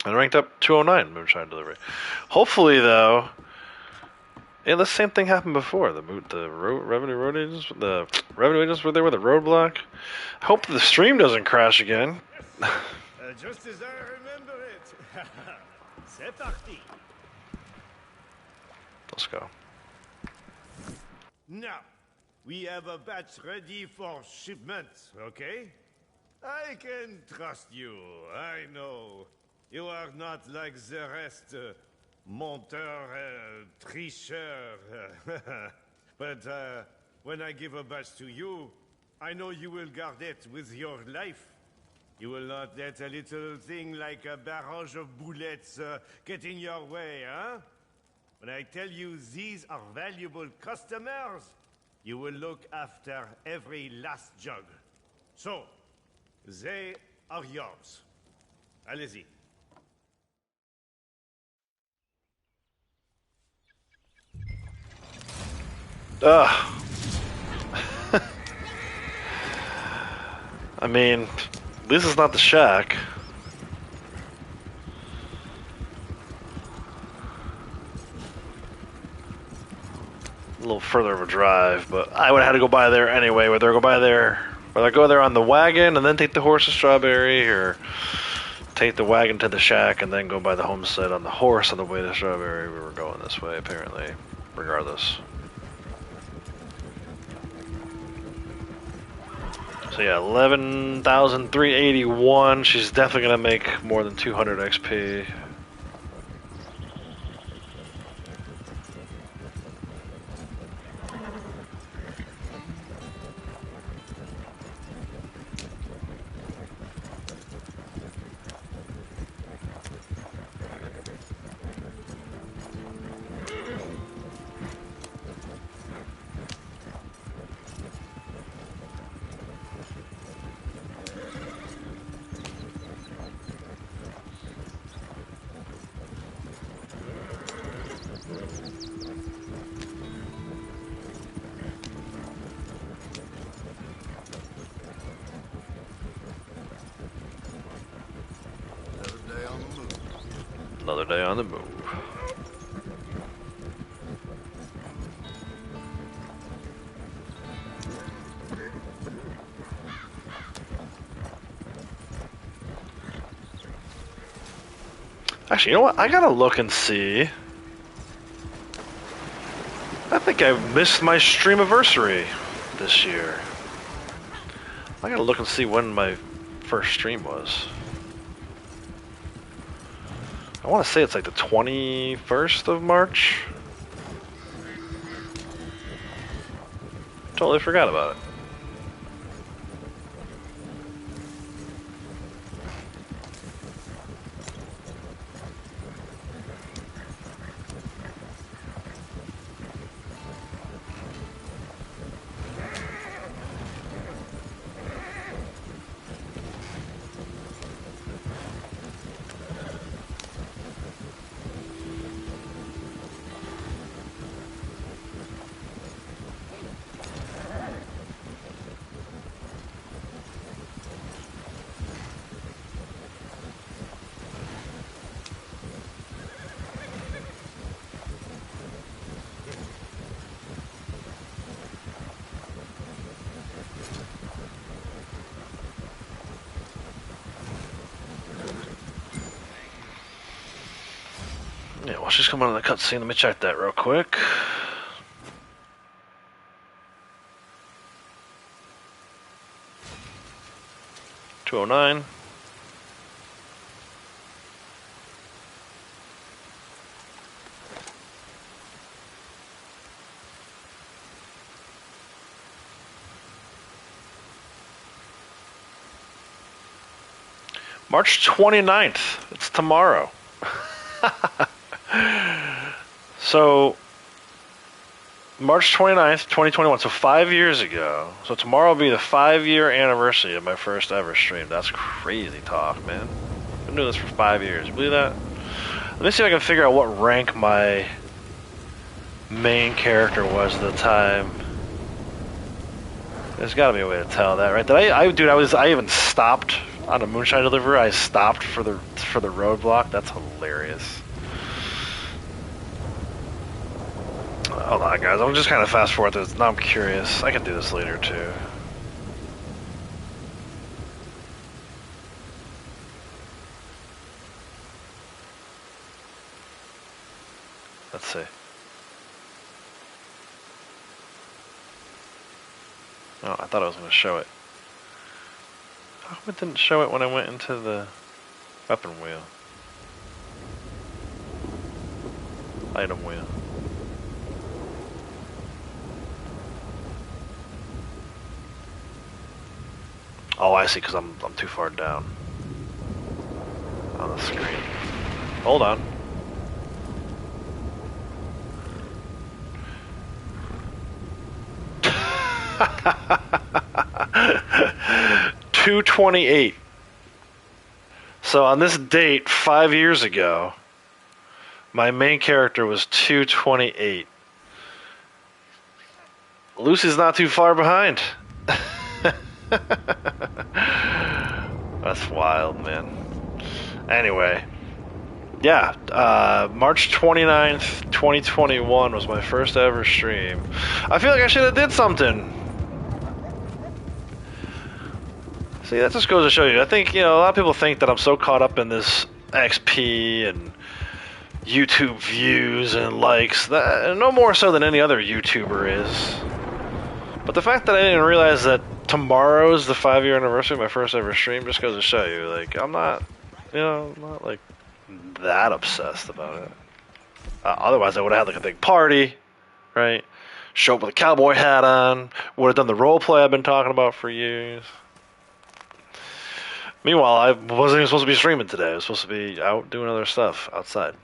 And I ranked up 209 moonshine delivery. Hopefully, though, yeah, the same thing happened before. The revenue agents were there with a roadblock. I hope the stream doesn't crash again. Just as I remember it. C'est parti. Let's go. Now, we have a batch ready for shipment, okay? I can trust you, I know. You are not like the rest, menteur, tricheur. But when I give a batch to you, I know you will guard it with your life. You will not let a little thing like a barrage of bullets get in your way, huh? When I tell you these are valuable customers, you will look after every last jug. So, they are yours. Allez-y. Ugh. I mean, this is not the shack. A little further of a drive, but I would have had to go by there anyway. Whether I go there on the wagon and then take the horse to Strawberry, or take the wagon to the shack and then go by the homestead on the horse on the way to Strawberry. We were going this way, apparently, regardless. So yeah, 11,381. She's definitely gonna make more than 200 XP. Another day on the move. Actually, you know what? I gotta look and see. I think I missed my streamiversary this year. I gotta look and see when my first stream was. I want to say it's like the 21st of March. Totally forgot about it. Yeah, well, she's coming on the cutscene. Let me check that real quick. $209. March 29th. It's tomorrow. So, March 29th, 2021. So 5 years ago. So tomorrow will be the 5-year anniversary of my first ever stream. That's crazy talk, man. I've been doing this for 5 years. You believe that? Let me see if I can figure out what rank my main character was at the time. There's got to be a way to tell that, right? Dude, I even stopped on a moonshine delivery. I stopped for the roadblock. That's hilarious. Hold on, guys. I'm just kind of fast forward this. Now I'm curious. I can do this later too. Let's see. Oh, I thought I was going to show it. How come it didn't show it when I went into the weapon wheel? Item wheel. Oh, I see, because I'm too far down on the screen. Hold on. $228. So on this date 5 years ago, my main character was 228. Lucy's not too far behind. That's wild, man. Anyway, yeah, March 29th, 2021 was my first ever stream. I feel like I should have did something. See, that just goes to show you. I think, a lot of people think that I'm so caught up in this XP and YouTube views and likes, that no more so than any other YouTuber is. But the fact that I didn't realize that tomorrow's the 5-year anniversary of my first ever stream just goes to show you, like, I'm not like that obsessed about it. Otherwise, I would have had like a big party, right? Show up with a cowboy hat on. Would have done the role play I've been talking about for years. Meanwhile, I wasn't even supposed to be streaming today. I was supposed to be out doing other stuff outside.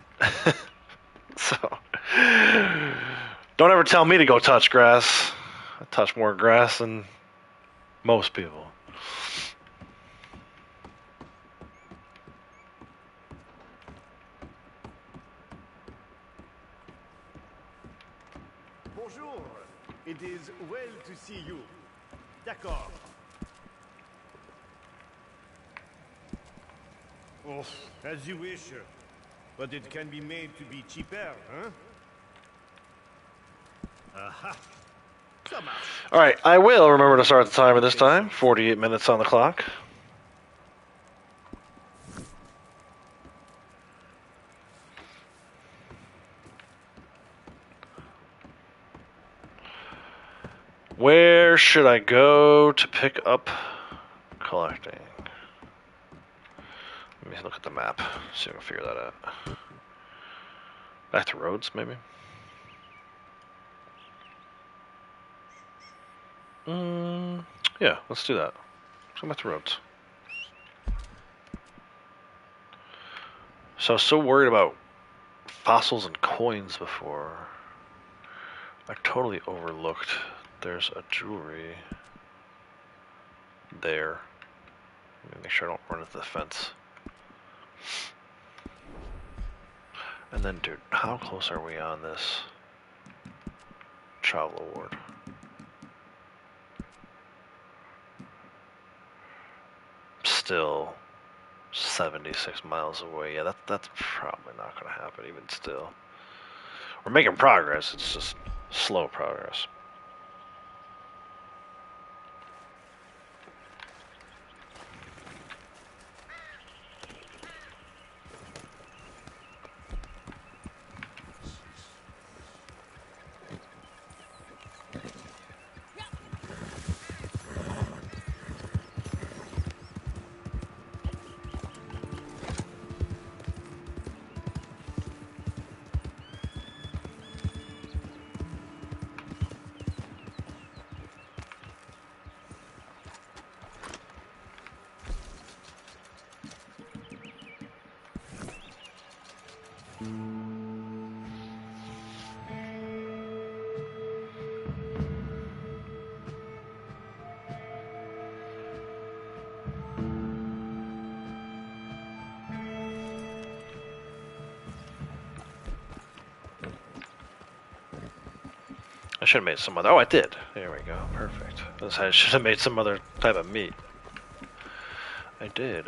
So, don't ever tell me to go touch grass. I touch more grass than most people. Bonjour. It is well to see you. D'accord. Oh, as you wish. But it can be made to be cheaper, huh? Aha. Alright, I will remember to start the timer this time. 48 minutes on the clock. Where should I go to pick up collecting? Let me look at the map. See if I can figure that out. Back to roads, maybe? Yeah, let's do that. Let's go back to roads. So I was so worried about fossils and coins before. I totally overlooked. There's a jewelry there. Let me make sure I don't run into the fence. And then, dude, how close are we on this travel award? Still 76 miles away. Yeah, that's probably not going to happen even still. We're making progress. It's just slow progress. I should have made some other. Oh, I did. There we go. Perfect. I should have made some other type of meat. I did.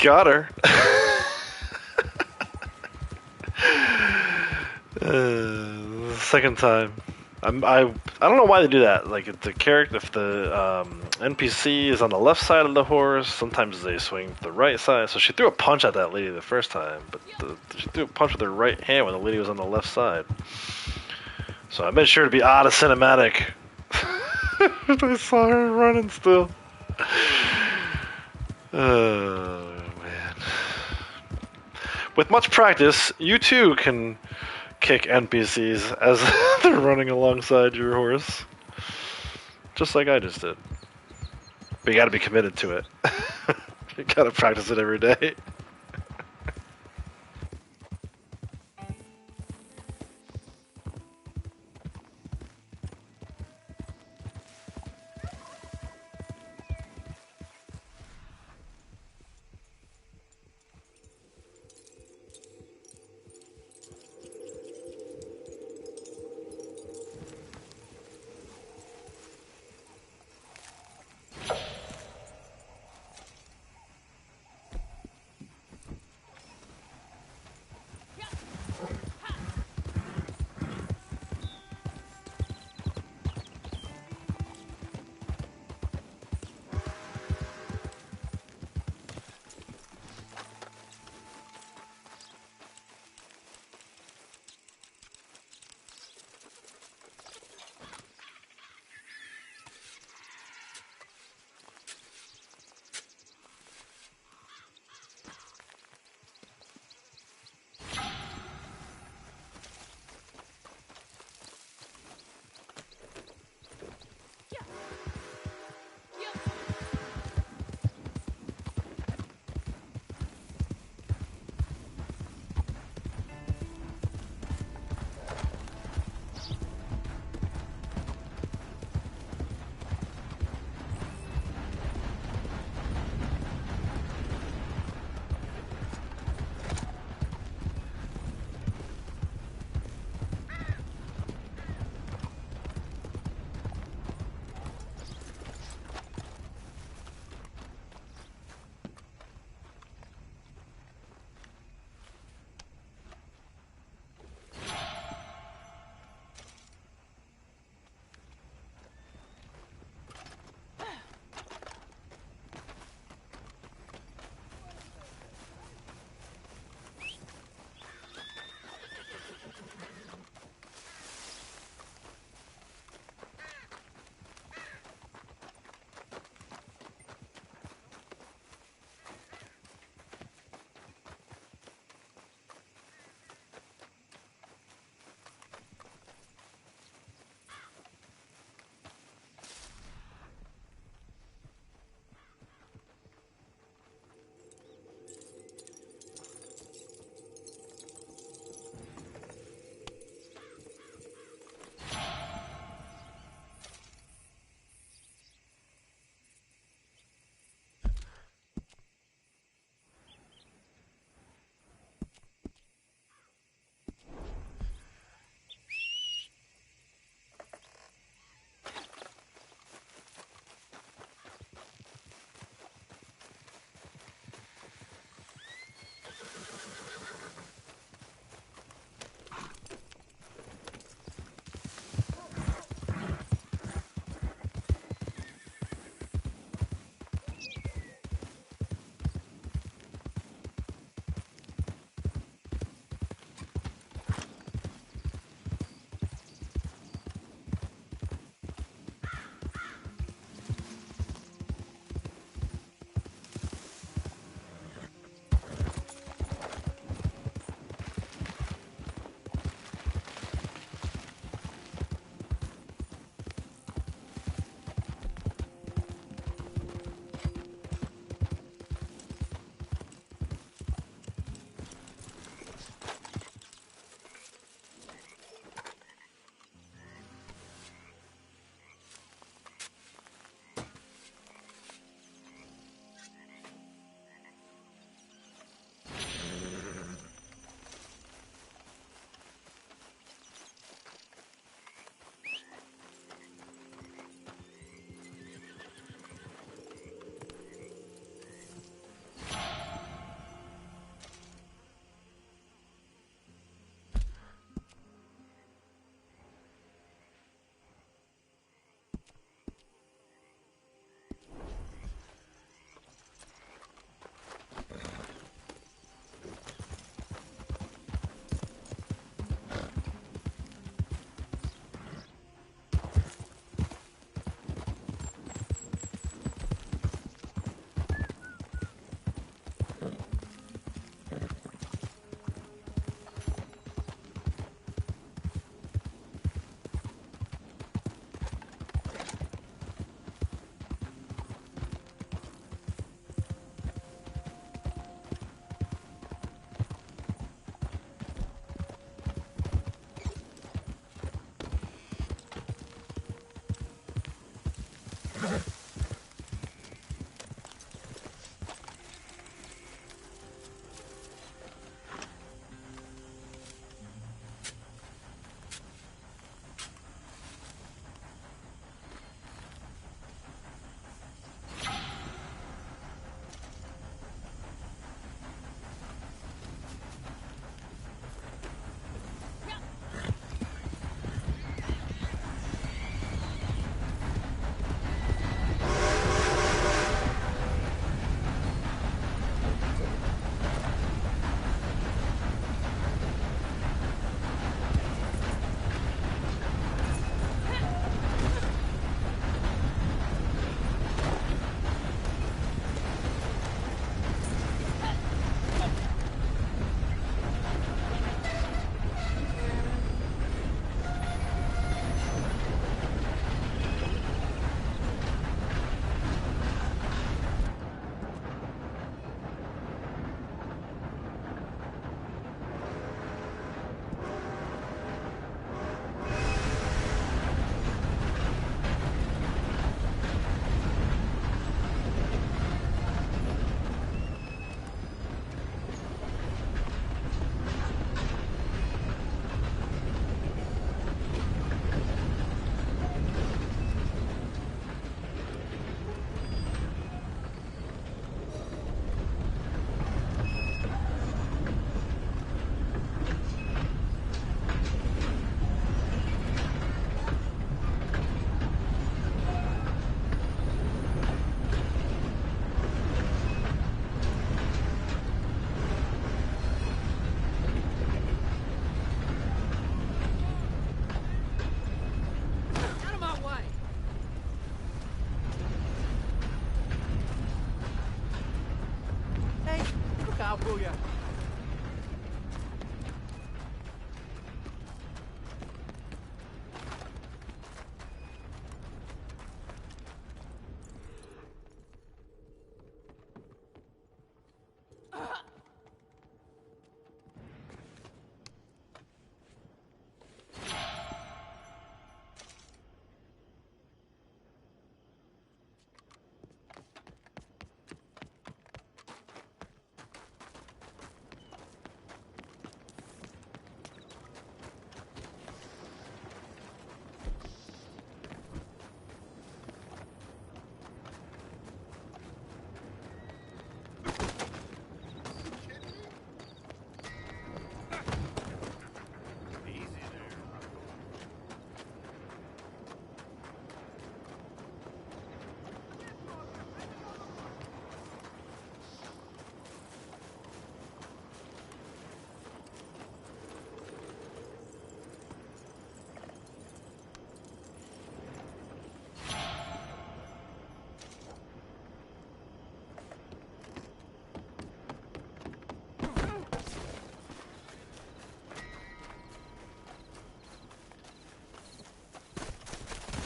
got her. Second time. I don't know why they do that. Like if the character, if the NPC is on the left side of the horse, sometimes they swing to the right side. So she threw a punch at that lady the first time, but she threw a punch with her right hand when the lady was on the left side. So I made sure to be out of cinematic. I saw her running still. Oh man! With much practice, you too can kick NPCs as they're running alongside your horse. Just like I just did. But you gotta be committed to it. You gotta practice it every day.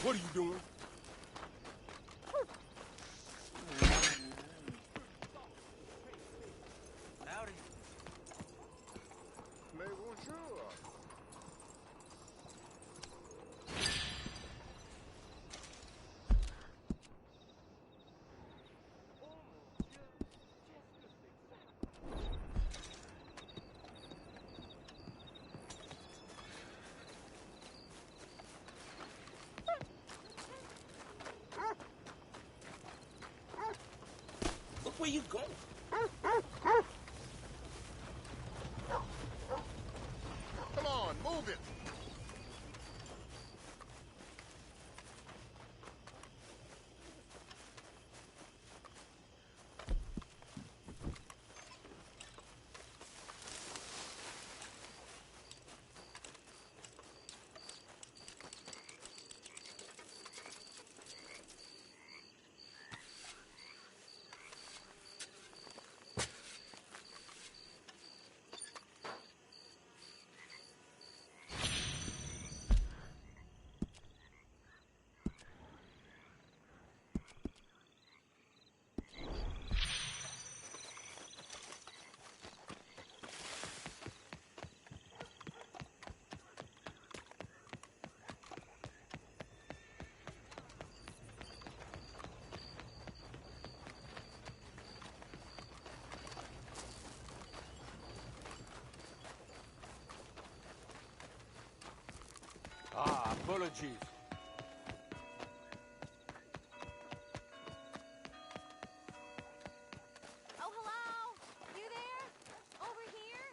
What are you doing? Howdy. Mais bonjour. Look where you going. Come on, move it. Apologies. Oh, hello? You there? Over here?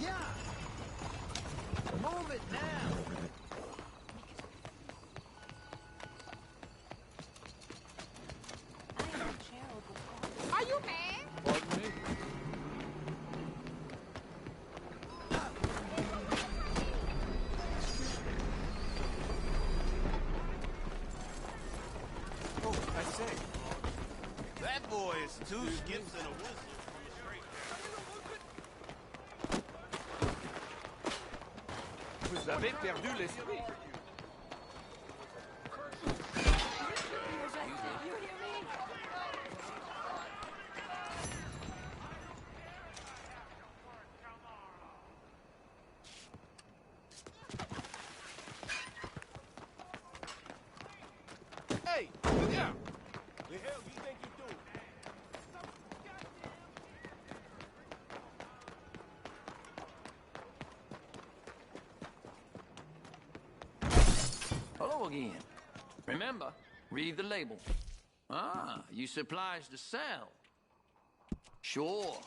Yeah! Move it now! I am terrible. Are you mad? Pardon me? Oh, I say. That boy is two skips and a whistle. Vous avez perdu l'esprit. You hear me? Hey, look out! The hell you think you're doing? Hello again. Remember, Read the label. Ah, you supplies to sell. Sure.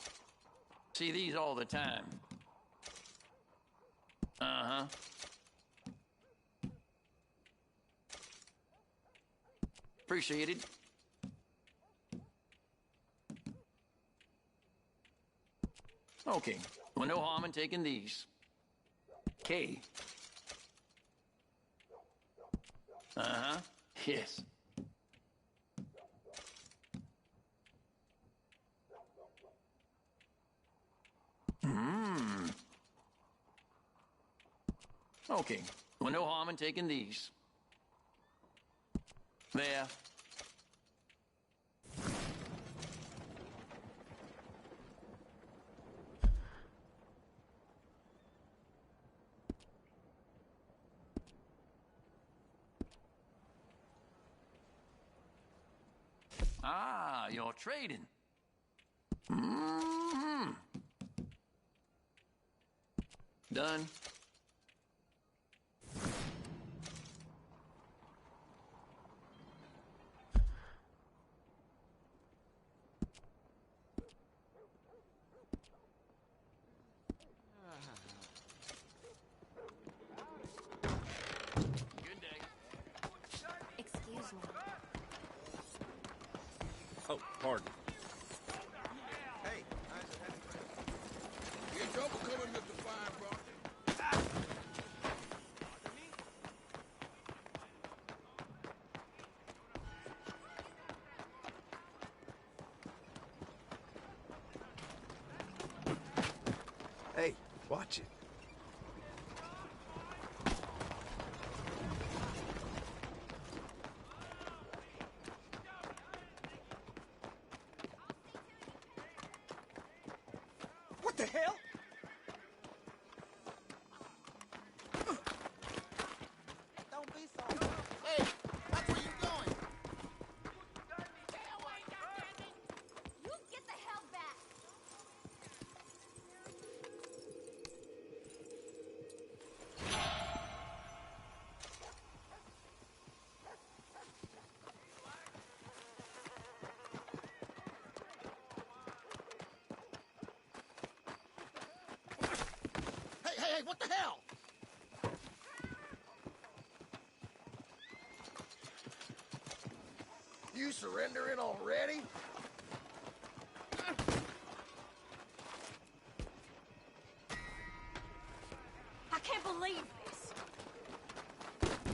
See these all the time. Uh-huh. Appreciated. Okay. Well, no harm in taking these. K. Uh-huh. Yes. Okay. Well, no harm in taking these. There. Ah, you're trading. Mm-hmm. Done. Good day. Excuse me. Oh, pardon. Hey, you in trouble coming, Mr. Fine, bro? Hey, watch it. What the hell? Don't be so... Hey, that's where you going. You get the hell back! Hey, what the hell? You surrendering already? I can't believe this!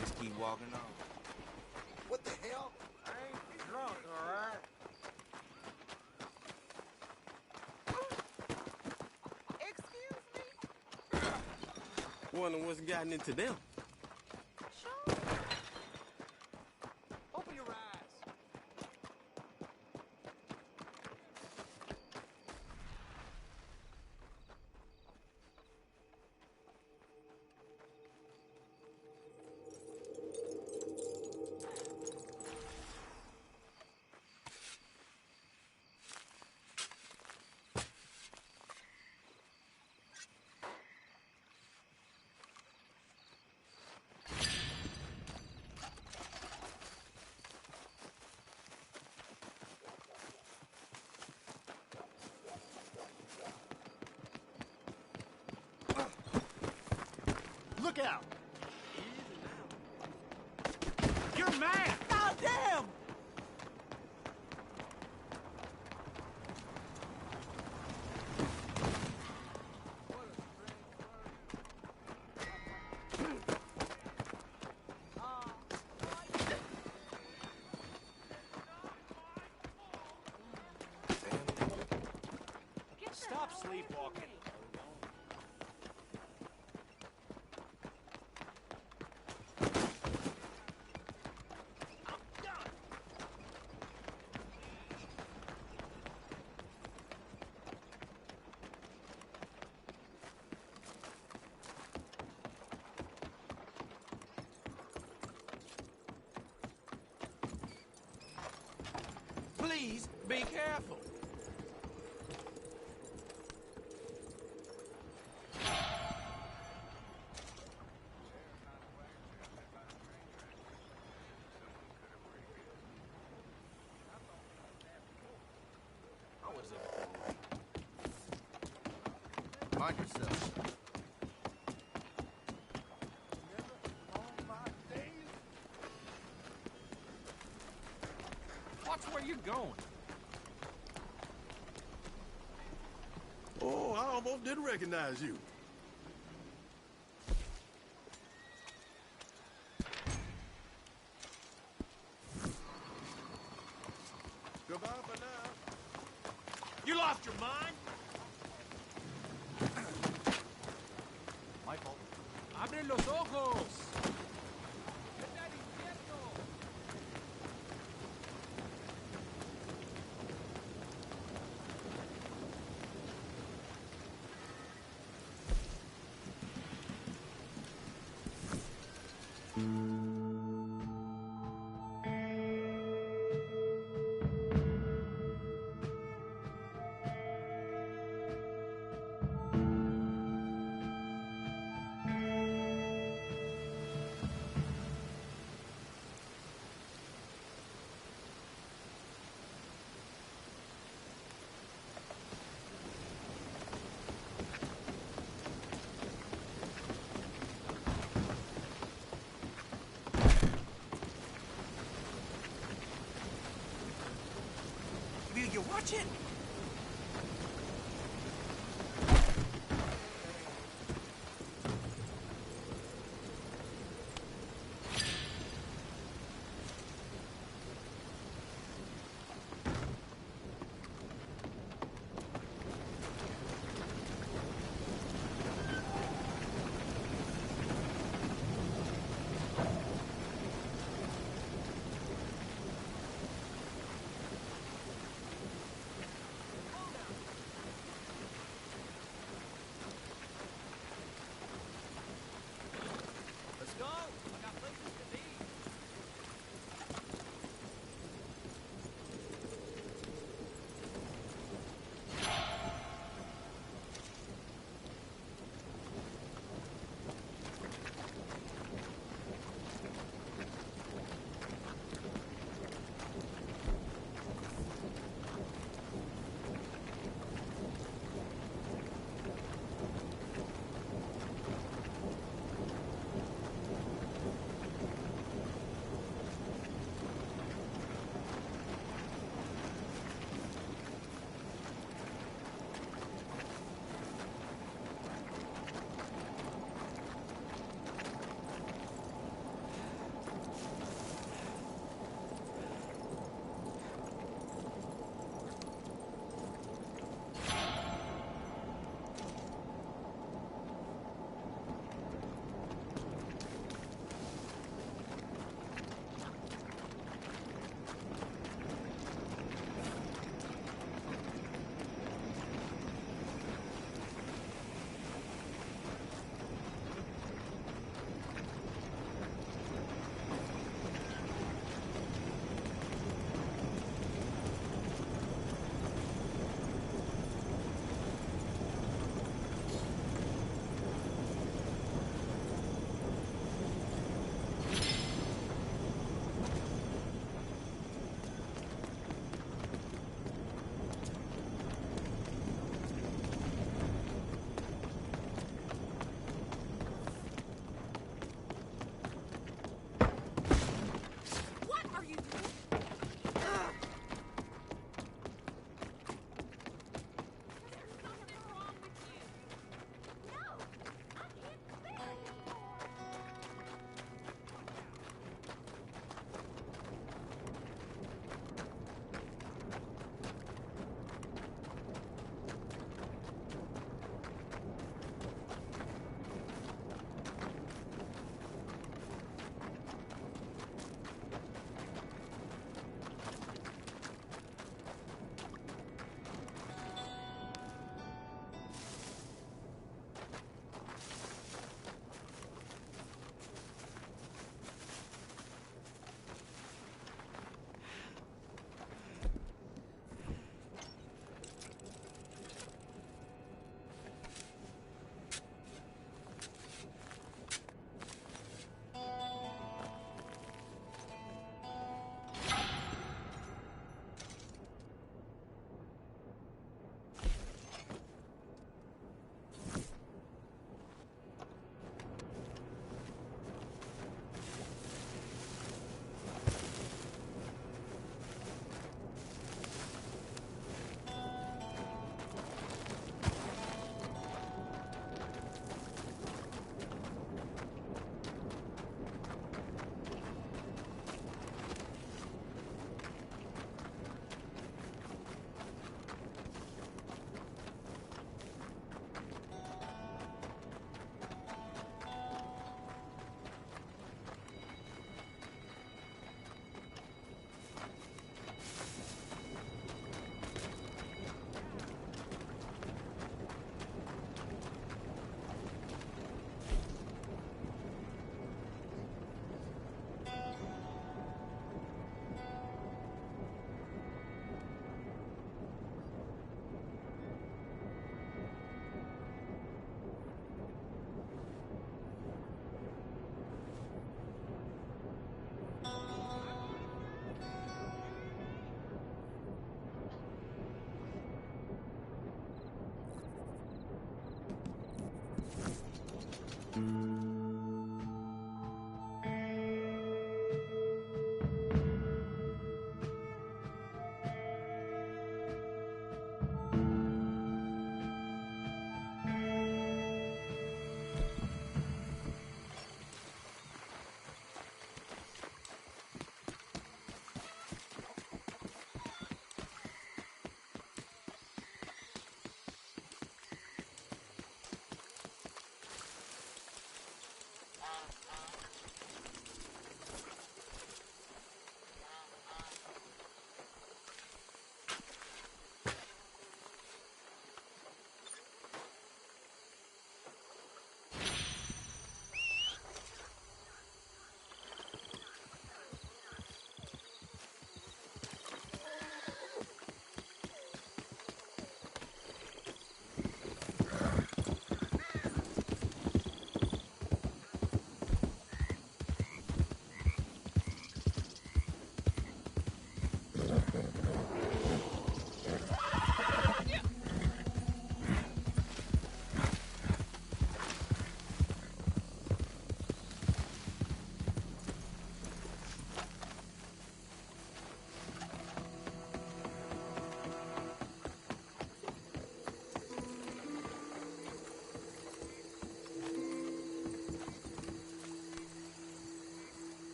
Just keep walking on. What the hell? I ain't drunk, all right? Excuse me? Wonder what's gotten into them. Sure. Open your eyes. Look out! You're mad! God damn! Stop sleepwalking. Please be careful. Mind yourself. Watch where you're going. Oh, I almost didn't recognize you. Goodbye for now. You lost your mind? My fault. Abre los ojos. Will you watch it?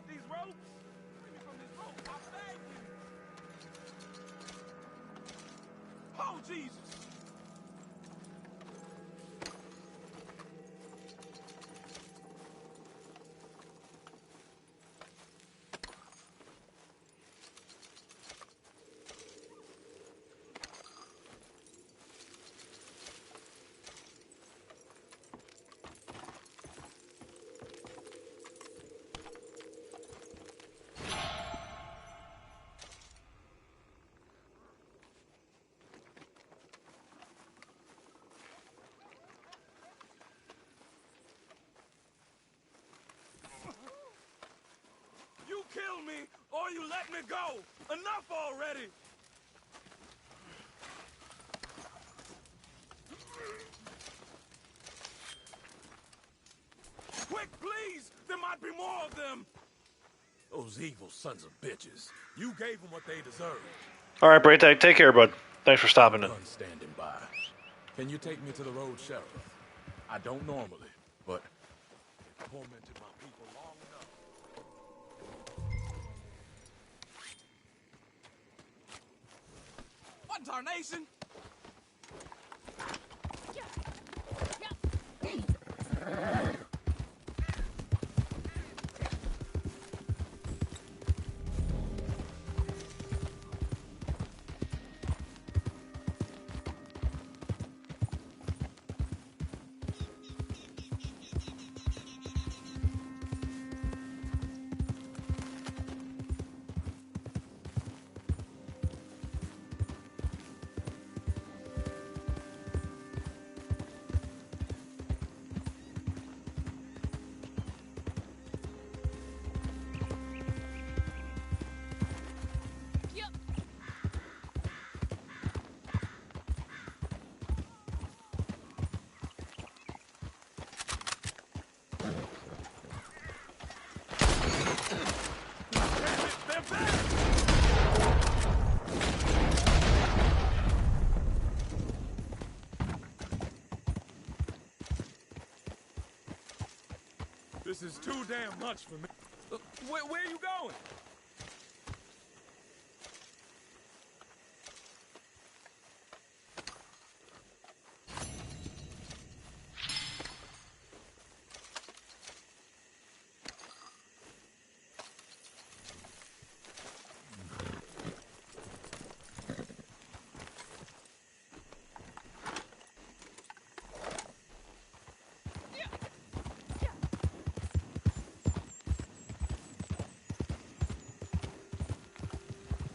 these ropes? Free me from this rope, I beg you. Oh, Jesus. You kill me, or you let me go. Enough already. Quick, please. There might be more of them. Those evil sons of bitches. You gave them what they deserved. All right, Braytag, take care, bud. Thanks for stopping in. Gun standing by. Can you take me to the road, Sheriff? I don't normally, but it tormented my people long enough. What tarnation? This is too damn much for me. Where are you going?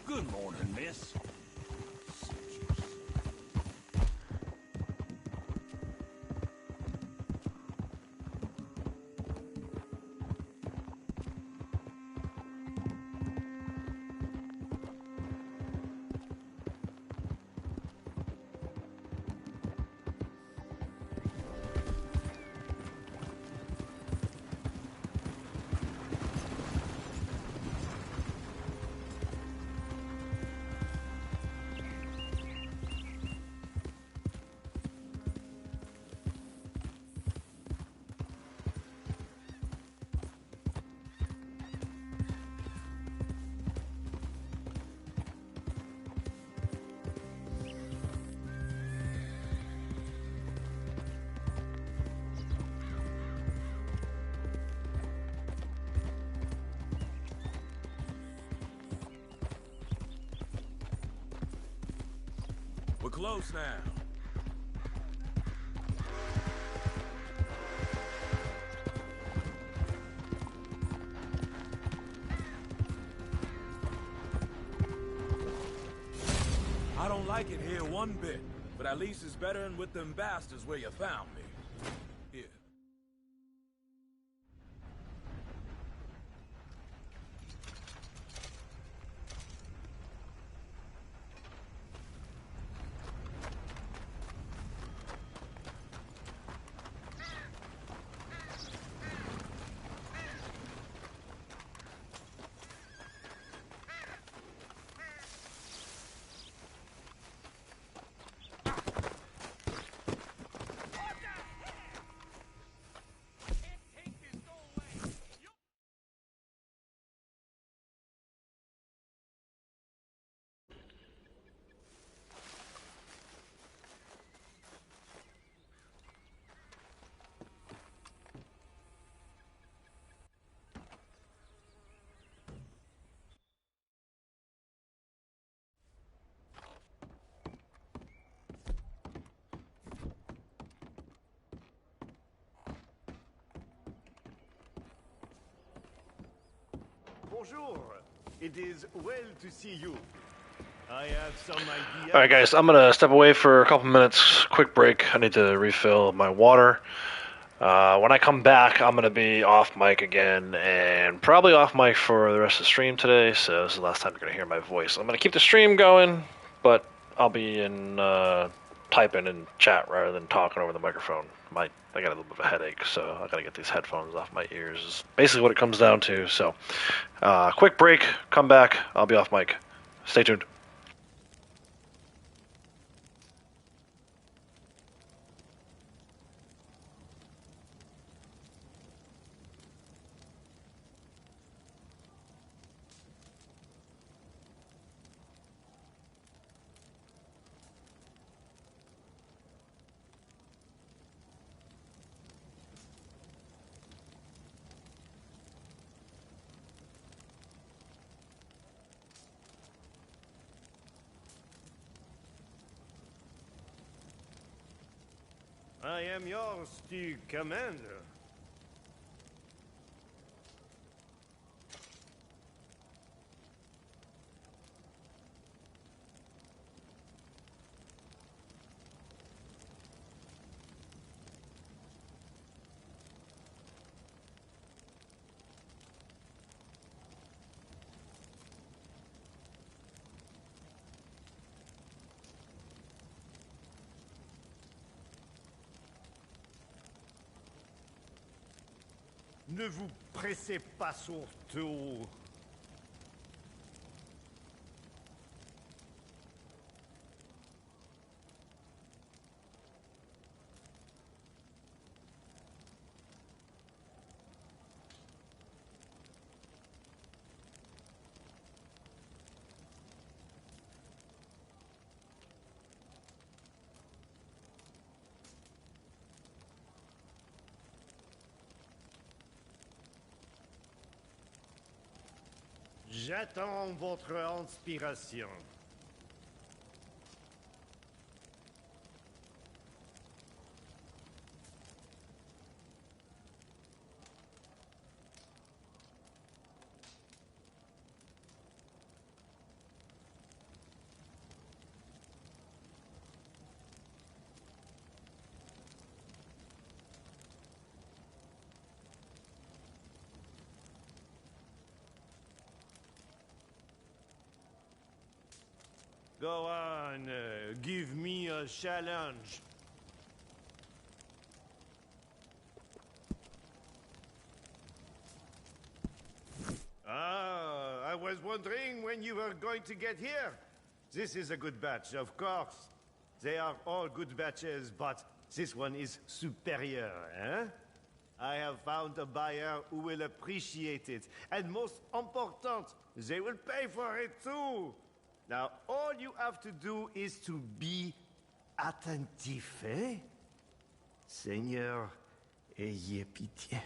Good morning, miss. We're close now. I don't like it here one bit, but at least it's better than with them bastards where you found me. Here. bonjour. It is well to see you. I have some idea. Alright guys, I'm gonna step away for a couple minutes, quick break. I need to refill my water. When I come back, I'm gonna be off mic again, and probably off mic for the rest of the stream today, so this is the last time you're gonna hear my voice. I'm gonna keep the stream going, but I'll be in typing in chat rather than talking over the microphone. I got a little bit of a headache, so I gotta get these headphones off my ears. Is basically what it comes down to. So, quick break, come back, I'll be off mic. Stay tuned. I am yours to command. Ne vous pressez pas surtout. J'attends votre inspiration. Go on, give me a challenge. Ah, I was wondering when you were going to get here. This is a good batch, of course. They are all good batches, but this one is superior, eh? I have found a buyer who will appreciate it. And most important, they will pay for it too. Now, all you have to do is to be attentif, eh? Seigneur, ayez pitié.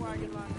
parking lot.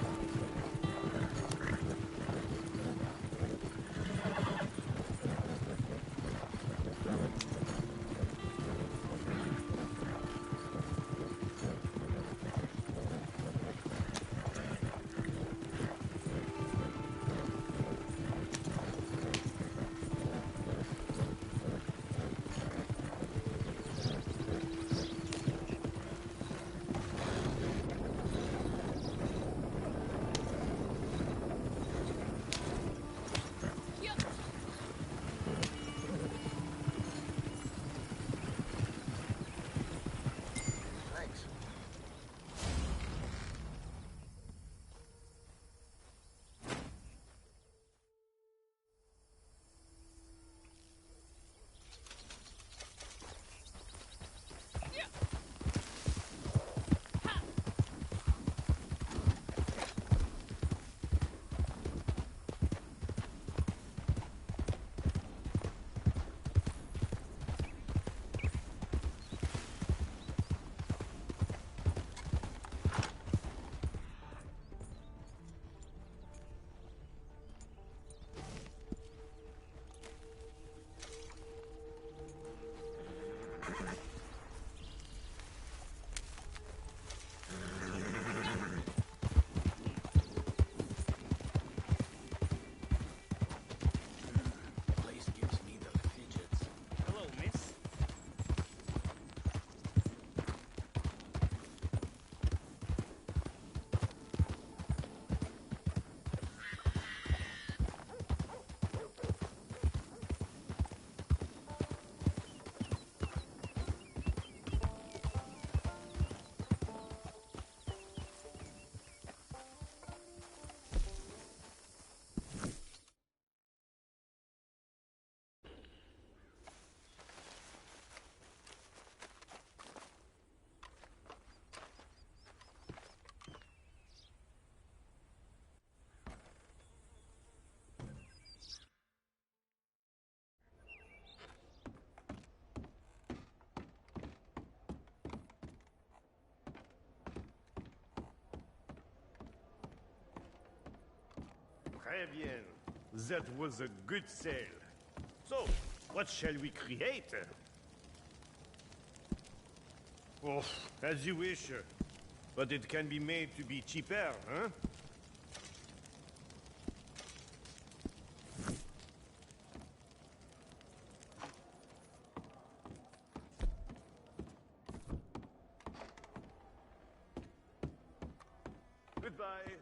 Très bien. That was a good sale. So, what shall we create? Oh, as you wish. But it can be made to be cheaper, huh? Goodbye.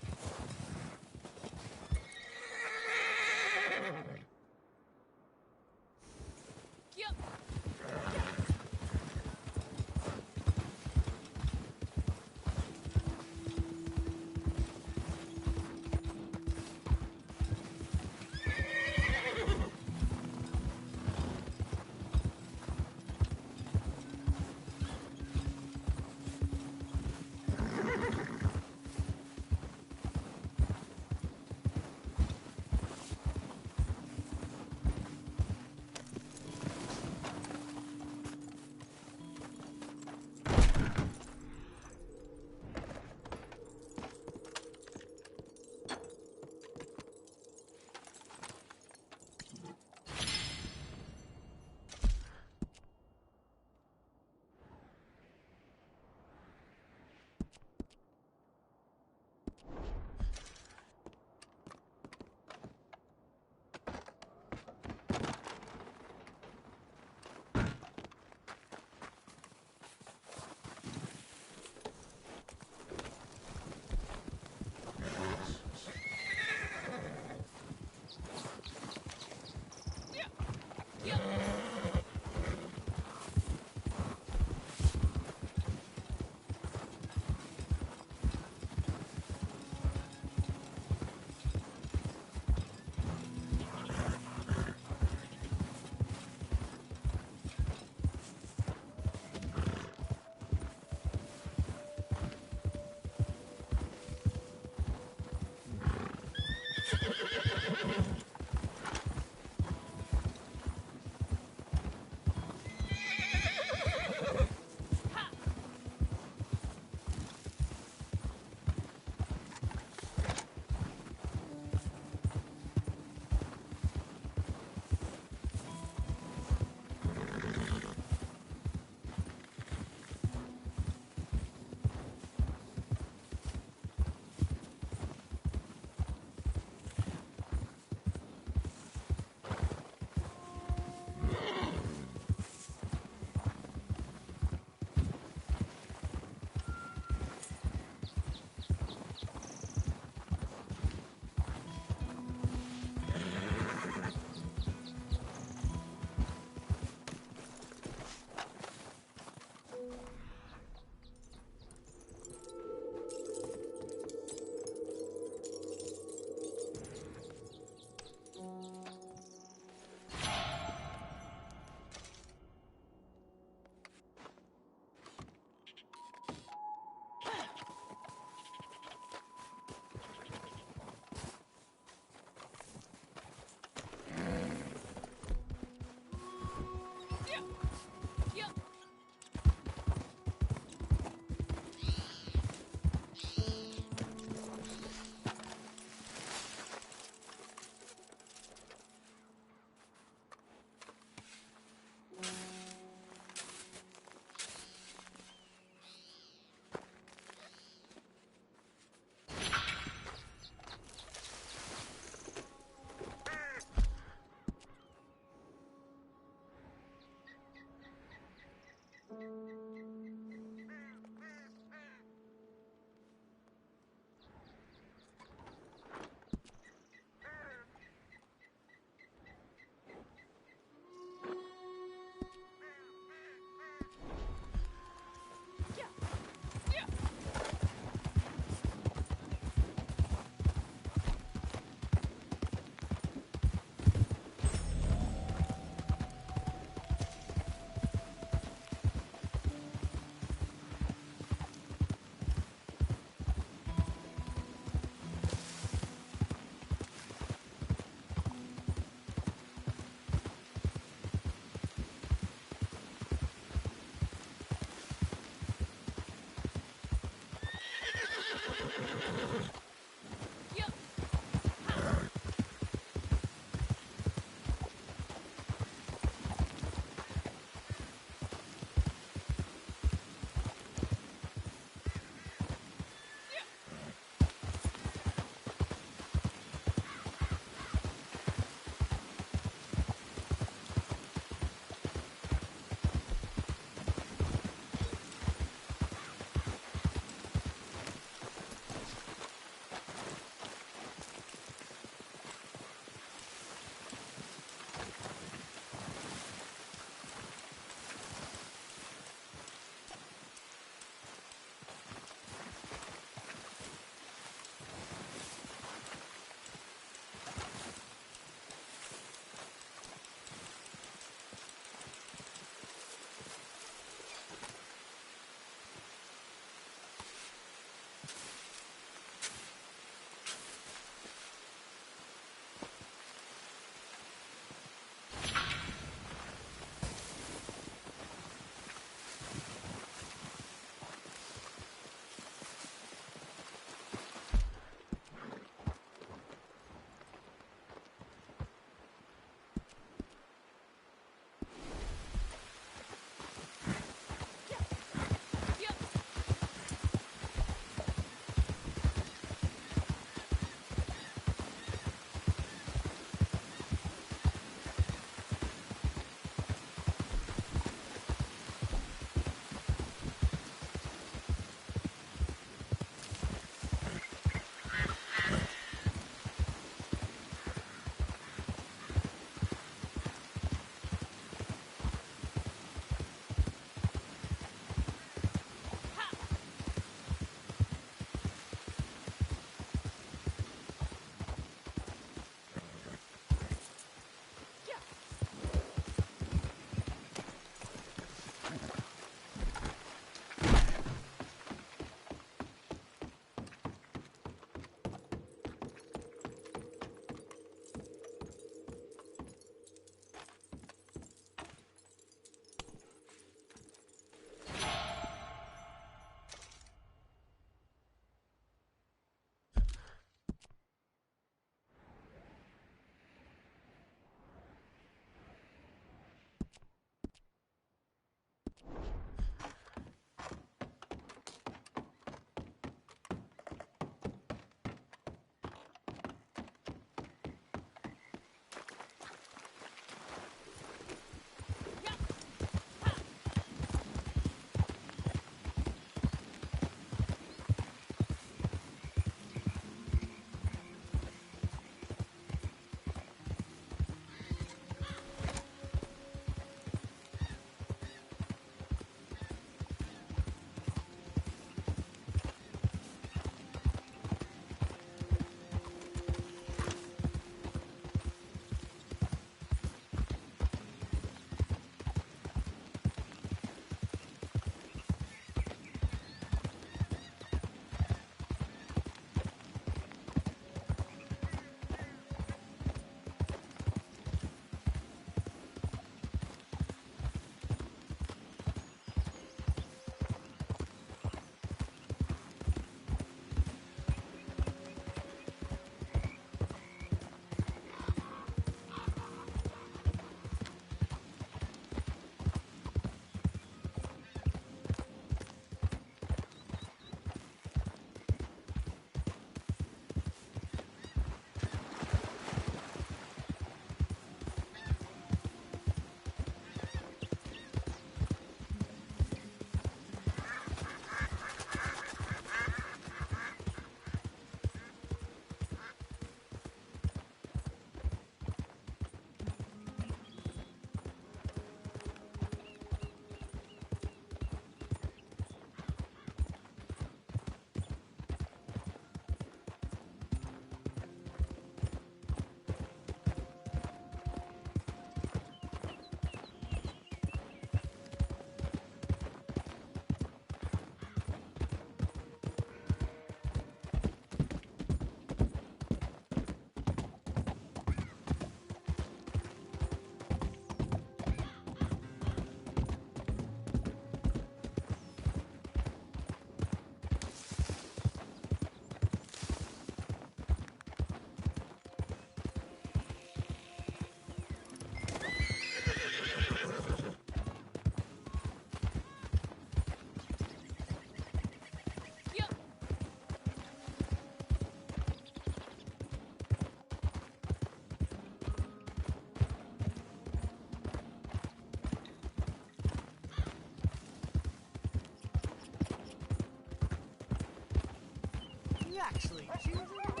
actually choose it.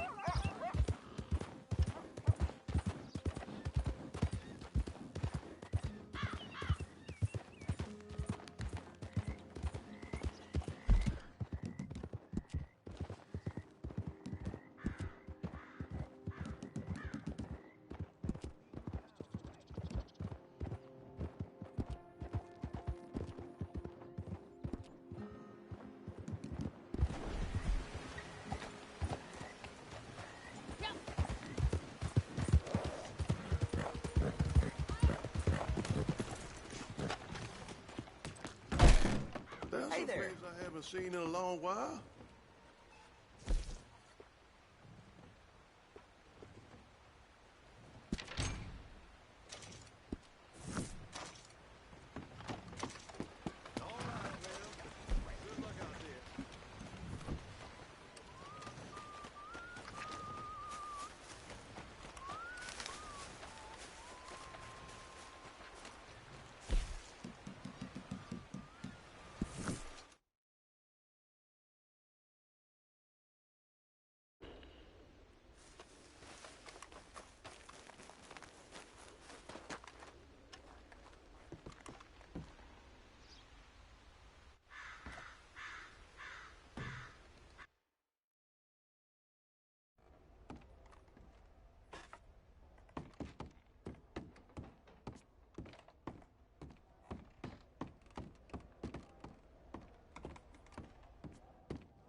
That's Hey a there. place I haven't seen in a long while.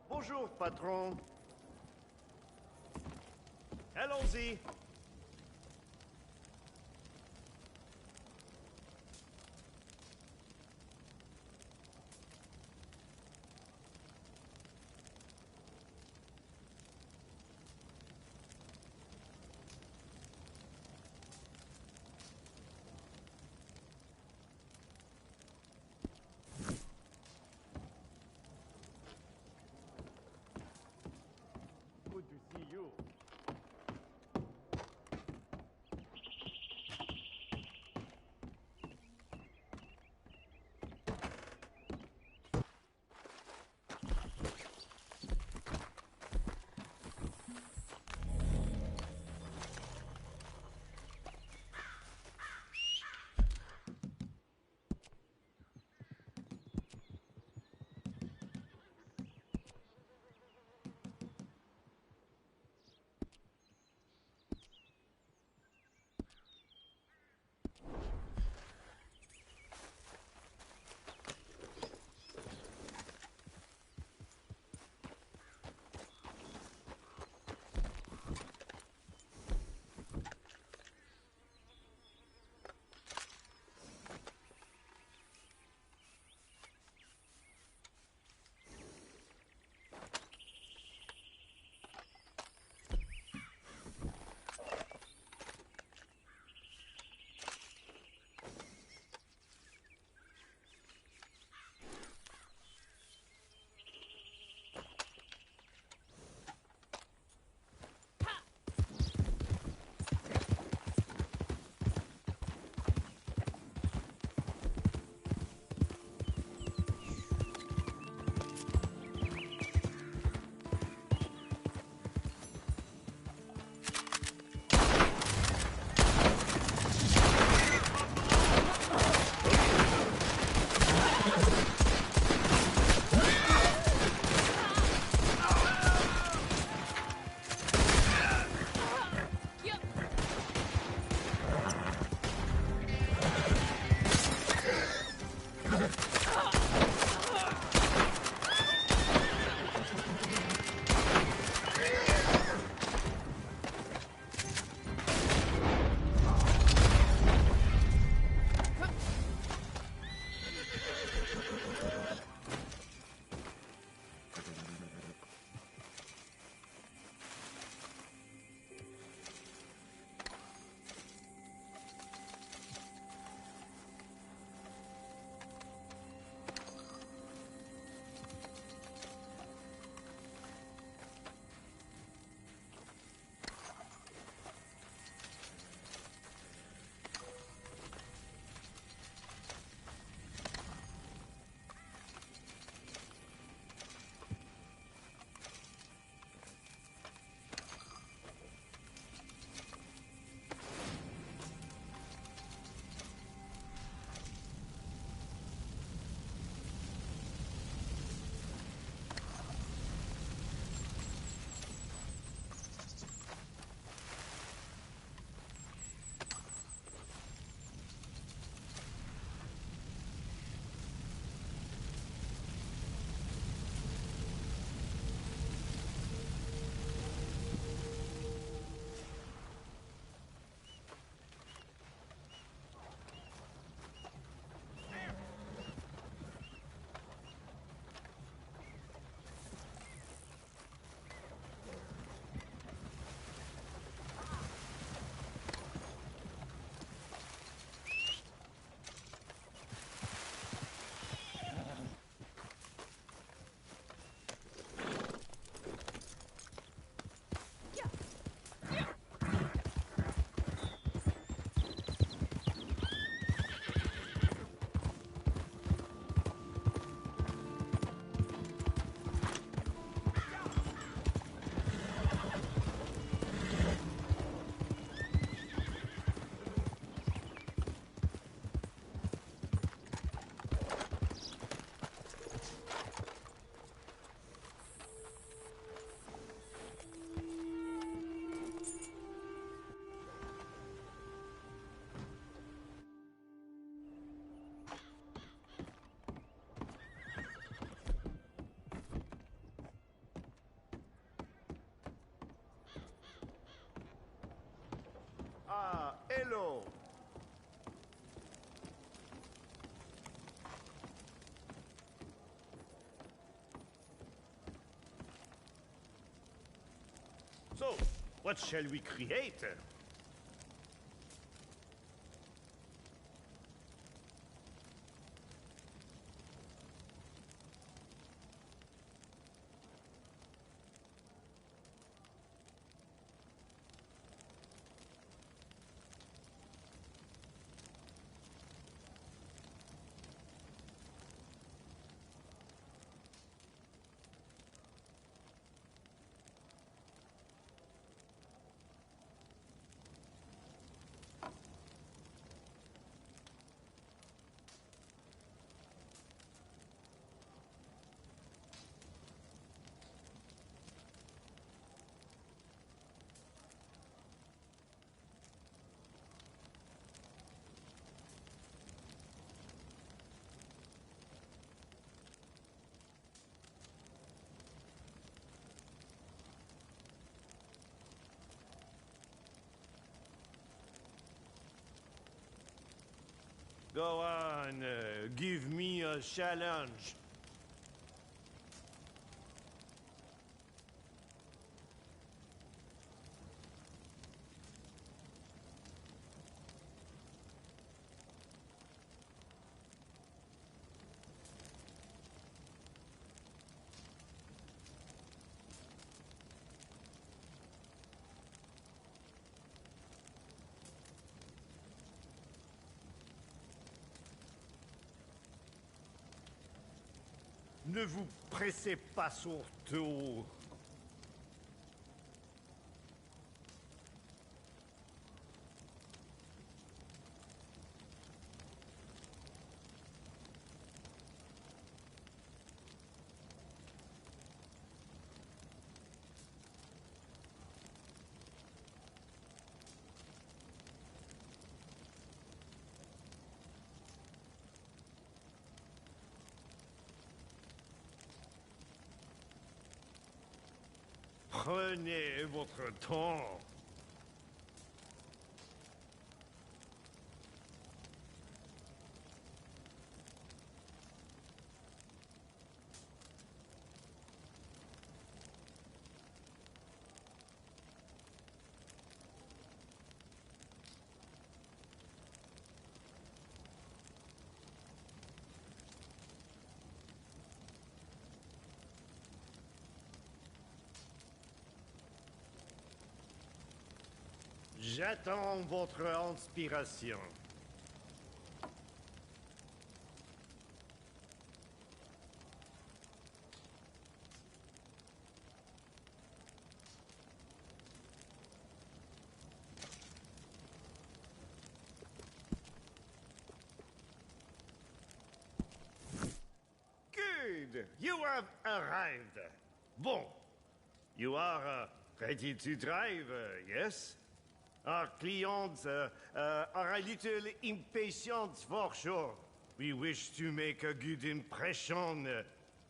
Bonjour, patron. Allons-y. Good to see you. What shall we create? Go on, give me a challenge. Ne vous pressez pas surtout. Prenez votre temps. J'attends votre inspiration. Good! You have arrived. Bon. You are ready to drive, yes? Our clients are a little impatient for sure. We wish to make a good impression.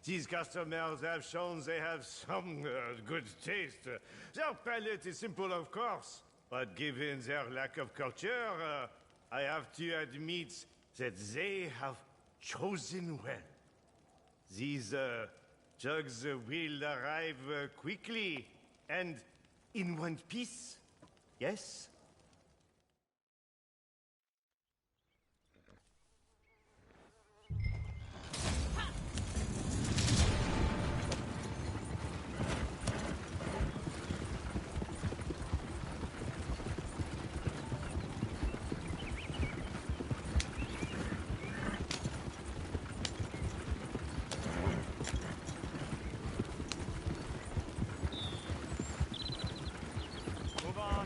These customers have shown they have some good taste. Their palate is simple, of course, but given their lack of culture, I have to admit that they have chosen well. These jugs will arrive quickly and in one piece. Yes? Move on.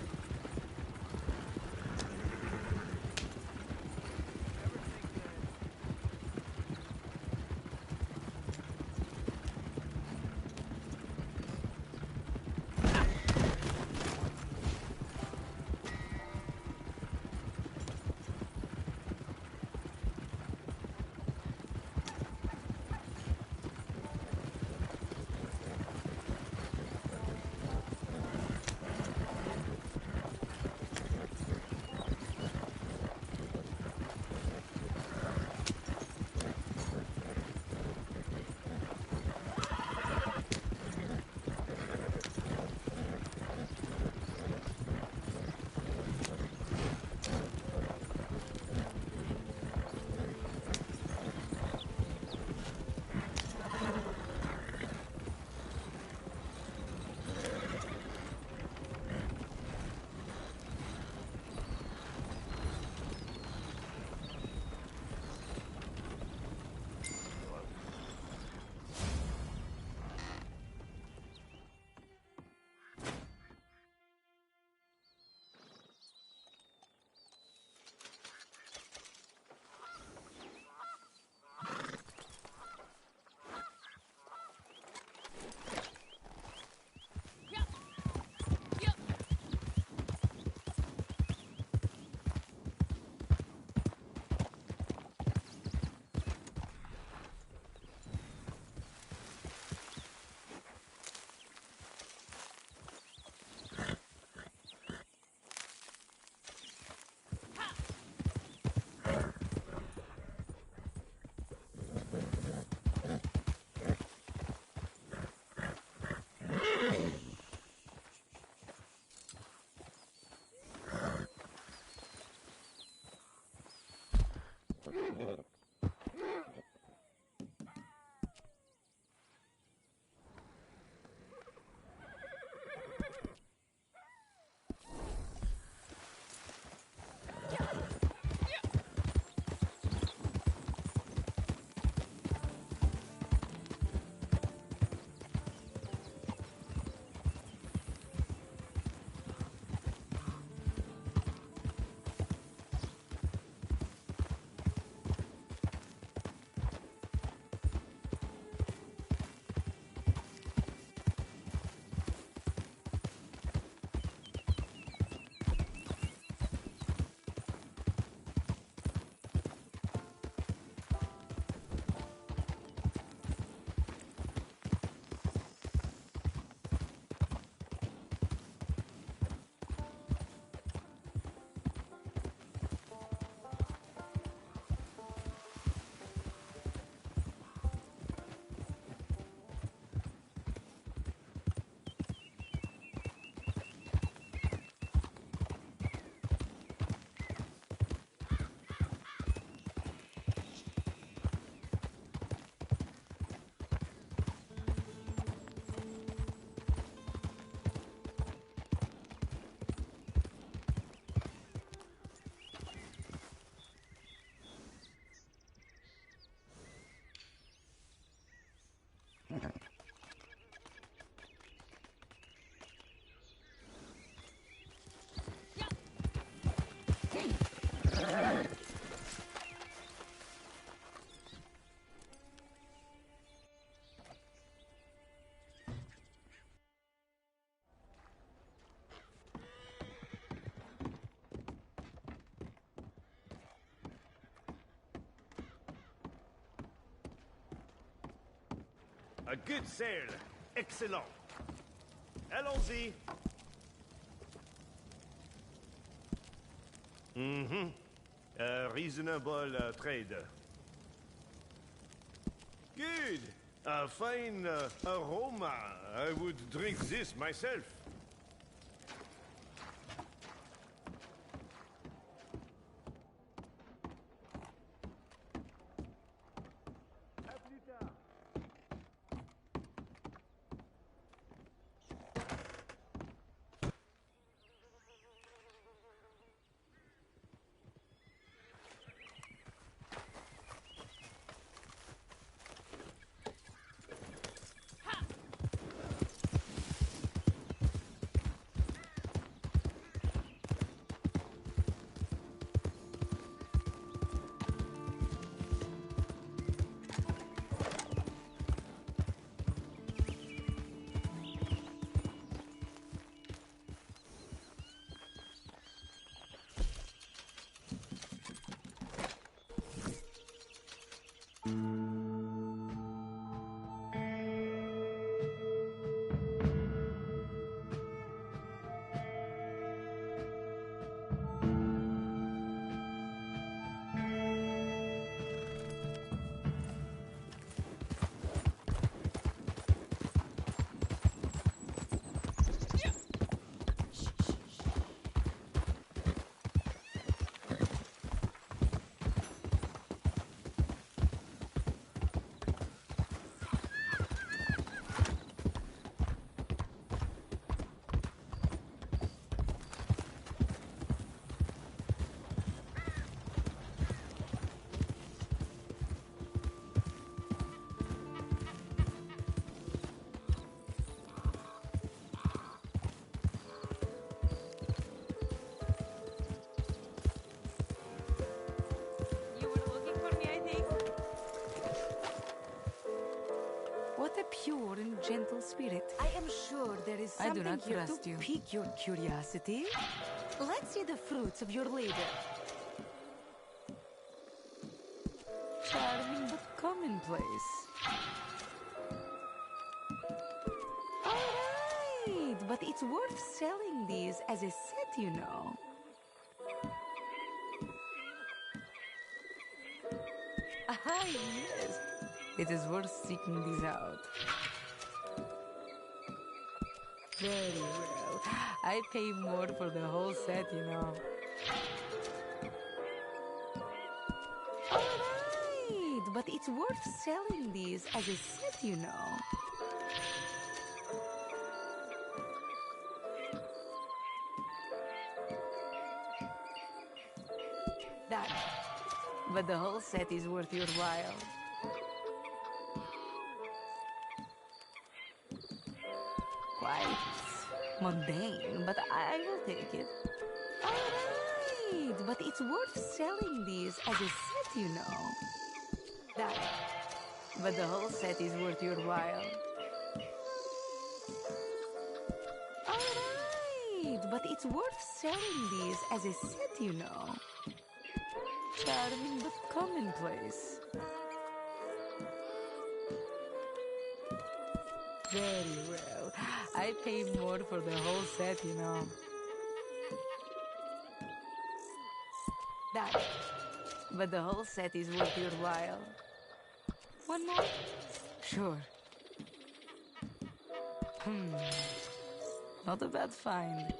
A good sail. Excellent. Allons-y. A reasonable trade. Good. A fine aroma. I would drink this myself. Pure and gentle spirit. I am sure there is I do something not here trust to you. pique your curiosity. Let's see the fruits of your labor. Charming but commonplace. Alright, but it's worth selling these as a set, you know. Ah, yes. It is worth seeking these out. Very well. I pay more for the whole set, you know. Alright, but it's worth selling these as a set, you know. That. But the whole set is worth your while. Quite mundane, but I will take it. Alright, but it's worth selling these as a set, you know. That. But the whole set is worth your while. Alright, but it's worth selling these as a set, you know. Charming but commonplace. Very well. I pay more for the whole set, you know. That. But the whole set is worth your while. One more? Sure. Not a bad find.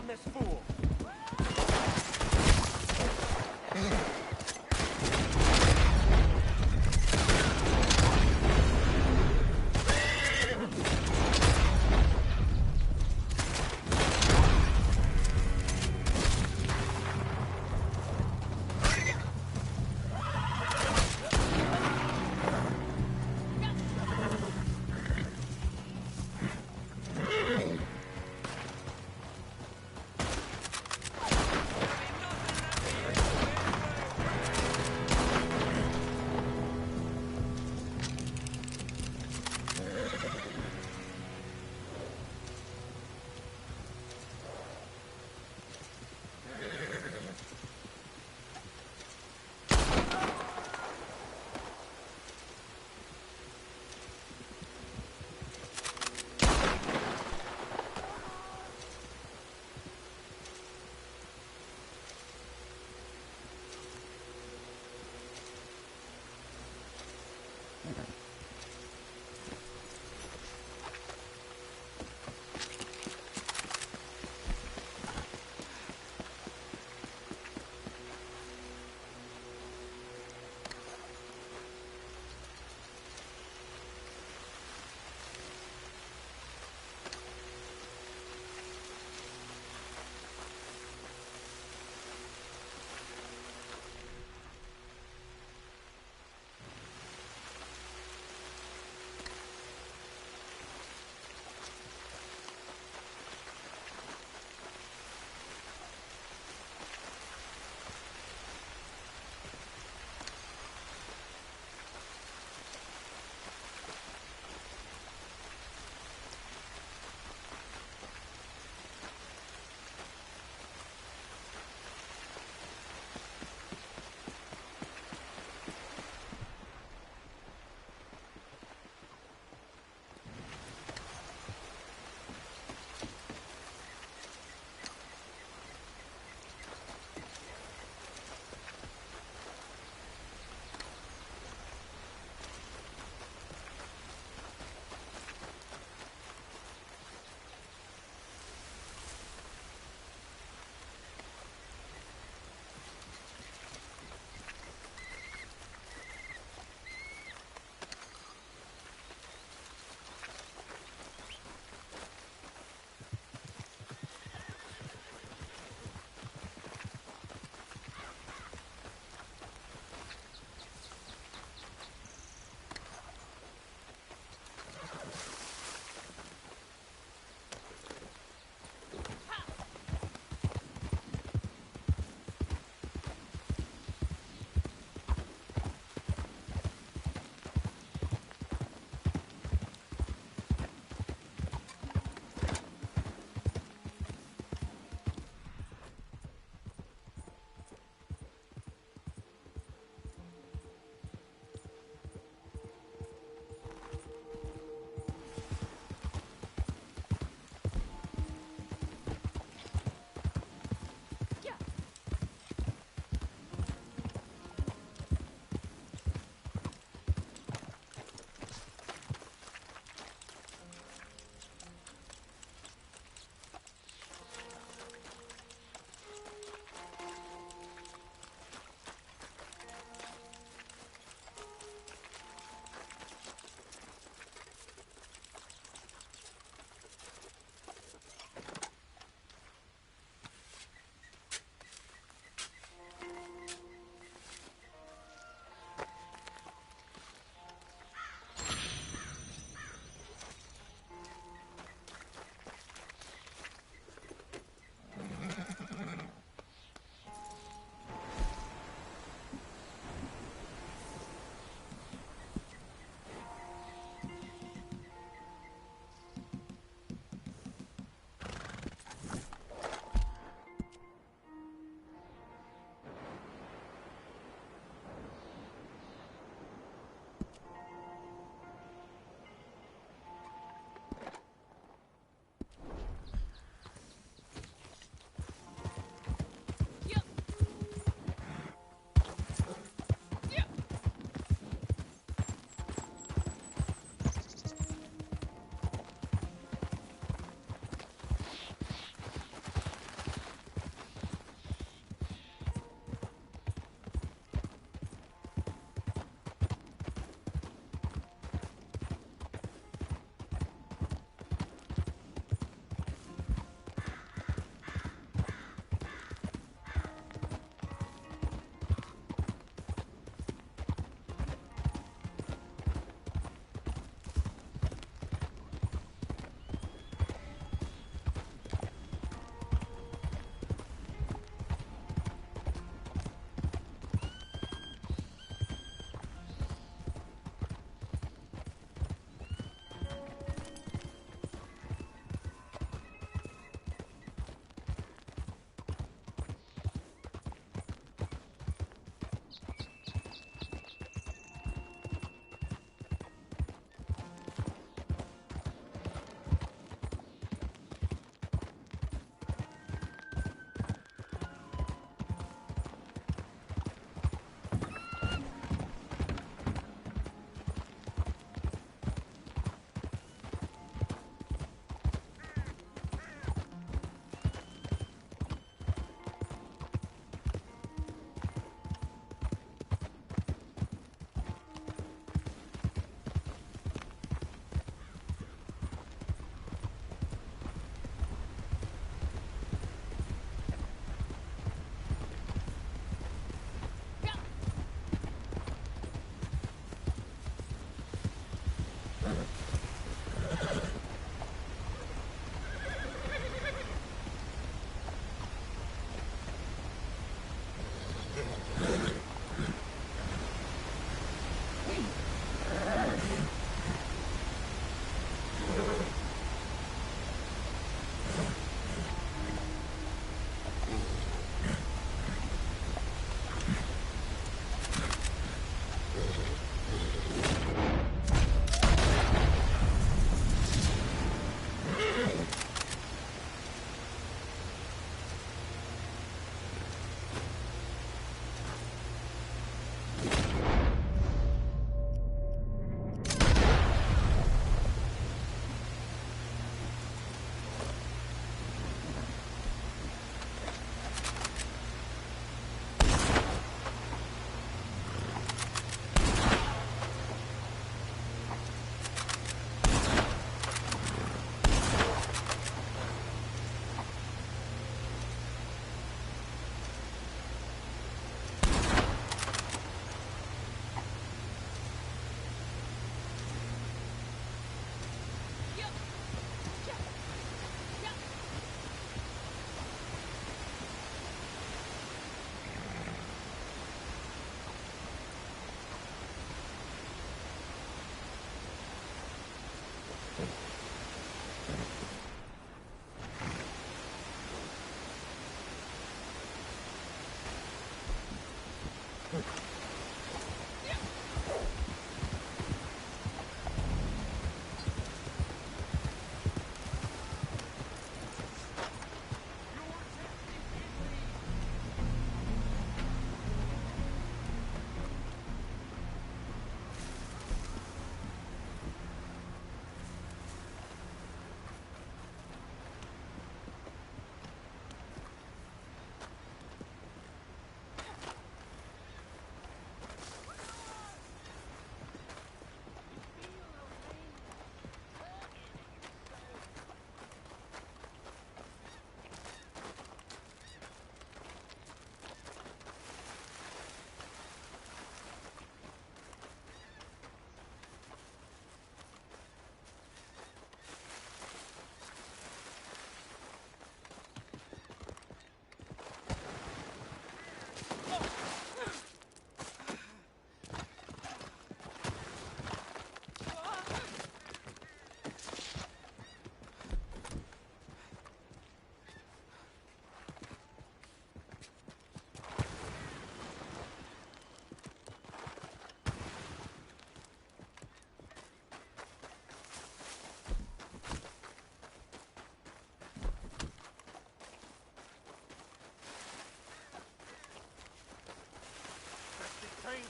this fool.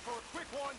for a quick one.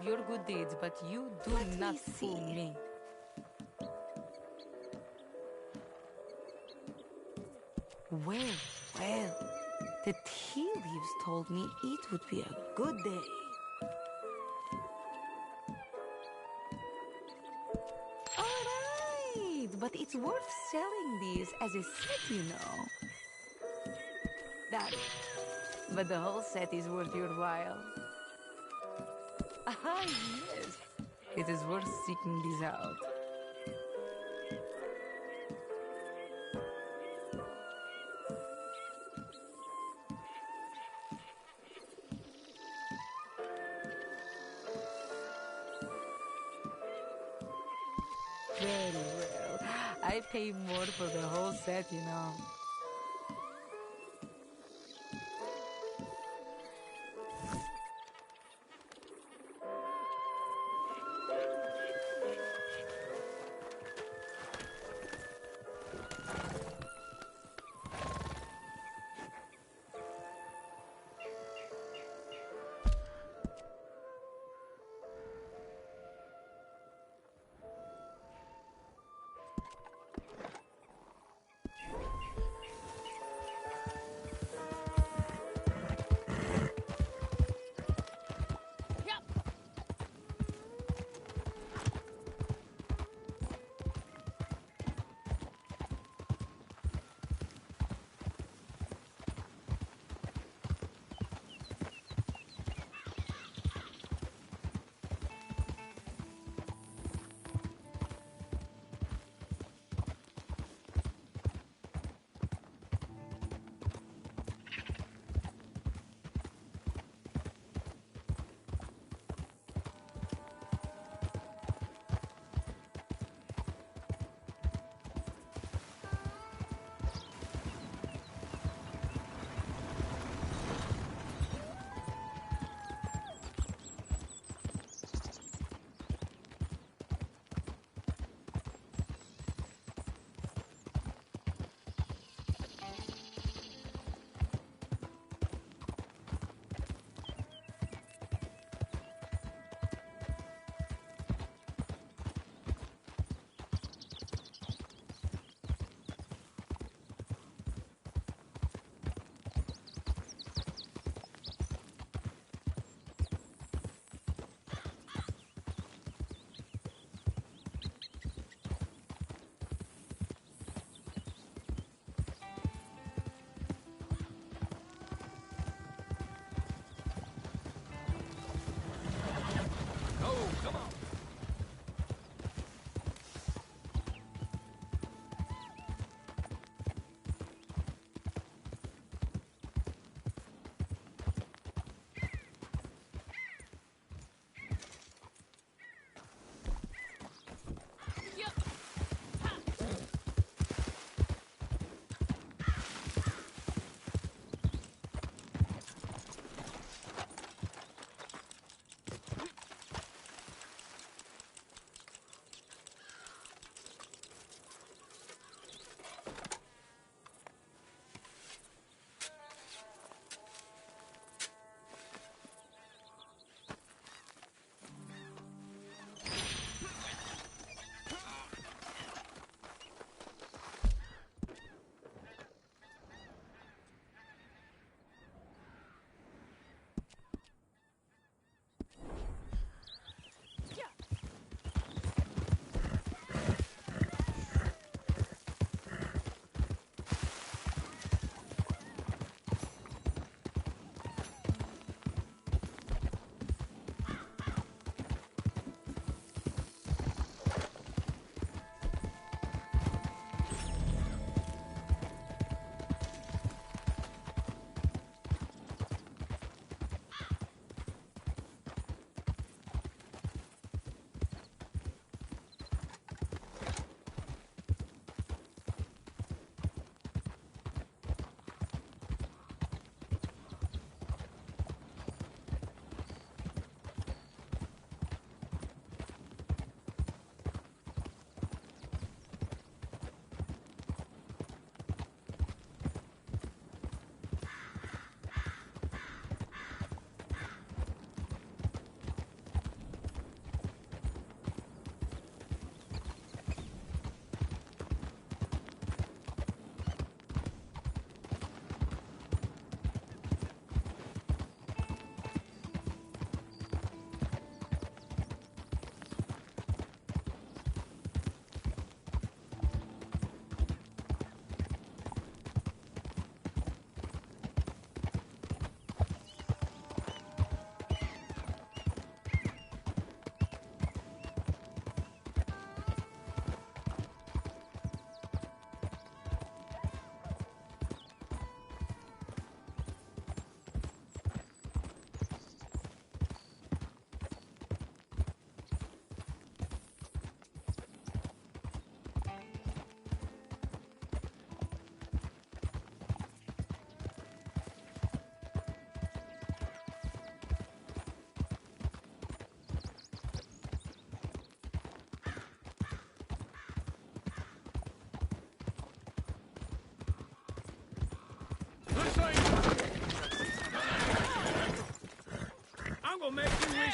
of your good deeds, but you do not fool me. Well, well, the tea leaves told me it would be a good day. All right, but it's worth selling these as a set, you know. That, but the whole set is worth your while. Ah, yes, it is worth seeking these out. Very well. I pay more for the whole set, you know.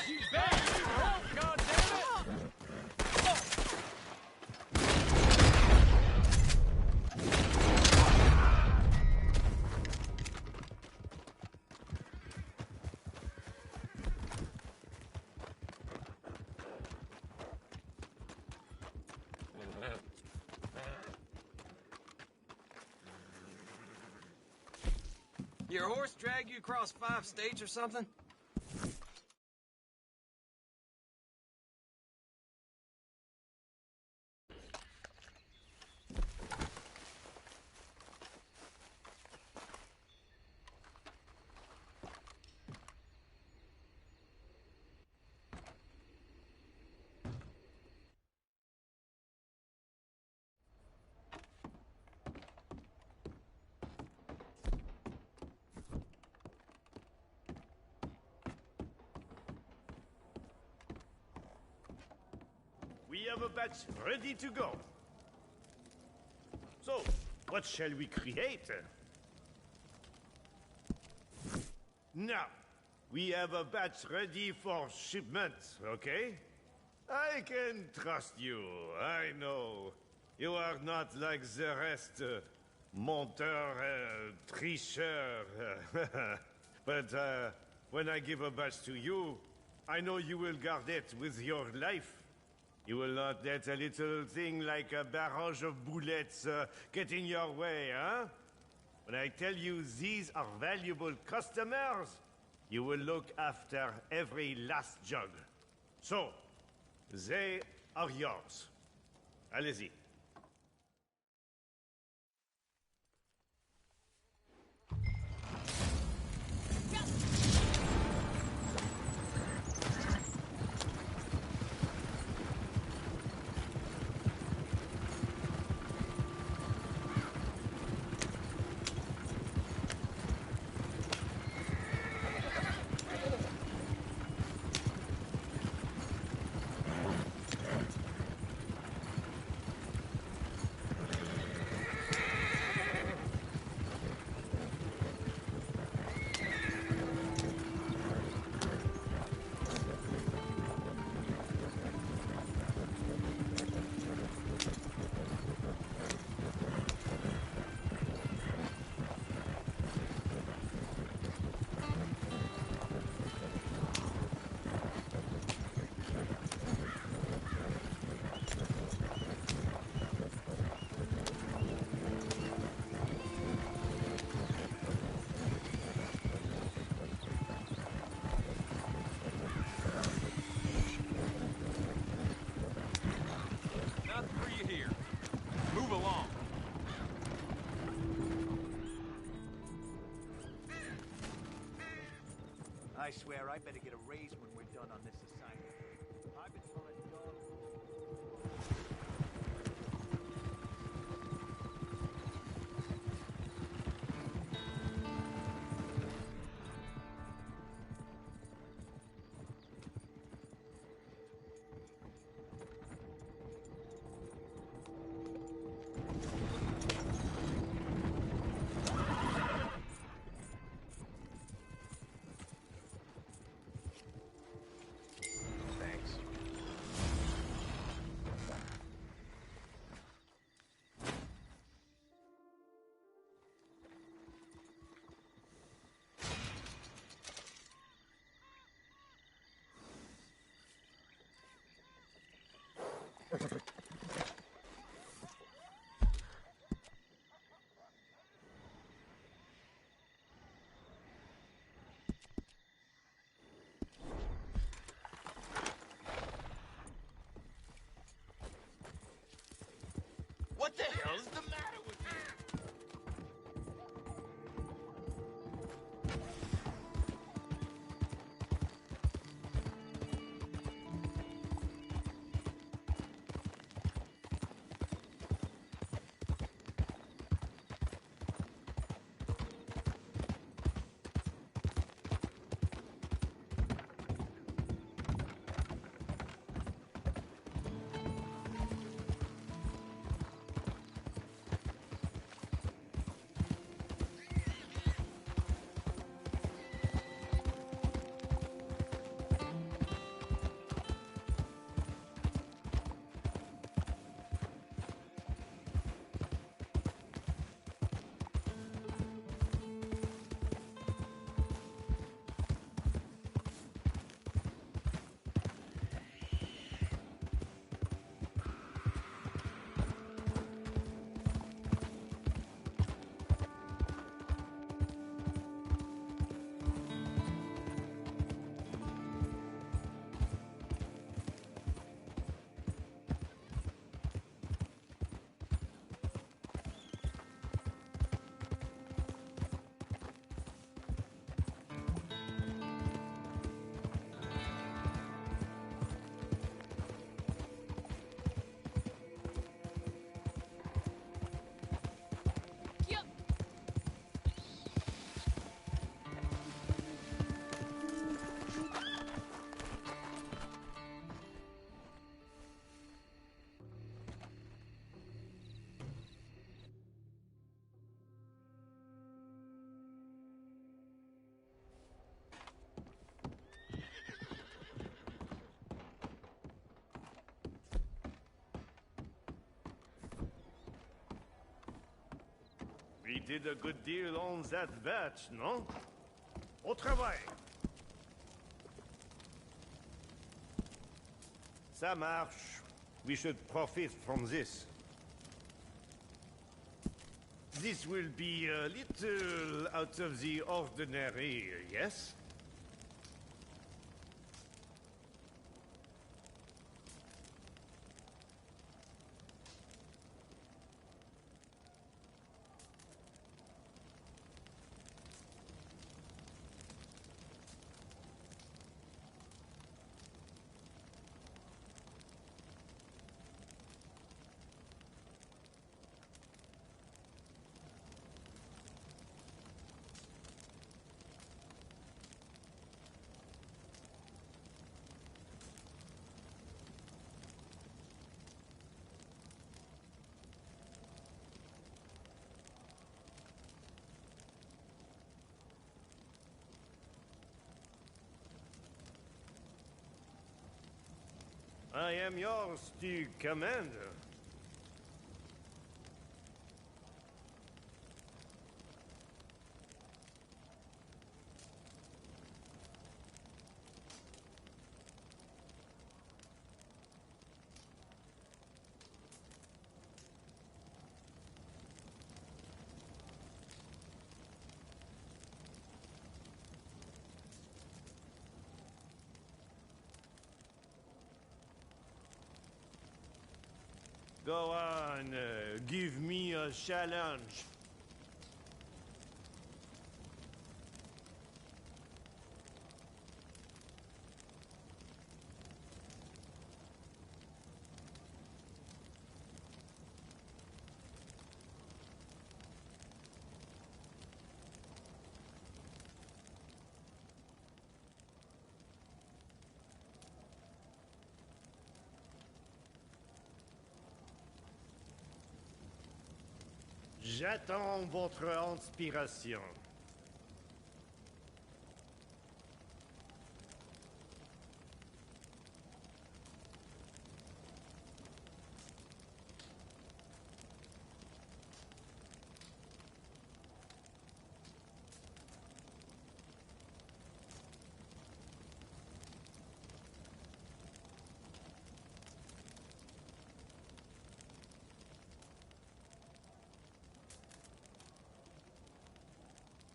she's back! Oh, God damn it! Your horse dragged you across 5 states or something? We have a batch ready to go. So, what shall we create? Now, we have a batch ready for shipment, okay? I can trust you, I know. You are not like the rest, menteur, tricheur. But when I give a batch to you, I know you will guard it with your life. You will not let a little thing like a barrage of bullets get in your way, huh? When I tell you these are valuable customers, you will look after every last jug. So, they are yours. Allez-y. I swear I better get a raise when we're done on this assignment. I've been trying to dog... What the hell's the matter with you? We did a good deal on that batch, no? Au travail! Ça marche. We should profit from this. This will be a little out of the ordinary, yes? I am yours to command. Go on, give me a challenge. J'attends votre inspiration.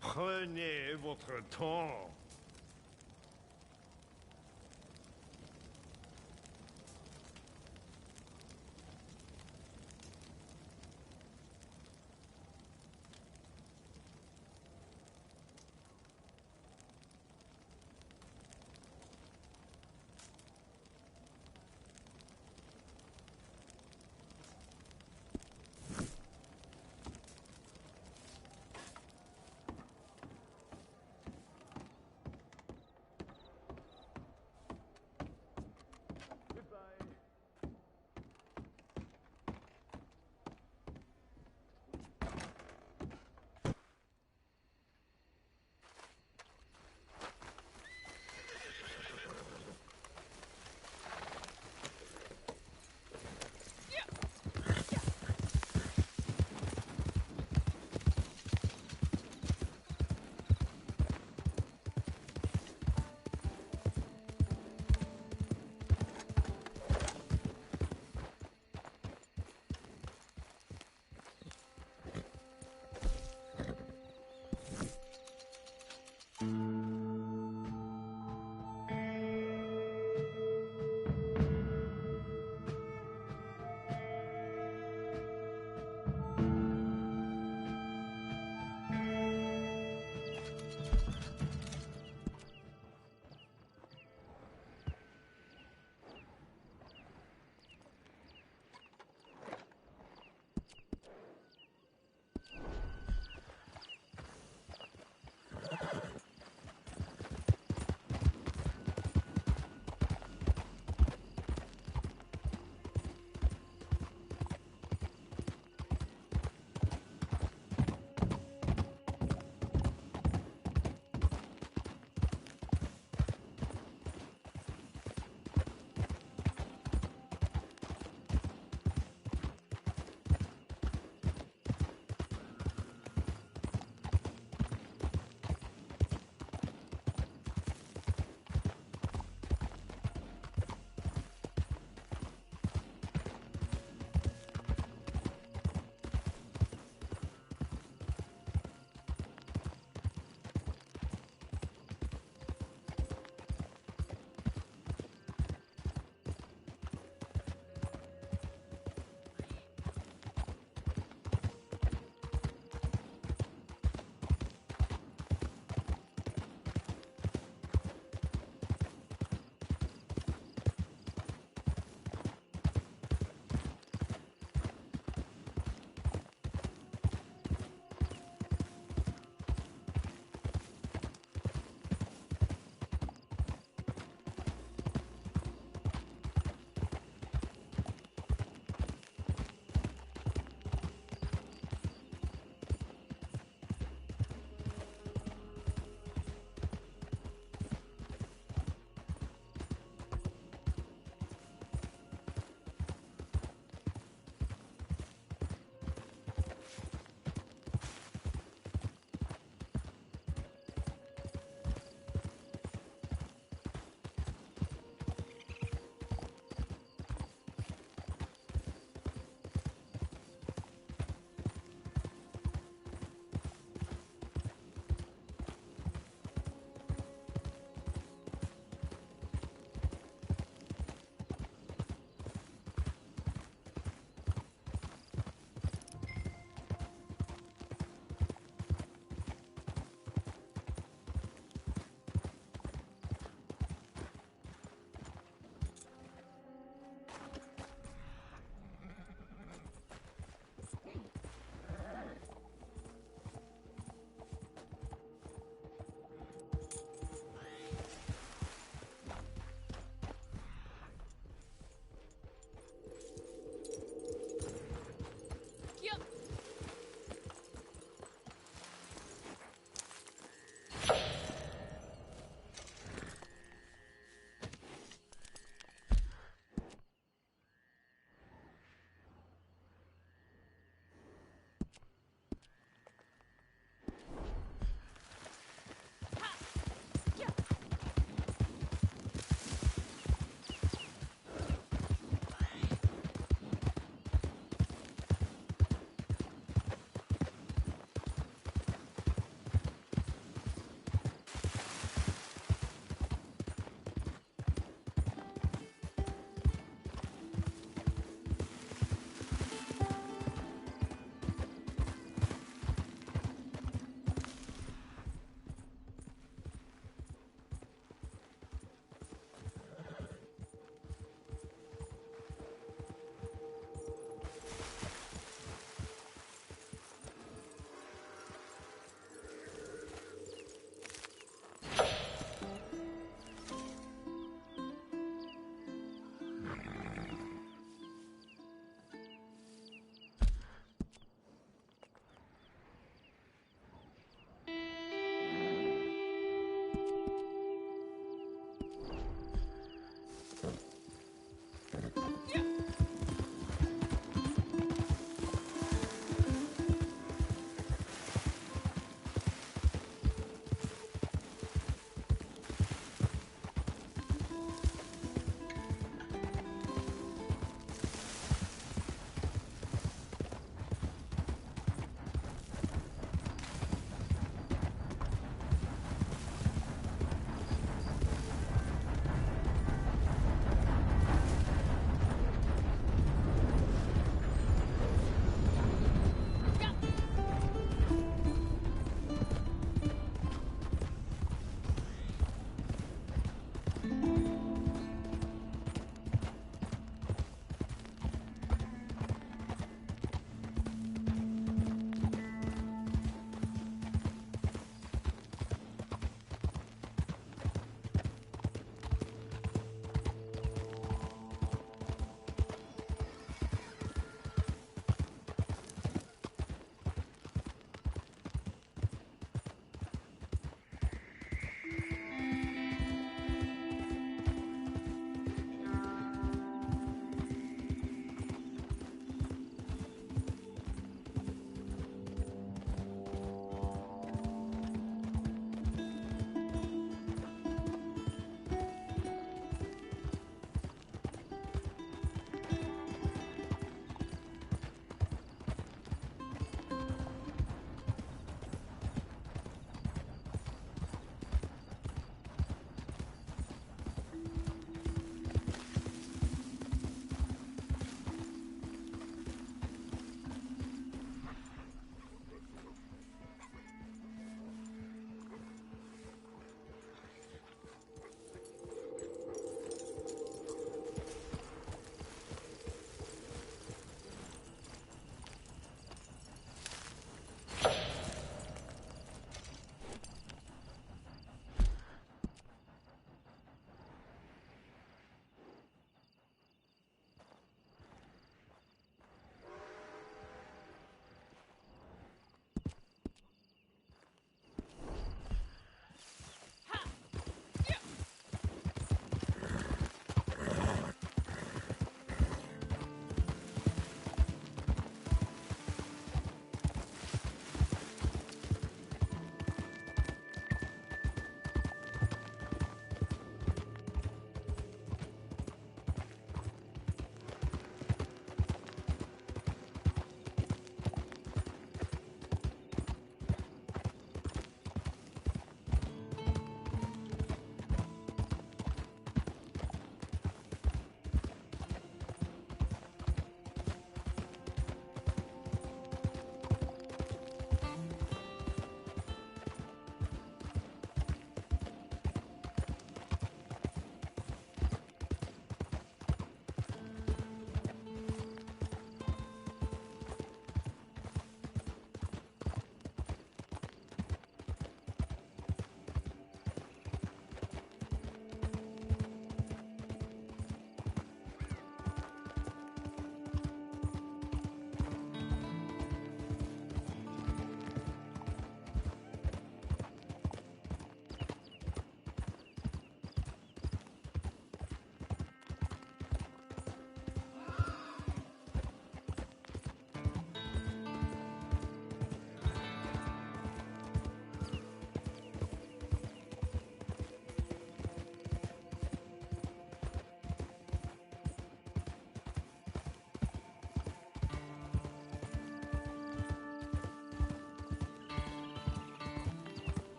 Prenez votre temps.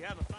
have a